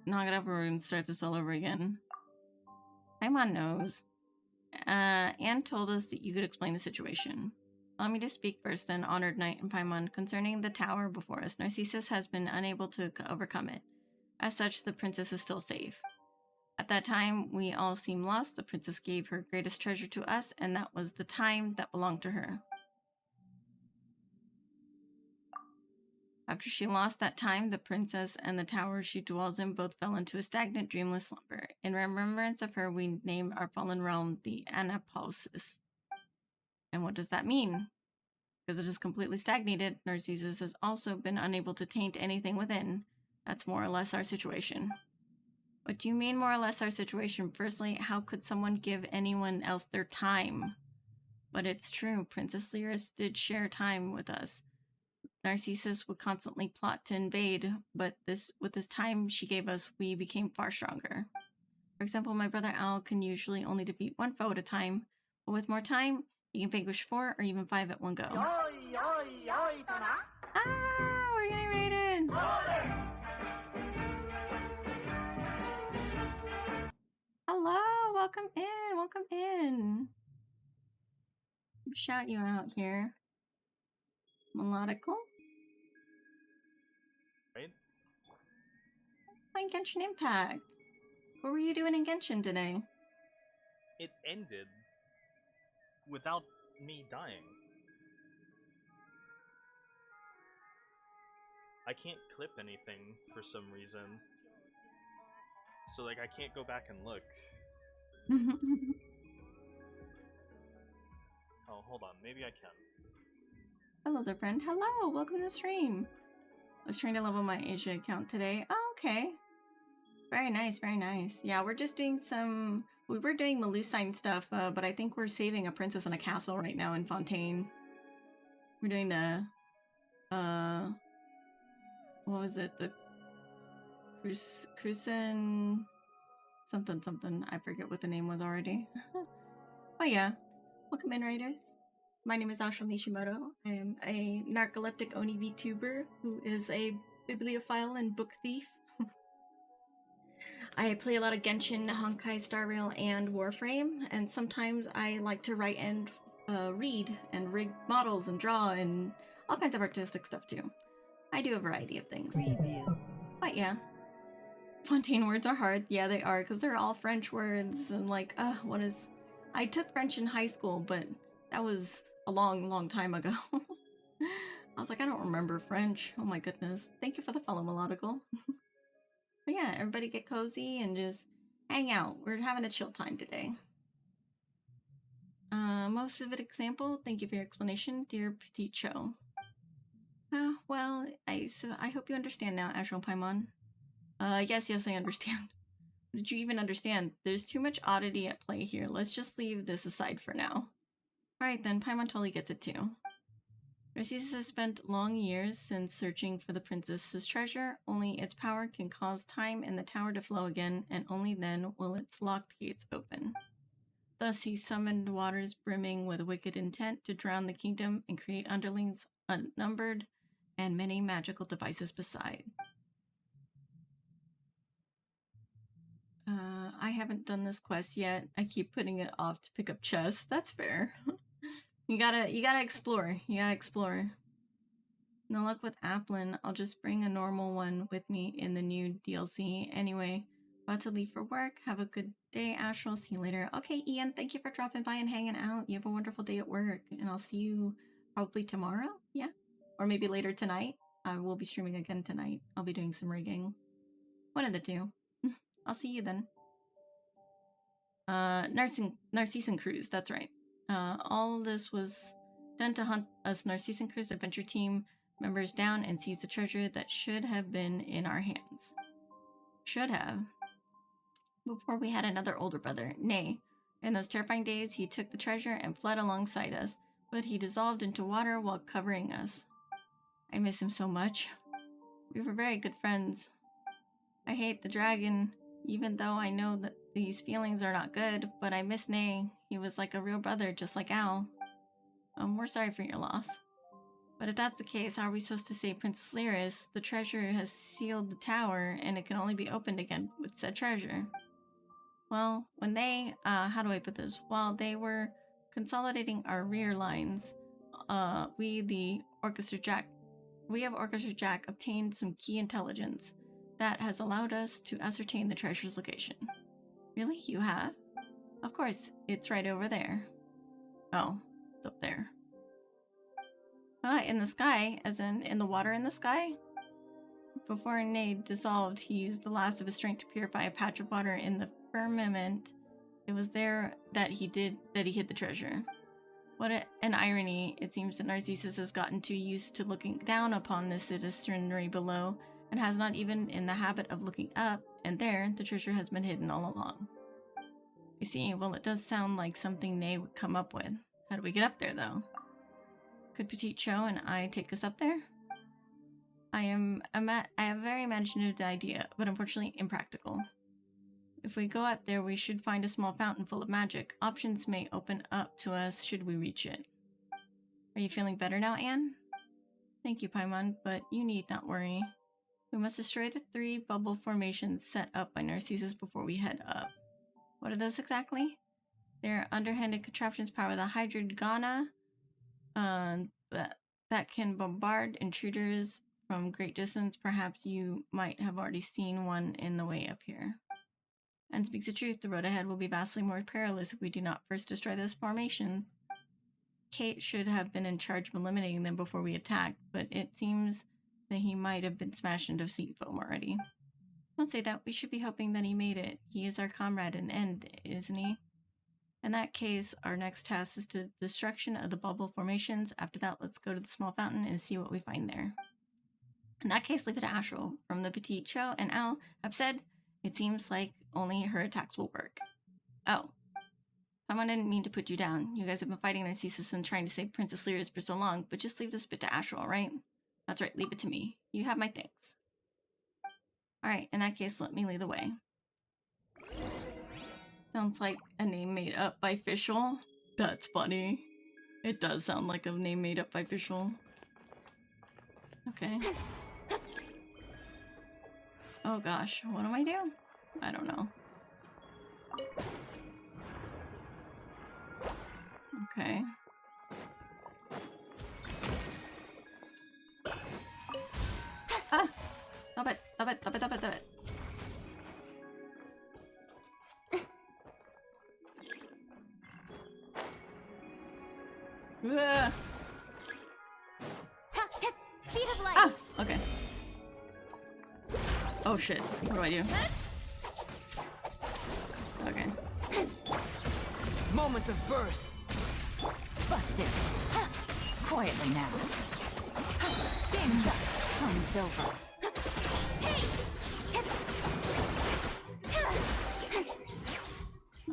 Knock it up or we're gonna start this all over again. Paimon knows. Anne told us that you could explain the situation. Allow me to speak first then, Honored Knight and Paimon, concerning the tower before us. Narcissus has been unable to overcome it. As such, the princess is still safe. At that time, we all seemed lost. The princess gave her greatest treasure to us, and that was the time that belonged to her. After she lost that time, the princess and the tower she dwells in both fell into a stagnant, dreamless slumber. In remembrance of her, we named our fallen realm the Anapausis. And what does that mean? Because it is completely stagnated, Narcissus has also been unable to taint anything within. That's more or less our situation. What do you mean, more or less our situation? Firstly, how could someone give anyone else their time? But it's true, Princess Lyris did share time with us. Narcissus would constantly plot to invade, but with this time she gave us, we became far stronger. For example, my brother Al can usually only defeat one foe at a time, but with more time, he can vanquish 4 or even 5 at one go. Ah, we're getting raided! Hello, welcome in. Shout you out here. Melodical? Right? Playing Genshin Impact. What were you doing in Genshin today? It ended without me dying. I can't clip anything for some reason. So, like, I can't go back and look. Oh, hold on. Maybe I can. Hello there, friend. Hello, welcome to the stream. I was trying to level my Asia account today. Oh, okay. Very nice, very nice. Yeah, we're just doing some... We were doing Melusine stuff, but I think we're saving a princess in a castle right now in Fontaine. We're doing the what was it? The Cruisen something. I forget what the name was already. But yeah, welcome in, Raiders. My name is Ashram Nishimoto. I am a narcoleptic Oni VTuber who is a bibliophile and book thief. I play a lot of Genshin, Honkai Star Rail, and Warframe, and sometimes I like to write and read and rig models and draw and all kinds of artistic stuff too. I do a variety of things. Preview. But yeah, Fontaine words are hard. Yeah, they are, because they're all French words, and like, what is... I took French in high school, but that was a long time ago. I was like, I don't remember French. Oh my goodness. Thank you for the follow, Melodical. But yeah, everybody get cozy and just hang out. We're having a chill time today. Most of it example, thank you for your explanation, dear Petit Cho. Well, I hope you understand now, Ashral Paimon. Yes, I understand. Did you even understand? There's too much oddity at play here. Let's just leave this aside for now. Alright then, Paimon totally gets it too. Narcissus has spent long years since searching for the princess's treasure. Only its power can cause time in the tower to flow again, and only then will its locked gates open. Thus he summoned waters brimming with wicked intent to drown the kingdom and create underlings unnumbered and many magical devices beside. I haven't done this quest yet. I keep putting it off to pick up chests. That's fair. You gotta explore. You gotta explore. No luck with Applin. I'll just bring a normal one with me in the new DLC. Anyway, about to leave for work. Have a good day, Astral. See you later. Okay, Ian, thank you for dropping by and hanging out. You have a wonderful day at work, and I'll see you probably tomorrow? Yeah? Or maybe later tonight. I will be streaming again tonight. I'll be doing some rigging. One of the two. I'll see you then. Narcissan Cruise, that's right. All this was done to hunt us Narcissan Cruise adventure team members down and seize the treasure that should have been in our hands. Should have. Before we had another older brother, Nay. In those terrifying days, he took the treasure and fled alongside us, but he dissolved into water while covering us. I miss him so much. We were very good friends. I hate the dragon, even though I know that these feelings are not good, but I miss Nay. He was like a real brother, just like Al. We're sorry for your loss. But if that's the case, how are we supposed to save Princess Lyris? The treasure has sealed the tower, and it can only be opened again with said treasure. Well, when they, how do I put this? While they were consolidating our rear lines, we have Orchestra Jack obtained some key intelligence that has allowed us to ascertain the treasure's location. Really? You have? Of course, it's right over there. Oh, it's up there. In the sky, as in the water in the sky? Before Nade dissolved, he used the last of his strength to purify a patch of water in the firmament. It was there that he hid the treasure. What an irony. It seems that Narcissus has gotten too used to looking down upon the citizenry below, and has not even in the habit of looking up, and there, the treasure has been hidden all along. I see. Well, it does sound like something Nay would come up with. How do we get up there, though? Could Petit Cho and I take us up there? I have a very imaginative idea, but unfortunately impractical. If we go out there, we should find a small fountain full of magic. Options may open up to us should we reach it. Are you feeling better now, Anne? Thank you, Paimon, but you need not worry. We must destroy the 3 bubble formations set up by Narcissus before we head up. What are those exactly? They're underhanded contraptions powered with a Hydrogana that can bombard intruders from great distance. Perhaps you might have already seen one in the way up here. And speaks the truth, the road ahead will be vastly more perilous if we do not first destroy those formations. Kate should have been in charge of eliminating them before we attacked, but it seems that he might have been smashed into seat foam already. Don't say that. We should be hoping that he made it. He is our comrade in the end, isn't he? In that case, our next task is the destruction of the bubble formations. After that, let's go to the small fountain and see what we find there. In that case, leave it to Astral. From the Petit Cho and Al have said, it seems like only her attacks will work. Oh. Paimon didn't mean to put you down. You guys have been fighting Narcissus and trying to save Princess Lyris for so long, but just leave this bit to Astral, alright? That's right, leave it to me. You have my thanks. Alright, in that case, let me lead the way. Sounds like a name made up by Fischl. That's funny. It does sound like a name made up by Fischl. Okay. Oh gosh, what do I do? I don't know. Okay. Ah! Stop it! Stop it! Stop it! Stop it! Stop it! Ah! Ha, hit, speed of light. Ah! Okay. Oh shit. What do I do? Okay. Moment of birth. Busted. Quietly now. Game's up. Fun's over.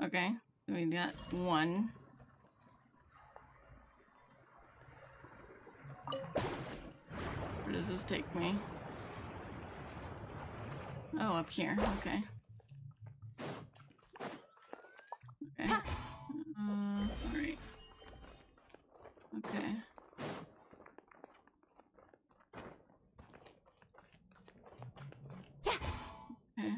Okay. We got one. Where does this take me? Oh, up here. Okay. Okay. Alright. Okay. Okay.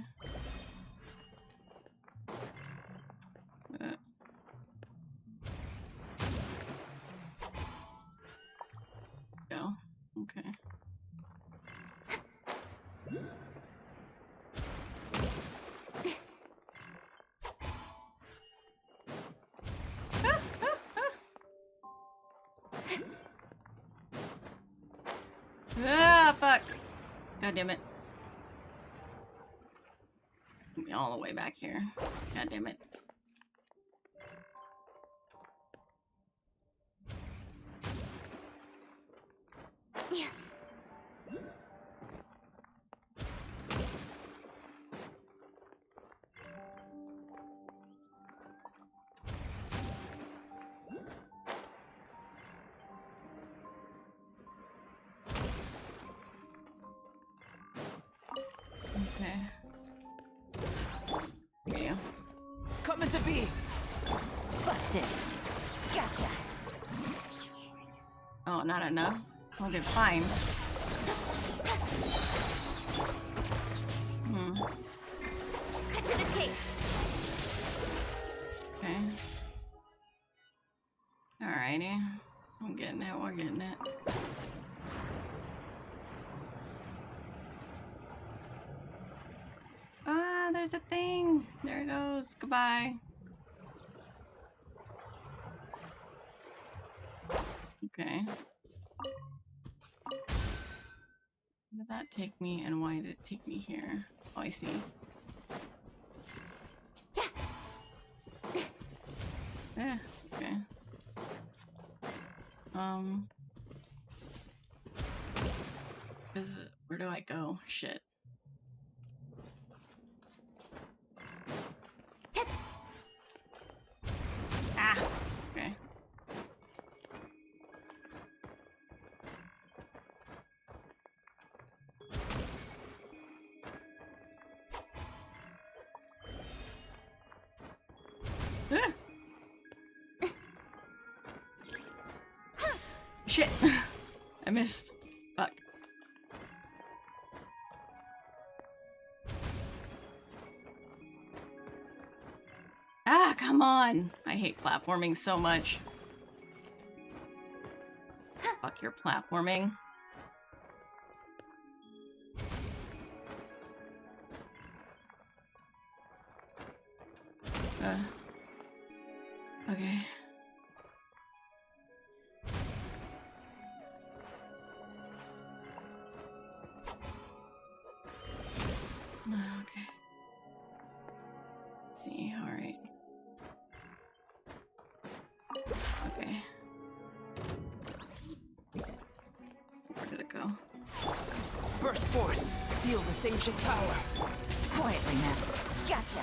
Go. Okay. Ah, fuck. God damn it. Be all the way back here. God damn it. Okay. Yeah. Coming to be. Busted. Gotcha. Oh, not enough. Okay, fine. Cut to the chase. Okay. Alrighty. I'm getting it, we're getting it. Ah, there's a thing! There it goes. Goodbye. Okay. Where did that take me and why did it take me here? Oh, I see. Yeah, okay. Where do I go? Shit. Ah! Okay. Ah! Shit! I missed. Fuck. Ah, come on! I hate platforming so much. Fuck your platforming. Okay. Okay. Let's see, alright. Okay. Where did it go? Burst forth. Feel this ancient power. Quietly now. Gotcha.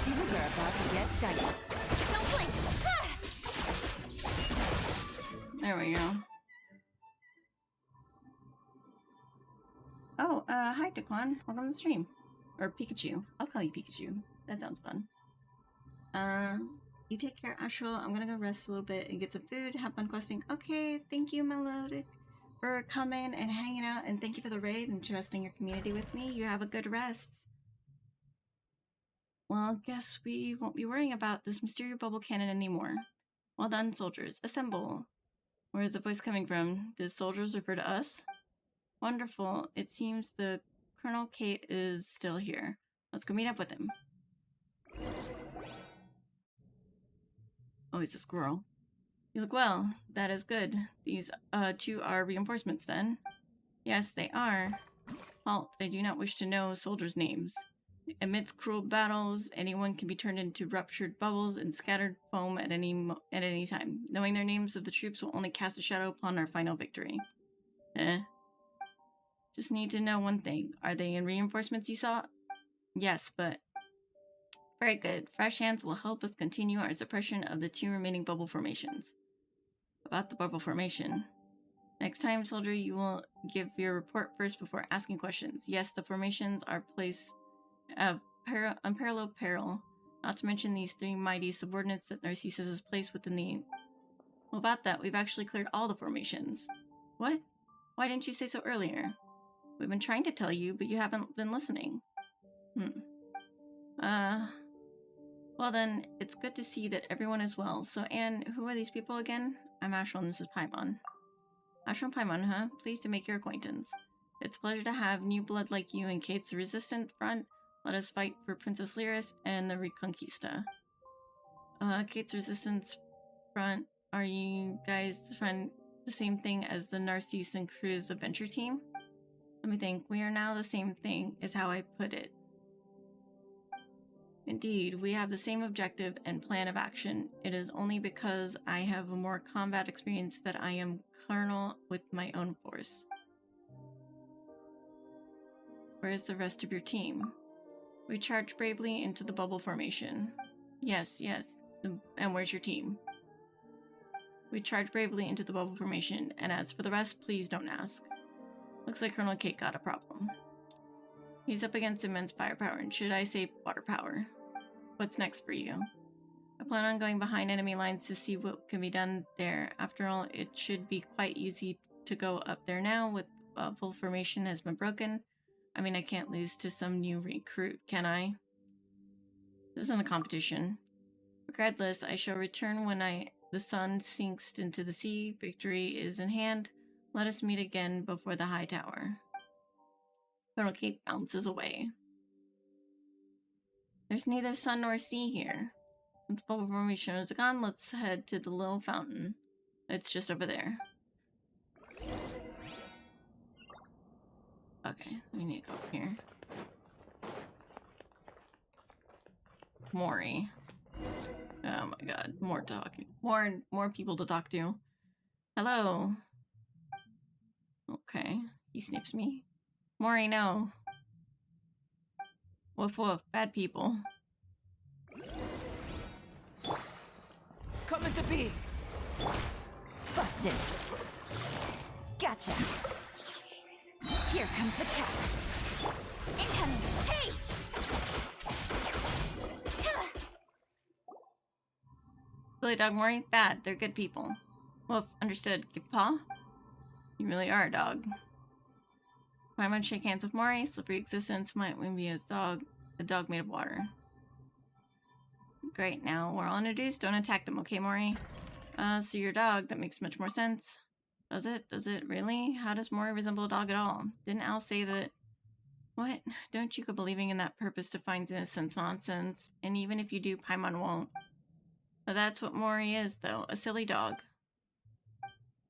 Things are about to get dicey. Don't blink! Ah! There we go. Oh, hi, Daquan. Welcome to the stream. Or Pikachu. I'll call you Pikachu. That sounds fun. You take care, Ashel. I'm gonna go rest a little bit and get some food. Have fun questing. Okay, thank you, Melodic, for coming and hanging out, and thank you for the raid and trusting your community with me. You have a good rest. Well, guess we won't be worrying about this Mysterio bubble cannon anymore. Well done, soldiers. Assemble. Where is the voice coming from? Did soldiers refer to us? Wonderful. It seems the Colonel Kate is still here. Let's go meet up with him. Oh, he's a squirrel. You look well. That is good. These, two are reinforcements, then? Yes, they are. Halt. I do not wish to know soldiers' names. Amidst cruel battles, anyone can be turned into ruptured bubbles and scattered foam at any time. Knowing their names of the troops will only cast a shadow upon our final victory. Just need to know one thing. Are they in reinforcements you saw? Yes, but... Very good. Fresh hands will help us continue our suppression of the 2 remaining bubble formations. About the bubble formation. Next time, soldier, you will give your report first before asking questions. Yes, the formations are placed of unparalleled peril, not to mention these 3 mighty subordinates that Narcissus has placed within the... Well, about that, we've actually cleared all the formations. What? Why didn't you say so earlier? We've been trying to tell you, but you haven't been listening. Well then, it's good to see that everyone is well. So, Anne, who are these people again? I'm Ashel and this is Paimon. Ashel and Paimon, huh? Pleased to make your acquaintance. It's a pleasure to have new blood like you in Kate's Resistant Front. Let us fight for Princess Lyris and the Reconquista. Kate's Resistance Front, are you guys the same thing as the Narcisse and Cruz adventure team? Let me think. We are now the same thing, is how I put it. Indeed, we have the same objective and plan of action. It is only because I have a more combat experience that I am colonel with my own force. Where is the rest of your team? We charged bravely into the bubble formation. Yes. And where's your team? We charged bravely into the bubble formation, and as for the rest, please don't ask. Looks like Colonel Kate got a problem. He's up against immense firepower, and should I say water power? What's next for you? I plan on going behind enemy lines to see what can be done there. After all, it should be quite easy to go up there now with full formation has been broken. I mean, I can't lose to some new recruit, can I? This isn't a competition. Regardless, I shall return when the sun sinks into the sea. Victory is in hand. Let us meet again before the high tower. Colonel Kate bounces away. There's neither sun nor sea here. Since bubble formation is gone, let's head to the little fountain. It's just over there. Okay, we need to go up here. Mori. Oh my god, more talking. More people to talk to. Hello. Okay, he sniffs me. Mori, no. Woof woof, bad people. Coming to be! Busted. Gotcha. Here comes the catch. Incoming! Hey! Silly dog Mori? Bad, they're good people. Woof, understood. Give paw? You really are a dog. Paimon shake hands with Mori. Slippery existence might win be a dog made of water. Great, now we're all introduced. Don't attack them, okay, Mori? So you're a dog. That makes much more sense. Does it? Does it really? How does Mori resemble a dog at all? Didn't Al say that... What? Don't you go believing in that purpose defines innocence nonsense. And even if you do, Paimon won't. But that's what Mori is, though. A silly dog.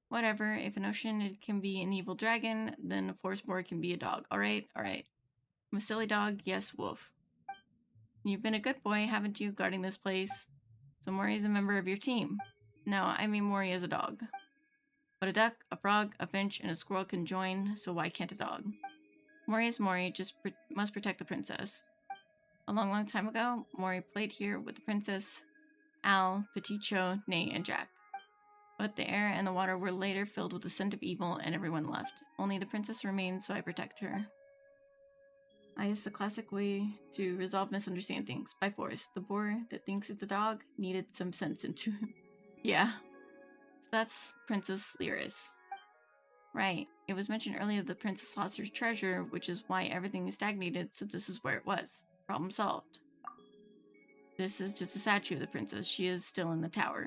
Whatever. If an ocean it can be an evil dragon, then a forest boar can be a dog. Alright? Alright. I'm a silly dog. Yes, wolf. You've been a good boy, haven't you, guarding this place? So Mori is a member of your team. No, I mean Mori is a dog. But a duck, a frog, a finch, and a squirrel can join, so why can't a dog? Mori is Mori, just must protect the princess. A long, long time ago, Mori played here with the princess, Al, Peticho, Nate, and Jack. But the air and the water were later filled with the scent of evil, and everyone left. Only the princess remained, so I protect her. It's a classic way to resolve misunderstandings. By force. The boar that thinks it's a dog needed some sense into him. Yeah. So that's Princess Lyris. Right. It was mentioned earlier the princess lost her treasure, which is why everything is stagnated, so this is where it was. Problem solved. This is just a statue of the princess. She is still in the tower.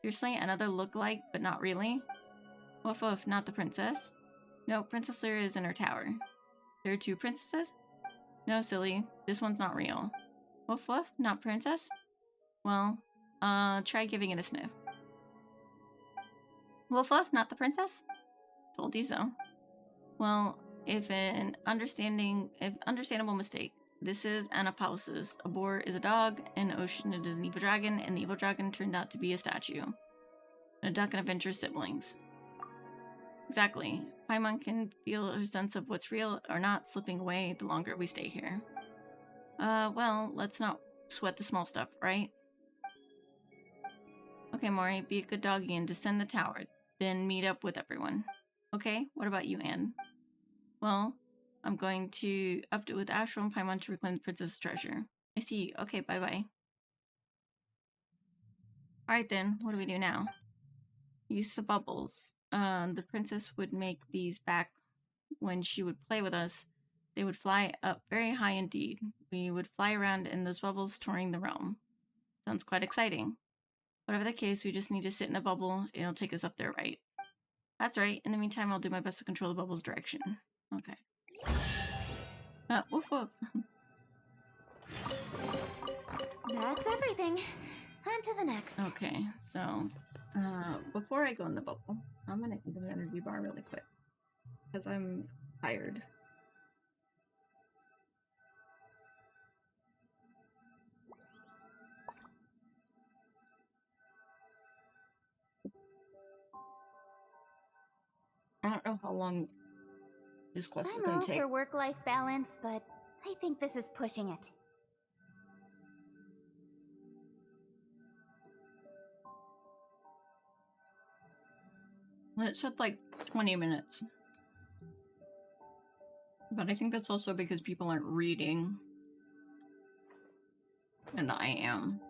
Seriously? Another look-alike, but not really? Woof woof, not the princess. No, Princess Lyra is in her tower. There are two princesses? No, silly. This one's not real. Woof woof, not princess? Well, try giving it a sniff. Woof woof, not the princess? Told you so. Well, if understandable mistake. This is Anapausis. A boar is a dog, an ocean it is an evil dragon, and the evil dragon turned out to be a statue. And a duck and adventure siblings. Exactly. Paimon can feel her sense of what's real or not slipping away the longer we stay here. Well, let's not sweat the small stuff, right? Okay, Mori, be a good doggy and descend the tower, then meet up with everyone. Okay, what about you, Anne? Well, I'm going to up it with Astral and Paimon to reclaim the princess's treasure. I see. Okay, bye-bye. Alright then, what do we do now? Use the bubbles. The princess would make these back when she would play with us. They would fly up very high indeed. We would fly around in those bubbles, touring the realm. Sounds quite exciting. Whatever the case, we just need to sit in a bubble. It'll take us up there, right? That's right. In the meantime, I'll do my best to control the bubble's direction. Okay. Woof woof. That's everything. On to the next. Okay, so before I go in the bubble, I'm gonna eat an energy bar really quick because I'm tired. I don't know how long this quest is I'm gonna all take. for work-life balance, but I think this is pushing it. Well, it said like 20 minutes. But I think that's also because people aren't reading. And I am.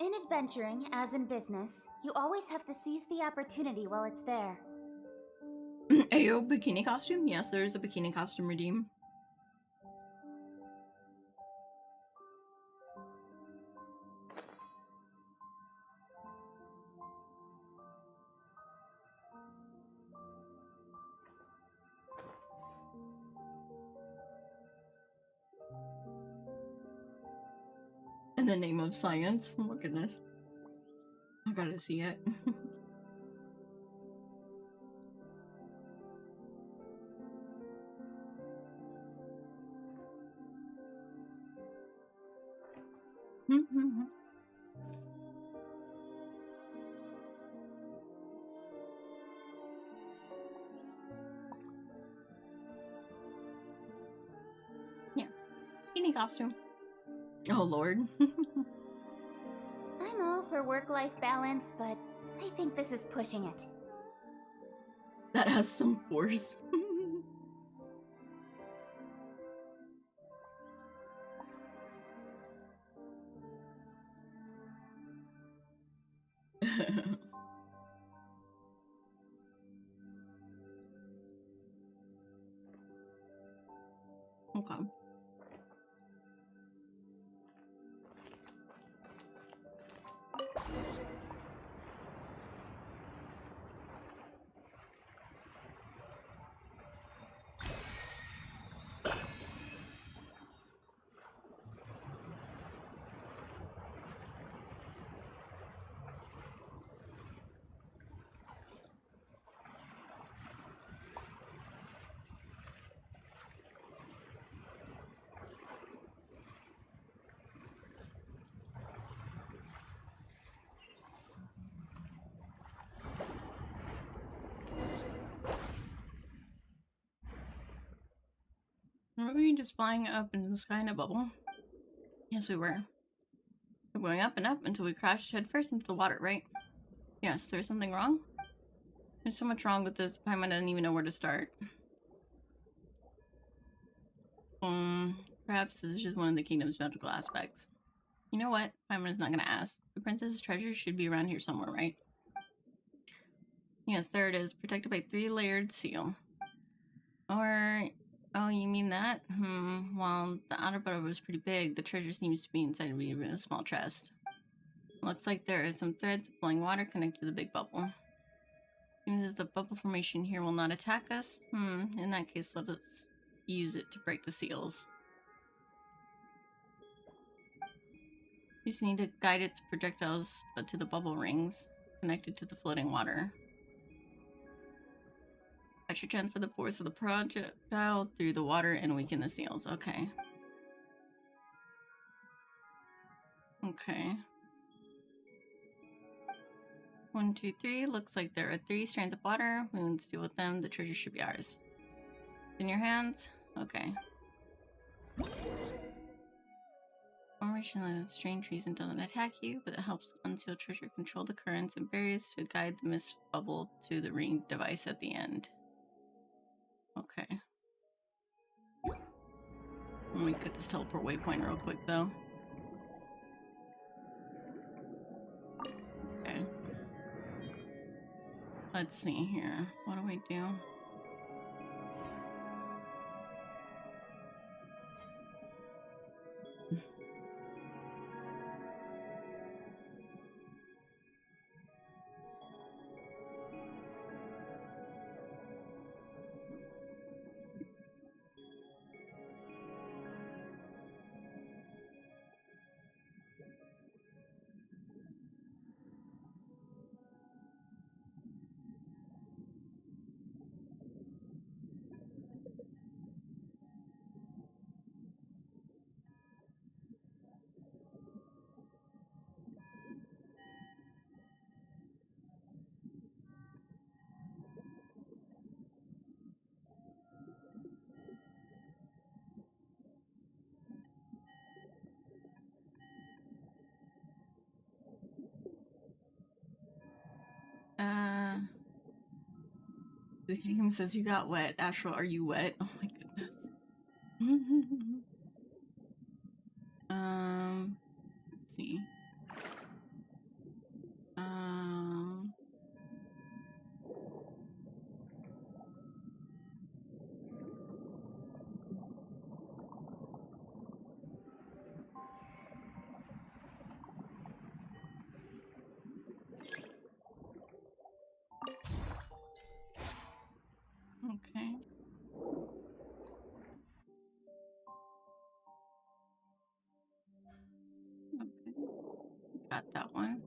In adventuring, as in business, you always have to seize the opportunity while it's there. Ayo, bikini costume? Yes, there's a bikini costume redeem. In the name of science. Oh my goodness. I gotta see it. Yeah. Bikini costume. Oh lord. I'm all for work-life balance, but I think this is pushing it. That has some force. Okay. Weren't we just flying up into the sky in a bubble? Yes, we were. We're going up and up until we crashed headfirst into the water, right? Yes, there's something wrong? There's so much wrong with this, Paimon doesn't even know where to start. Perhaps this is just one of the kingdom's magical aspects. You know what? Paimon is not gonna ask. The princess's treasure should be around here somewhere, right? Yes, there it is, protected by 3-layered seal. Or... oh, you mean that? While the outer bubble was pretty big, the treasure seems to be inside of a small chest. Looks like there is some threads of flowing water connected to the big bubble. Seems as the bubble formation here will not attack us. In that case, let us use it to break the seals. You just need to guide its projectiles to the bubble rings connected to the floating water. I should transfer the force of the projectile through the water and weaken the seals. Okay. Okay. 1, 2, 3. Looks like there are 3 strands of water. We need to deal with them. The treasure should be ours. In your hands? Okay. Formation of strange reason doesn't attack you, but it helps unseal treasure control the currents and barriers to guide the mist bubble to the ring device at the end. Okay. Let me get this teleport waypoint real quick, though. Okay. Let's see here. What do I do? The game says you got wet. Astral, are you wet? Oh my goodness. Let's see. Okay. Okay. Got that one.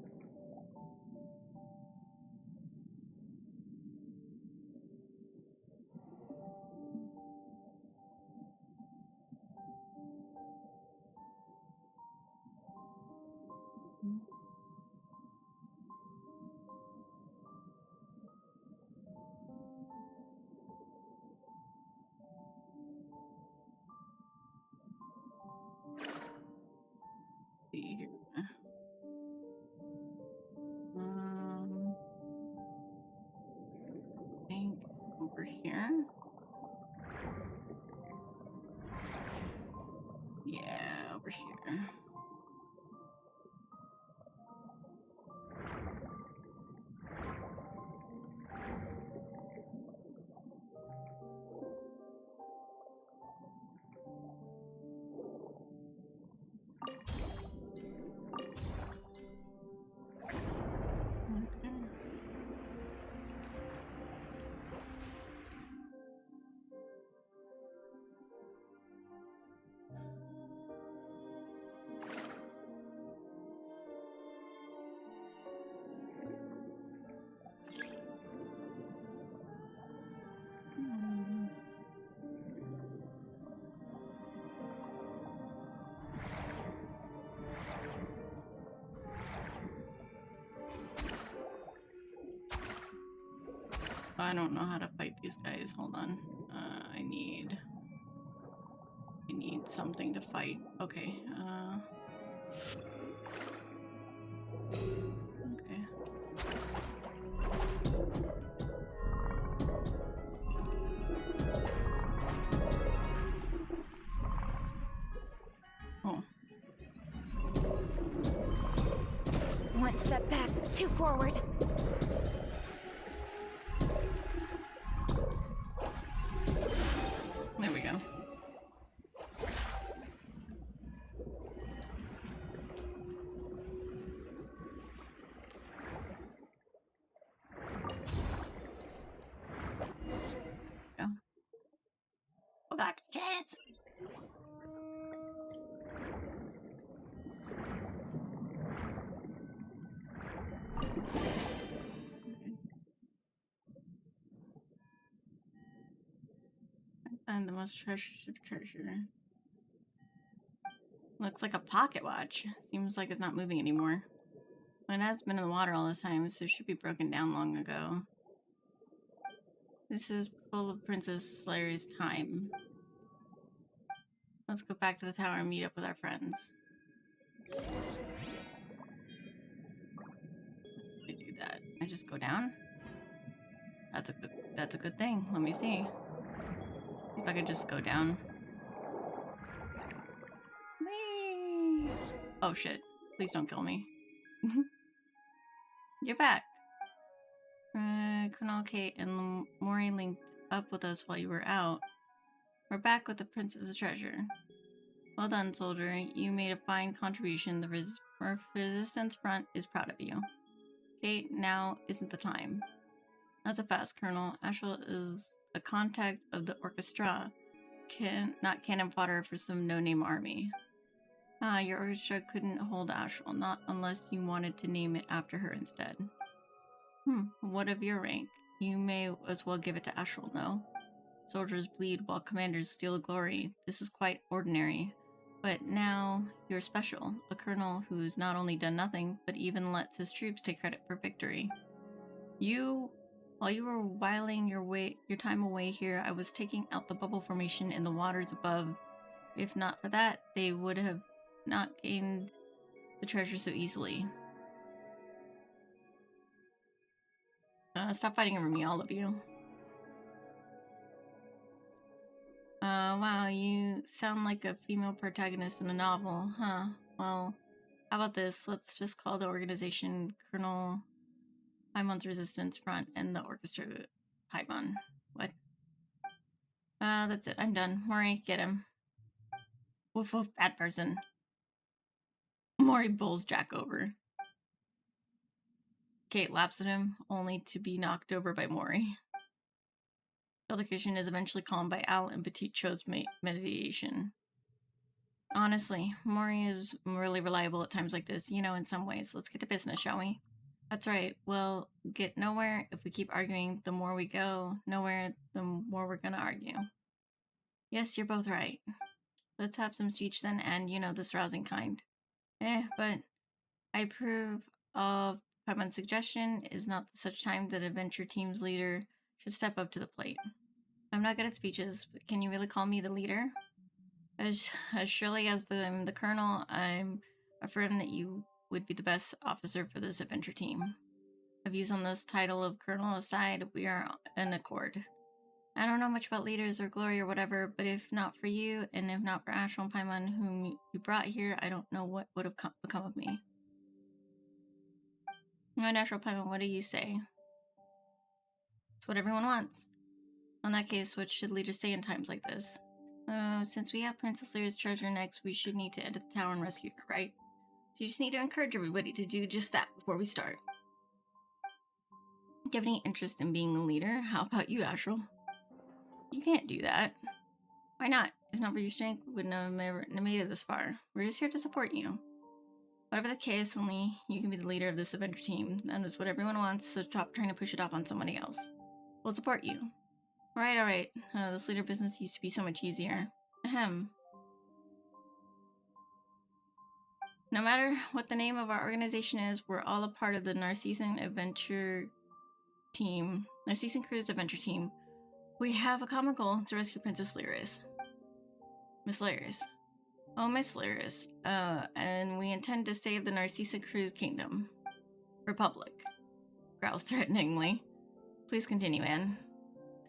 See here. I think over here. Yeah, over here. Okay. I don't know how to fight these guys. Hold on. I need... need something to fight. Okay, okay. Oh. One step back, two forward. There we go. Go. Oh god, yes! And the most treasured treasure. Looks like a pocket watch. Seems like it's not moving anymore. It has been in the water all this time, so it should be broken down long ago. This is full of Princess Slayer's time. Let's go back to the tower and meet up with our friends. I do that. I just go down? That's a good thing. Let me see. If I could just go down. Whee! Oh shit. Please don't kill me. You're back. Colonel Kate and Mori linked up with us while you were out. We're back with the Princess's treasure. Well done, soldier. You made a fine contribution. The Resistance Front is proud of you. Kate, now isn't the time. That's a fast, Colonel. Ashel is a contact of the orchestra. Not cannon fodder for some no-name army. Your orchestra couldn't hold Ashel, not unless you wanted to name it after her instead. What of your rank? You may as well give it to Ashel, no? Soldiers bleed while commanders steal glory. This is quite ordinary. But now you're special, a colonel who's not only done nothing, but even lets his troops take credit for victory. While you were whiling your time away here, I was taking out the bubble formation in the waters above. If not for that, they would have not gained the treasure so easily. Stop fighting over me, all of you. Wow, you sound like a female protagonist in a novel, huh? Well, how about this? Let's just call the organization Colonel Paimon's Resistance Front and the orchestra Paimon. What? That's it. I'm done. Mori, get him. Woof woof, bad person. Mori bowls Jack over. Kate laughs at him, only to be knocked over by Mori. Altercation is eventually calmed by Al and Petite Cho's mediation. Honestly, Mori is really reliable at times like this, you know, in some ways. Let's get to business, shall we? That's right. We'll get nowhere if we keep arguing. The more we go nowhere, the more we're gonna argue. Yes, you're both right. Let's have some speech then, and, you know, this rousing kind. But I approve of Paimon's suggestion. It is not such time that adventure team's leader should step up to the plate. I'm not good at speeches, but can you really call me the leader? As surely as I'm the colonel, I'm affirm that you would be the best officer for this adventure team. Views on this title of colonel aside, we are in accord. I don't know much about leaders or glory or whatever, but if not for you, and if not for Ashel and Paimon, whom you brought here, I don't know what would have become of me. And Ashel, Paimon, what do you say? It's what everyone wants. In that case, what should leaders say in times like this? Since we have Princess Lyra's treasure next, we should need to enter the tower and rescue her, right? So you just need to encourage everybody to do just that before we start. Do you have any interest in being the leader? How about you, Ashel? You can't do that. Why not? If not for your strength, we wouldn't have made it this far. We're just here to support you. Whatever the case, only you can be the leader of this adventure team. That is what everyone wants, so stop trying to push it off on somebody else. We'll support you. Alright. This leader business used to be so much easier. Ahem. No matter what the name of our organization is, we're all a part of the Narcissan Adventure Team. Narcissan Crew's Adventure Team. We have a common goal to rescue Princess Lyris. Miss Lyris. Oh, Miss Lyris. And we intend to save the Narcissa Cruz Kingdom. Republic. Growls threateningly. Please continue, Anne.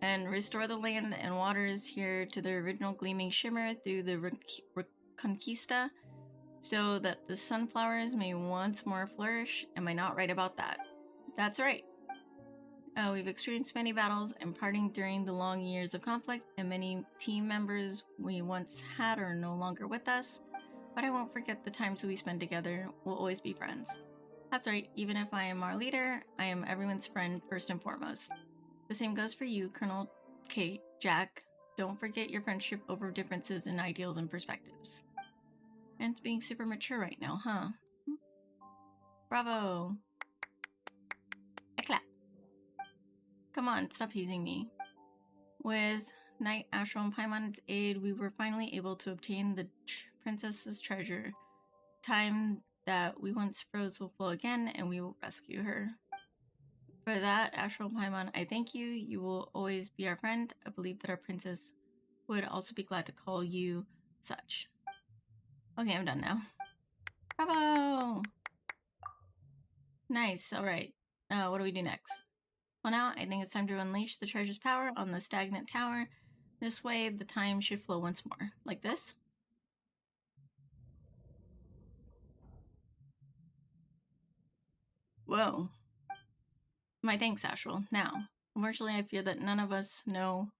And restore the land and waters here to their original gleaming shimmer through the Reconquista, so that the sunflowers may once more flourish. Am I not right about that? That's right. We've experienced many battles and parting during the long years of conflict, and many team members we once had are no longer with us. But I won't forget the times we spent together. We'll always be friends. That's right, even if I am our leader, I am everyone's friend first and foremost. The same goes for you, Colonel Kate, Jack. Don't forget your friendship over differences in ideals and perspectives. And it's being super mature right now, huh? Bravo! I clap. Come on, stop teasing me. With Knight Astral and Paimon's aid, we were finally able to obtain the princess's treasure. Time that we once froze will flow again, and we will rescue her. For that, Astral Paimon, I thank you. You will always be our friend. I believe that our princess would also be glad to call you such. Okay, I'm done now. Bravo! Nice, alright. What do we do next? Well, now I think it's time to unleash the treasure's power on the stagnant tower. This way, the time should flow once more. Like this? Whoa. My thanks, Astral. Now, unfortunately, I fear that none of us know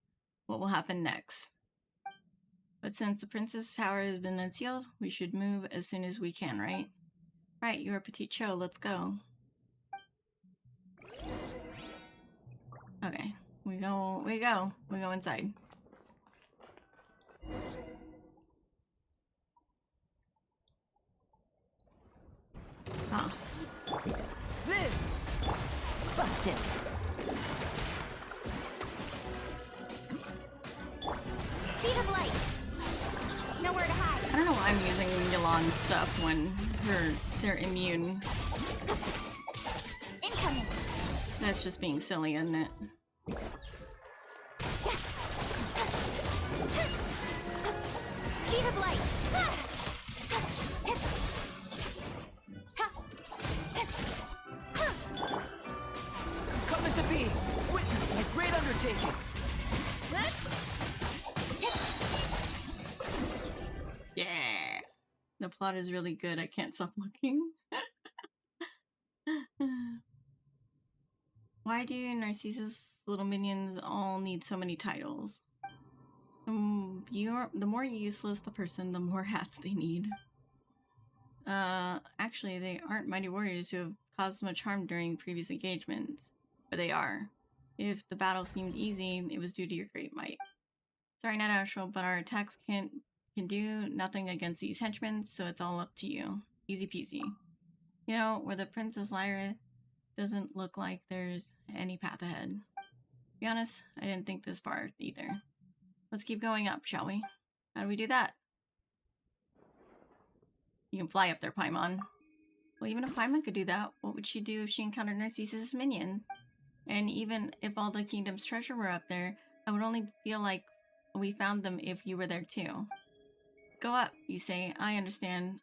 what will happen next. But since the Princess Tower has been unsealed, we should move as soon as we can, right? Right, you're a petite show. Let's go. Okay, we go inside. Huh. Live! Busted. Speed of light! Nowhere to hide. I don't know why I'm using Yolon's stuff when they're immune. Incoming! That's just being silly, isn't it? Speed of light! Coming to be! Witness my great undertaking! Yeah! The plot is really good. I can't stop looking. Why do Narcissus' little minions all need so many titles? The more useless the person, the more hats they need. Actually, they aren't mighty warriors who have caused much harm during previous engagements. But they are. If the battle seemed easy, it was due to your great might. Sorry, not Astral, but our attacks can do nothing against these henchmen, so it's all up to you. Easy peasy. You know, where the Princess Lyra doesn't look like there's any path ahead. To be honest, I didn't think this far either. Let's keep going up, shall we? How do we do that? You can fly up there, Paimon. Well, even if Paimon could do that, what would she do if she encountered Narcissus' minion? And even if all the kingdom's treasure were up there, I would only feel like we found them if you were there too. Go up, you say. I understand.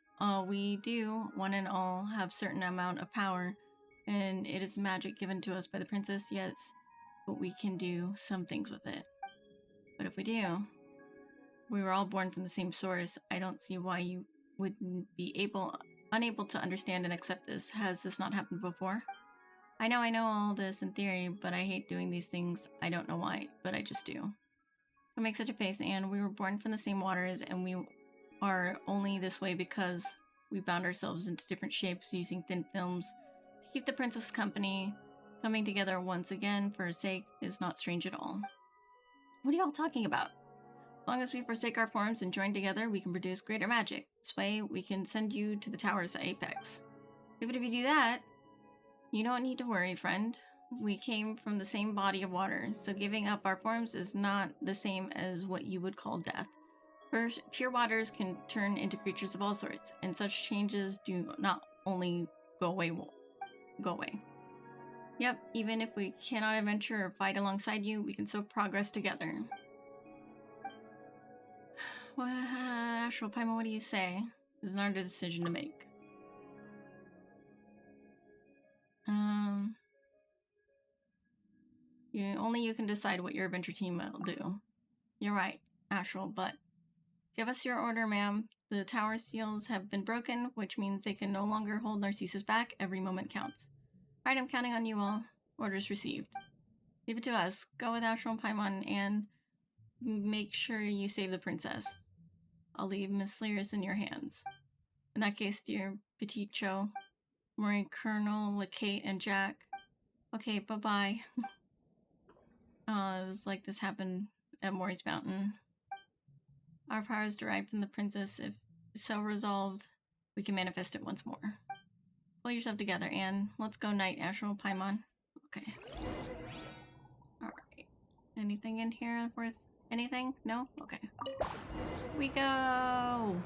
We do, one and all, have certain amount of power, and it is magic given to us by the princess, yes, but we can do some things with it. But if we do, we were all born from the same source. I don't see why you wouldn't be unable to understand and accept this. Has this not happened before? I know all this in theory, but I hate doing these things. I don't know why, but I just do. Don't make such a face, Anne. We were born from the same waters, and we are only this way because we bound ourselves into different shapes using thin films to keep the princess company. Coming together once again for her sake is not strange at all. What are y'all talking about? As long as we forsake our forms and join together, we can produce greater magic. This way, we can send you to the tower's apex. Even if you do that, you don't need to worry, friend. We came from the same body of water, so giving up our forms is not the same as what you would call death. First, pure waters can turn into creatures of all sorts, and such changes do not only go away. Yep, even if we cannot adventure or fight alongside you, we can still progress together. Well, Astral Paimon, what do you say? This is not a decision to make. Only you can decide what your adventure team will do. You're right, Astral, but give us your order, ma'am. The tower seals have been broken, which means they can no longer hold Narcissus back. Every moment counts. Right, I'm counting on you all. Orders received. Leave it to us. Go with Astral Paimon and make sure you save the princess. I'll leave Miss Lyris in your hands. In that case, dear Petit Cho, Murray, Colonel, Lacate, and Jack. Okay, bye-bye. It was like this happened at Mori's Mountain. Our power is derived from the princess. If so resolved, we can manifest it once more. Pull yourself together, Anne. Let's go, Knight Astral Paimon. Okay. Alright. Anything in here worth anything? No? Okay. We go!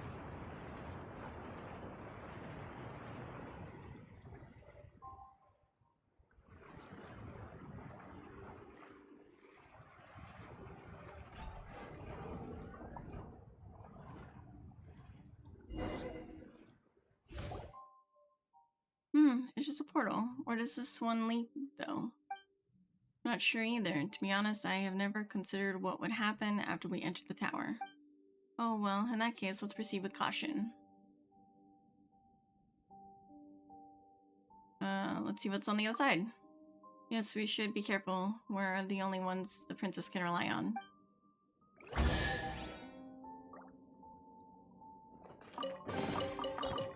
It's just a portal. Where does this one lead, though? Not sure either. To be honest, I have never considered what would happen after we enter the tower. Oh well, in that case, let's proceed with caution. Let's see what's on the other side. Yes, we should be careful. We're the only ones the princess can rely on.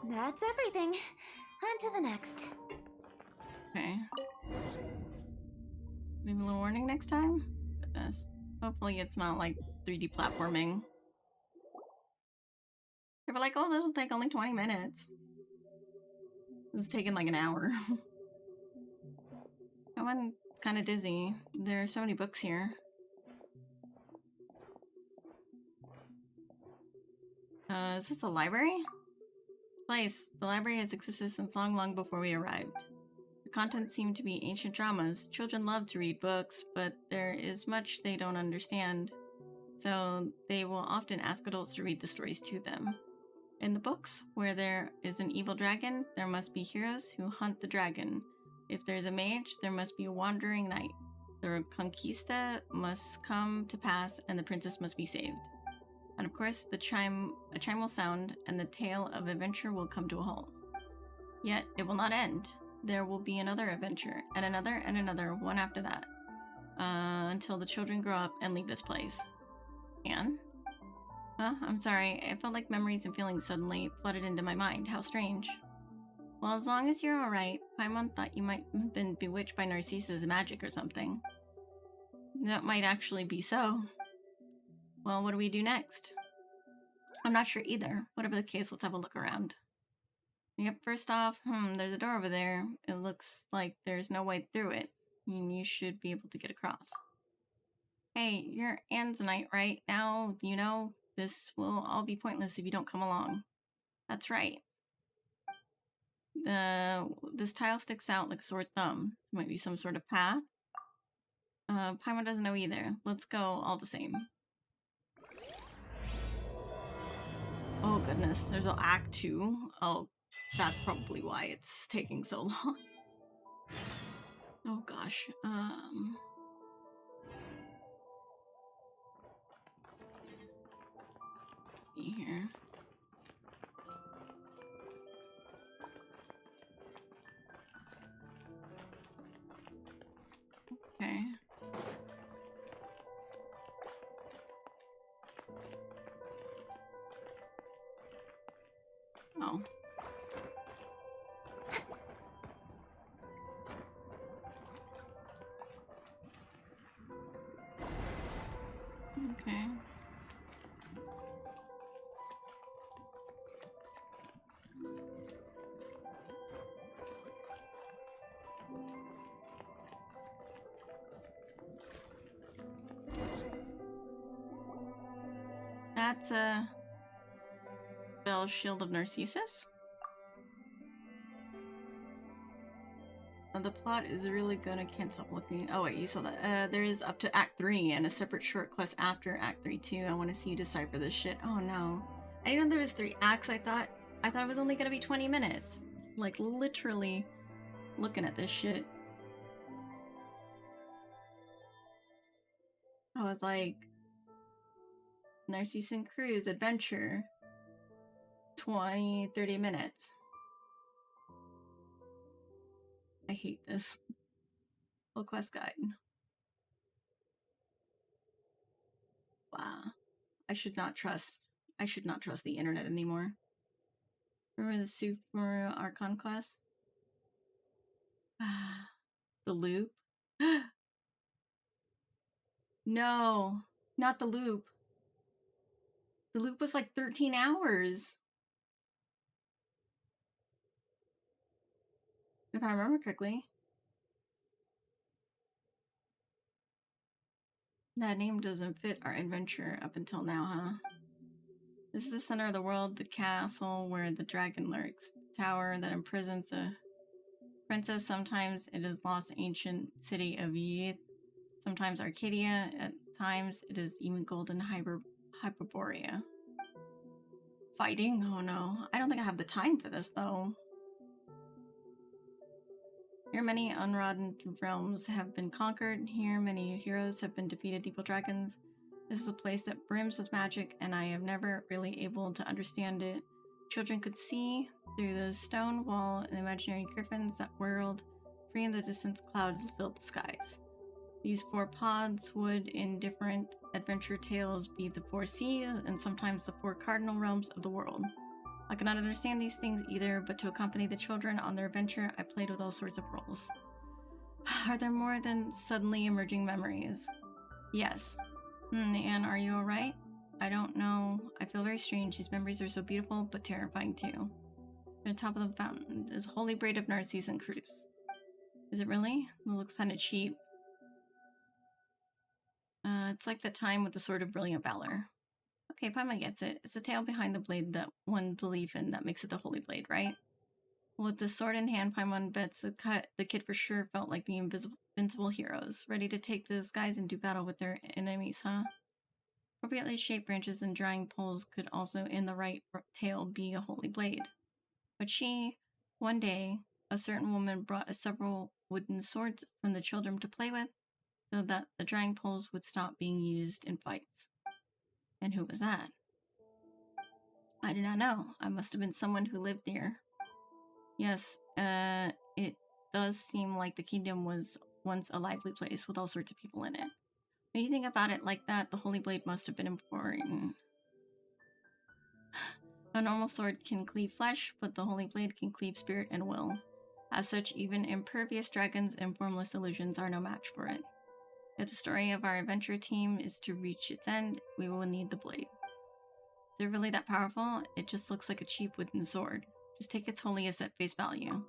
That's everything. On to the next. Okay. Maybe a little warning next time? Goodness. Hopefully it's not like 3D platforming. They were like, oh, that was like only 20 minutes. It's taken like an hour. I'm kind of dizzy. There are so many books here. Is this a library? Place. The library has existed since long before we arrived. The contents seem to be ancient dramas. Children love to read books, but there is much they don't understand. So they will often ask adults to read the stories to them. In the books, where there is an evil dragon, there must be heroes who hunt the dragon. If there's a mage, there must be a wandering knight. The conquista must come to pass, and the princess must be saved. And of course, a chime will sound, and the tale of adventure will come to a halt. Yet, it will not end. There will be another adventure, and another, one after that. Until the children grow up and leave this place. Anne? Huh? I'm sorry, I felt like memories and feelings suddenly flooded into my mind. How strange. Well, as long as you're alright, Paimon thought you might have been bewitched by Narcissus' magic or something. That might actually be so. Well, what do we do next? I'm not sure either. Whatever the case, let's have a look around. Yep, first off, there's a door over there. It looks like there's no way through it. You should be able to get across. Hey, you're Anne's knight, right? Now, you know, this will all be pointless if you don't come along. That's right. This tile sticks out like a sore thumb. Might be some sort of path. Paimon doesn't know either. Let's go all the same. Oh goodness, there's an act 2. Oh, that's probably why it's taking so long. Oh gosh, here. Okay. Oh. Okay. That's a Bell Shield of Narcissus? The plot is really good. I can't stop looking. Oh wait, you saw that. There is up to Act 3 and a separate short quest after Act 3 too. I want to see you decipher this shit. Oh no. I didn't know there was 3 acts. I thought it was only gonna be 20 minutes. Like literally looking at this shit. I was like, Narcissan Cruise Adventure. 20-30 minutes. I hate this. Full quest guide. Wow. I should not trust the internet anymore. Remember the Super Mario Archon quest? The loop? No, not the loop. The loop was like 13 hours. If I remember correctly. That name doesn't fit our adventure up until now, huh? This is the center of the world, the castle where the dragon lurks, the tower that imprisons a princess. Sometimes it is lost ancient city of Yith, sometimes Arcadia, at times it is even golden Hyperborea. Fighting? Oh no. I don't think I have the time for this though. Here many unrodden realms have been conquered. Here many heroes have been defeated evil dragons. This is a place that brims with magic, and I have never really able to understand it. Children could see through the stone wall and imaginary griffins that whirled free in the distance. Clouds filled the skies. These 4 pods would, in different adventure tales, be the 4 seas and sometimes the 4 cardinal realms of the world. I cannot understand these things either, but to accompany the children on their adventure, I played with all sorts of roles. Are there more than suddenly emerging memories? Yes. Anne, are you alright? I don't know. I feel very strange. These memories are so beautiful, but terrifying too. At the top of the fountain is Holy Braid of Narcissan Cruise. Is it really? It looks kind of cheap. It's like the time with the Sword of Brilliant Valor. Okay, Paimon gets it. It's the tale behind the blade that one belief in that makes it the Holy Blade, right? With the sword in hand, Paimon bets the kid for sure felt like the invincible heroes, ready to take the skies and do battle with their enemies, huh? Appropriately shaped branches and drying poles could also, in the right tale, be a holy blade. But one day, a certain woman brought several wooden swords from the children to play with, so that the drying poles would stop being used in fights. And who was that? I do not know. I must have been someone who lived near. Yes, it does seem like the kingdom was once a lively place with all sorts of people in it. When you think about it like that, the Holy Blade must have been important. A normal sword can cleave flesh, but the Holy Blade can cleave spirit and will. As such, even impervious dragons and formless illusions are no match for it. If the story of our adventure team is to reach its end, we will need the blade. Is it really that powerful? It just looks like a cheap wooden sword. Just take its holiest at face value.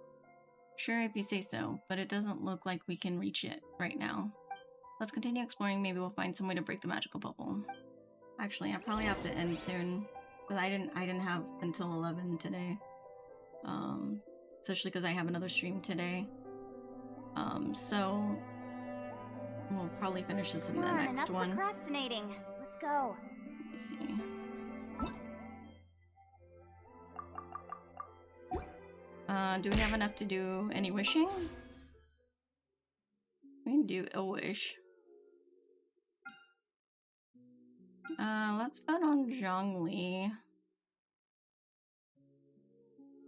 Sure, if you say so, but it doesn't look like we can reach it right now. Let's continue exploring. Maybe we'll find some way to break the magical bubble. Actually, I probably have to end soon, but I didn't have until 11 today. Especially because I have another stream today. So we'll probably finish this in the next one. Procrastinating. Let's go. Let me see. Do we have enough to do any wishing? We can do a wish. Let's vote on Zhongli.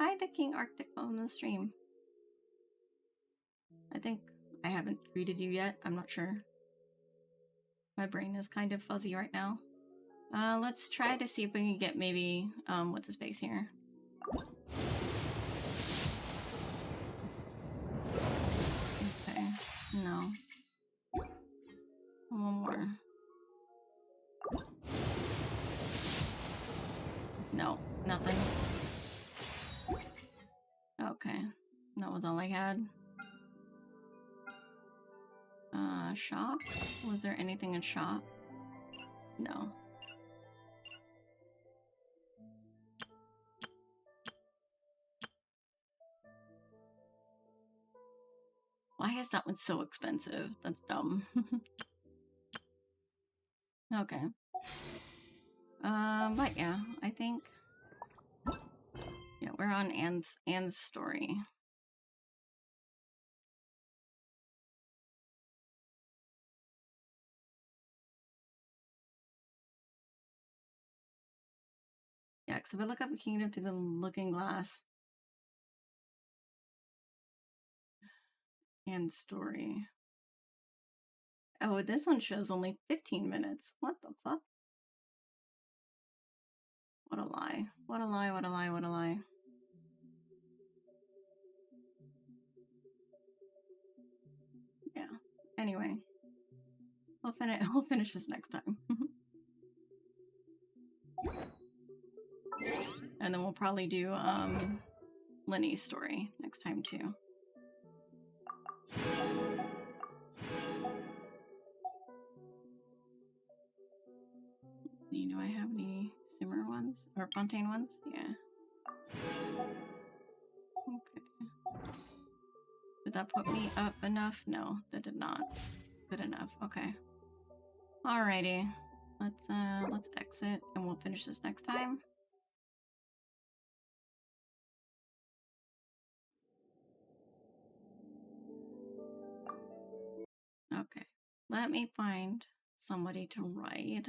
Hi, the King Arctic on the stream. I think I haven't greeted you yet. I'm not sure. My brain is kind of fuzzy right now. Let's try to see if we can get maybe, what's his face here? Okay, no. One more. No, nothing. Okay, that was all I had. Shop? Was there anything in shop? No. Why is that one so expensive? That's dumb. Okay. But yeah, I think... Yeah, we're on Anne's story. Yeah, because if I look up a kingdom to the looking glass... Anne's story. Oh, this one shows only 15 minutes. What the fuck? What a lie. What a lie, what a lie, what a lie. Yeah. Anyway. We'll finish this next time. And then we'll probably do, Lenny's story next time, too. Do I have any Simmer ones? Or Fontaine ones? Yeah. Okay. Did that put me up enough? No, that did not. Good enough. Okay. Alrighty. Let's exit and we'll finish this next time. Okay. Let me find somebody to ride.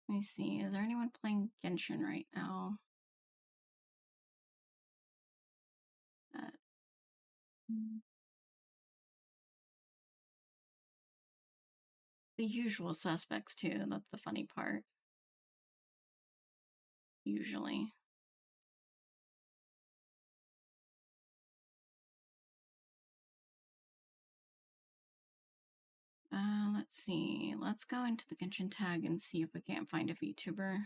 Let me see. Is there anyone playing Genshin right now? The usual suspects, too. That's the funny part. Usually. Let's see. Let's go into the Genshin tag and see if we can't find a VTuber.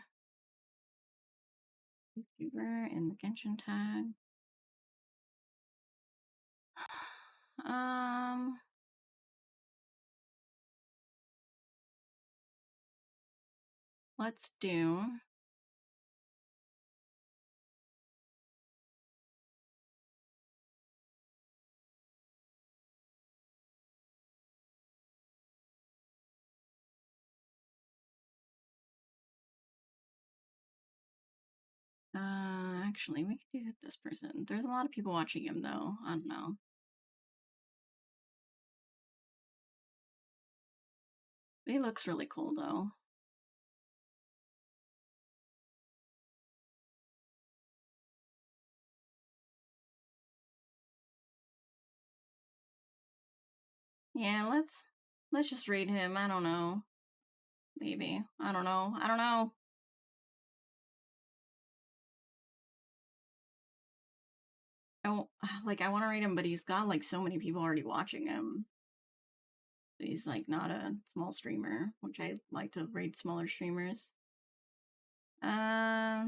VTuber in the Genshin tag. Let's do... Actually, we could do this person. There's a lot of people watching him, though. I don't know. But he looks really cool, though. Yeah, let's just read him. I don't know. Maybe. I don't know. I don't know. I want to read him, but he's got, like, so many people already watching him. He's, like, not a small streamer, which I like to raid smaller streamers. Yeah,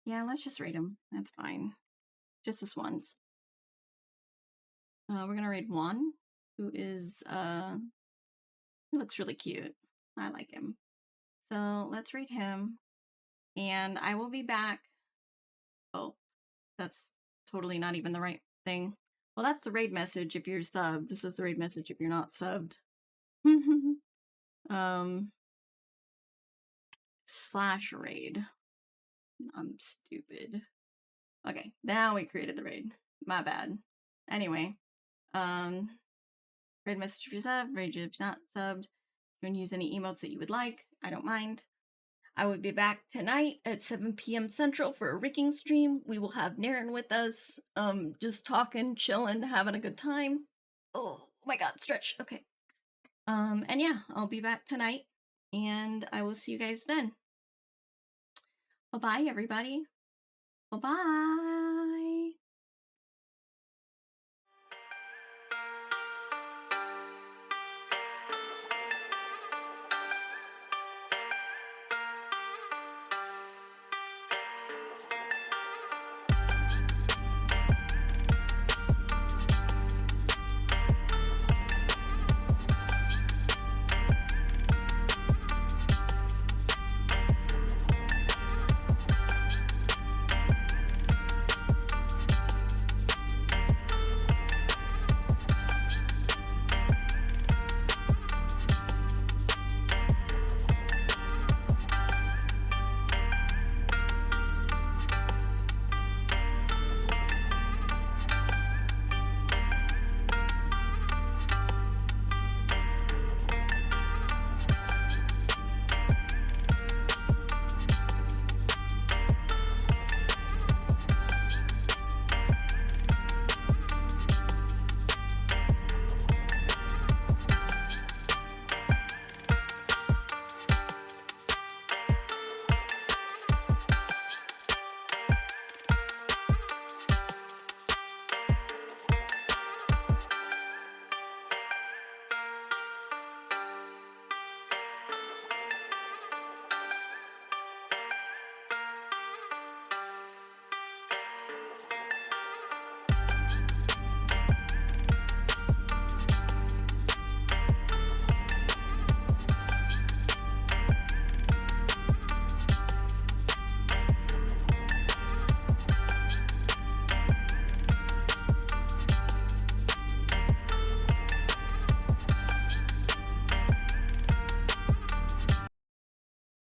let's just raid him. That's fine. Just this once. We're gonna raid Juan, who is, he looks really cute. I like him. So let's raid him. And I will be back. Oh, that's totally not even the right thing. Well, that's the raid message if you're subbed. This is the raid message if you're not subbed. Slash raid. I'm stupid. Okay, now we created the raid. My bad. Anyway, raid message if you're subbed, raid if you're not subbed. You can use any emotes that you would like. I don't mind. I will be back tonight at 7 p.m. Central for a rigging stream. We will have Naren with us, just talking, chilling, having a good time. Oh my god, stretch. Okay. And yeah, I'll be back tonight, and I will see you guys then. Bye-bye, everybody. Bye-bye.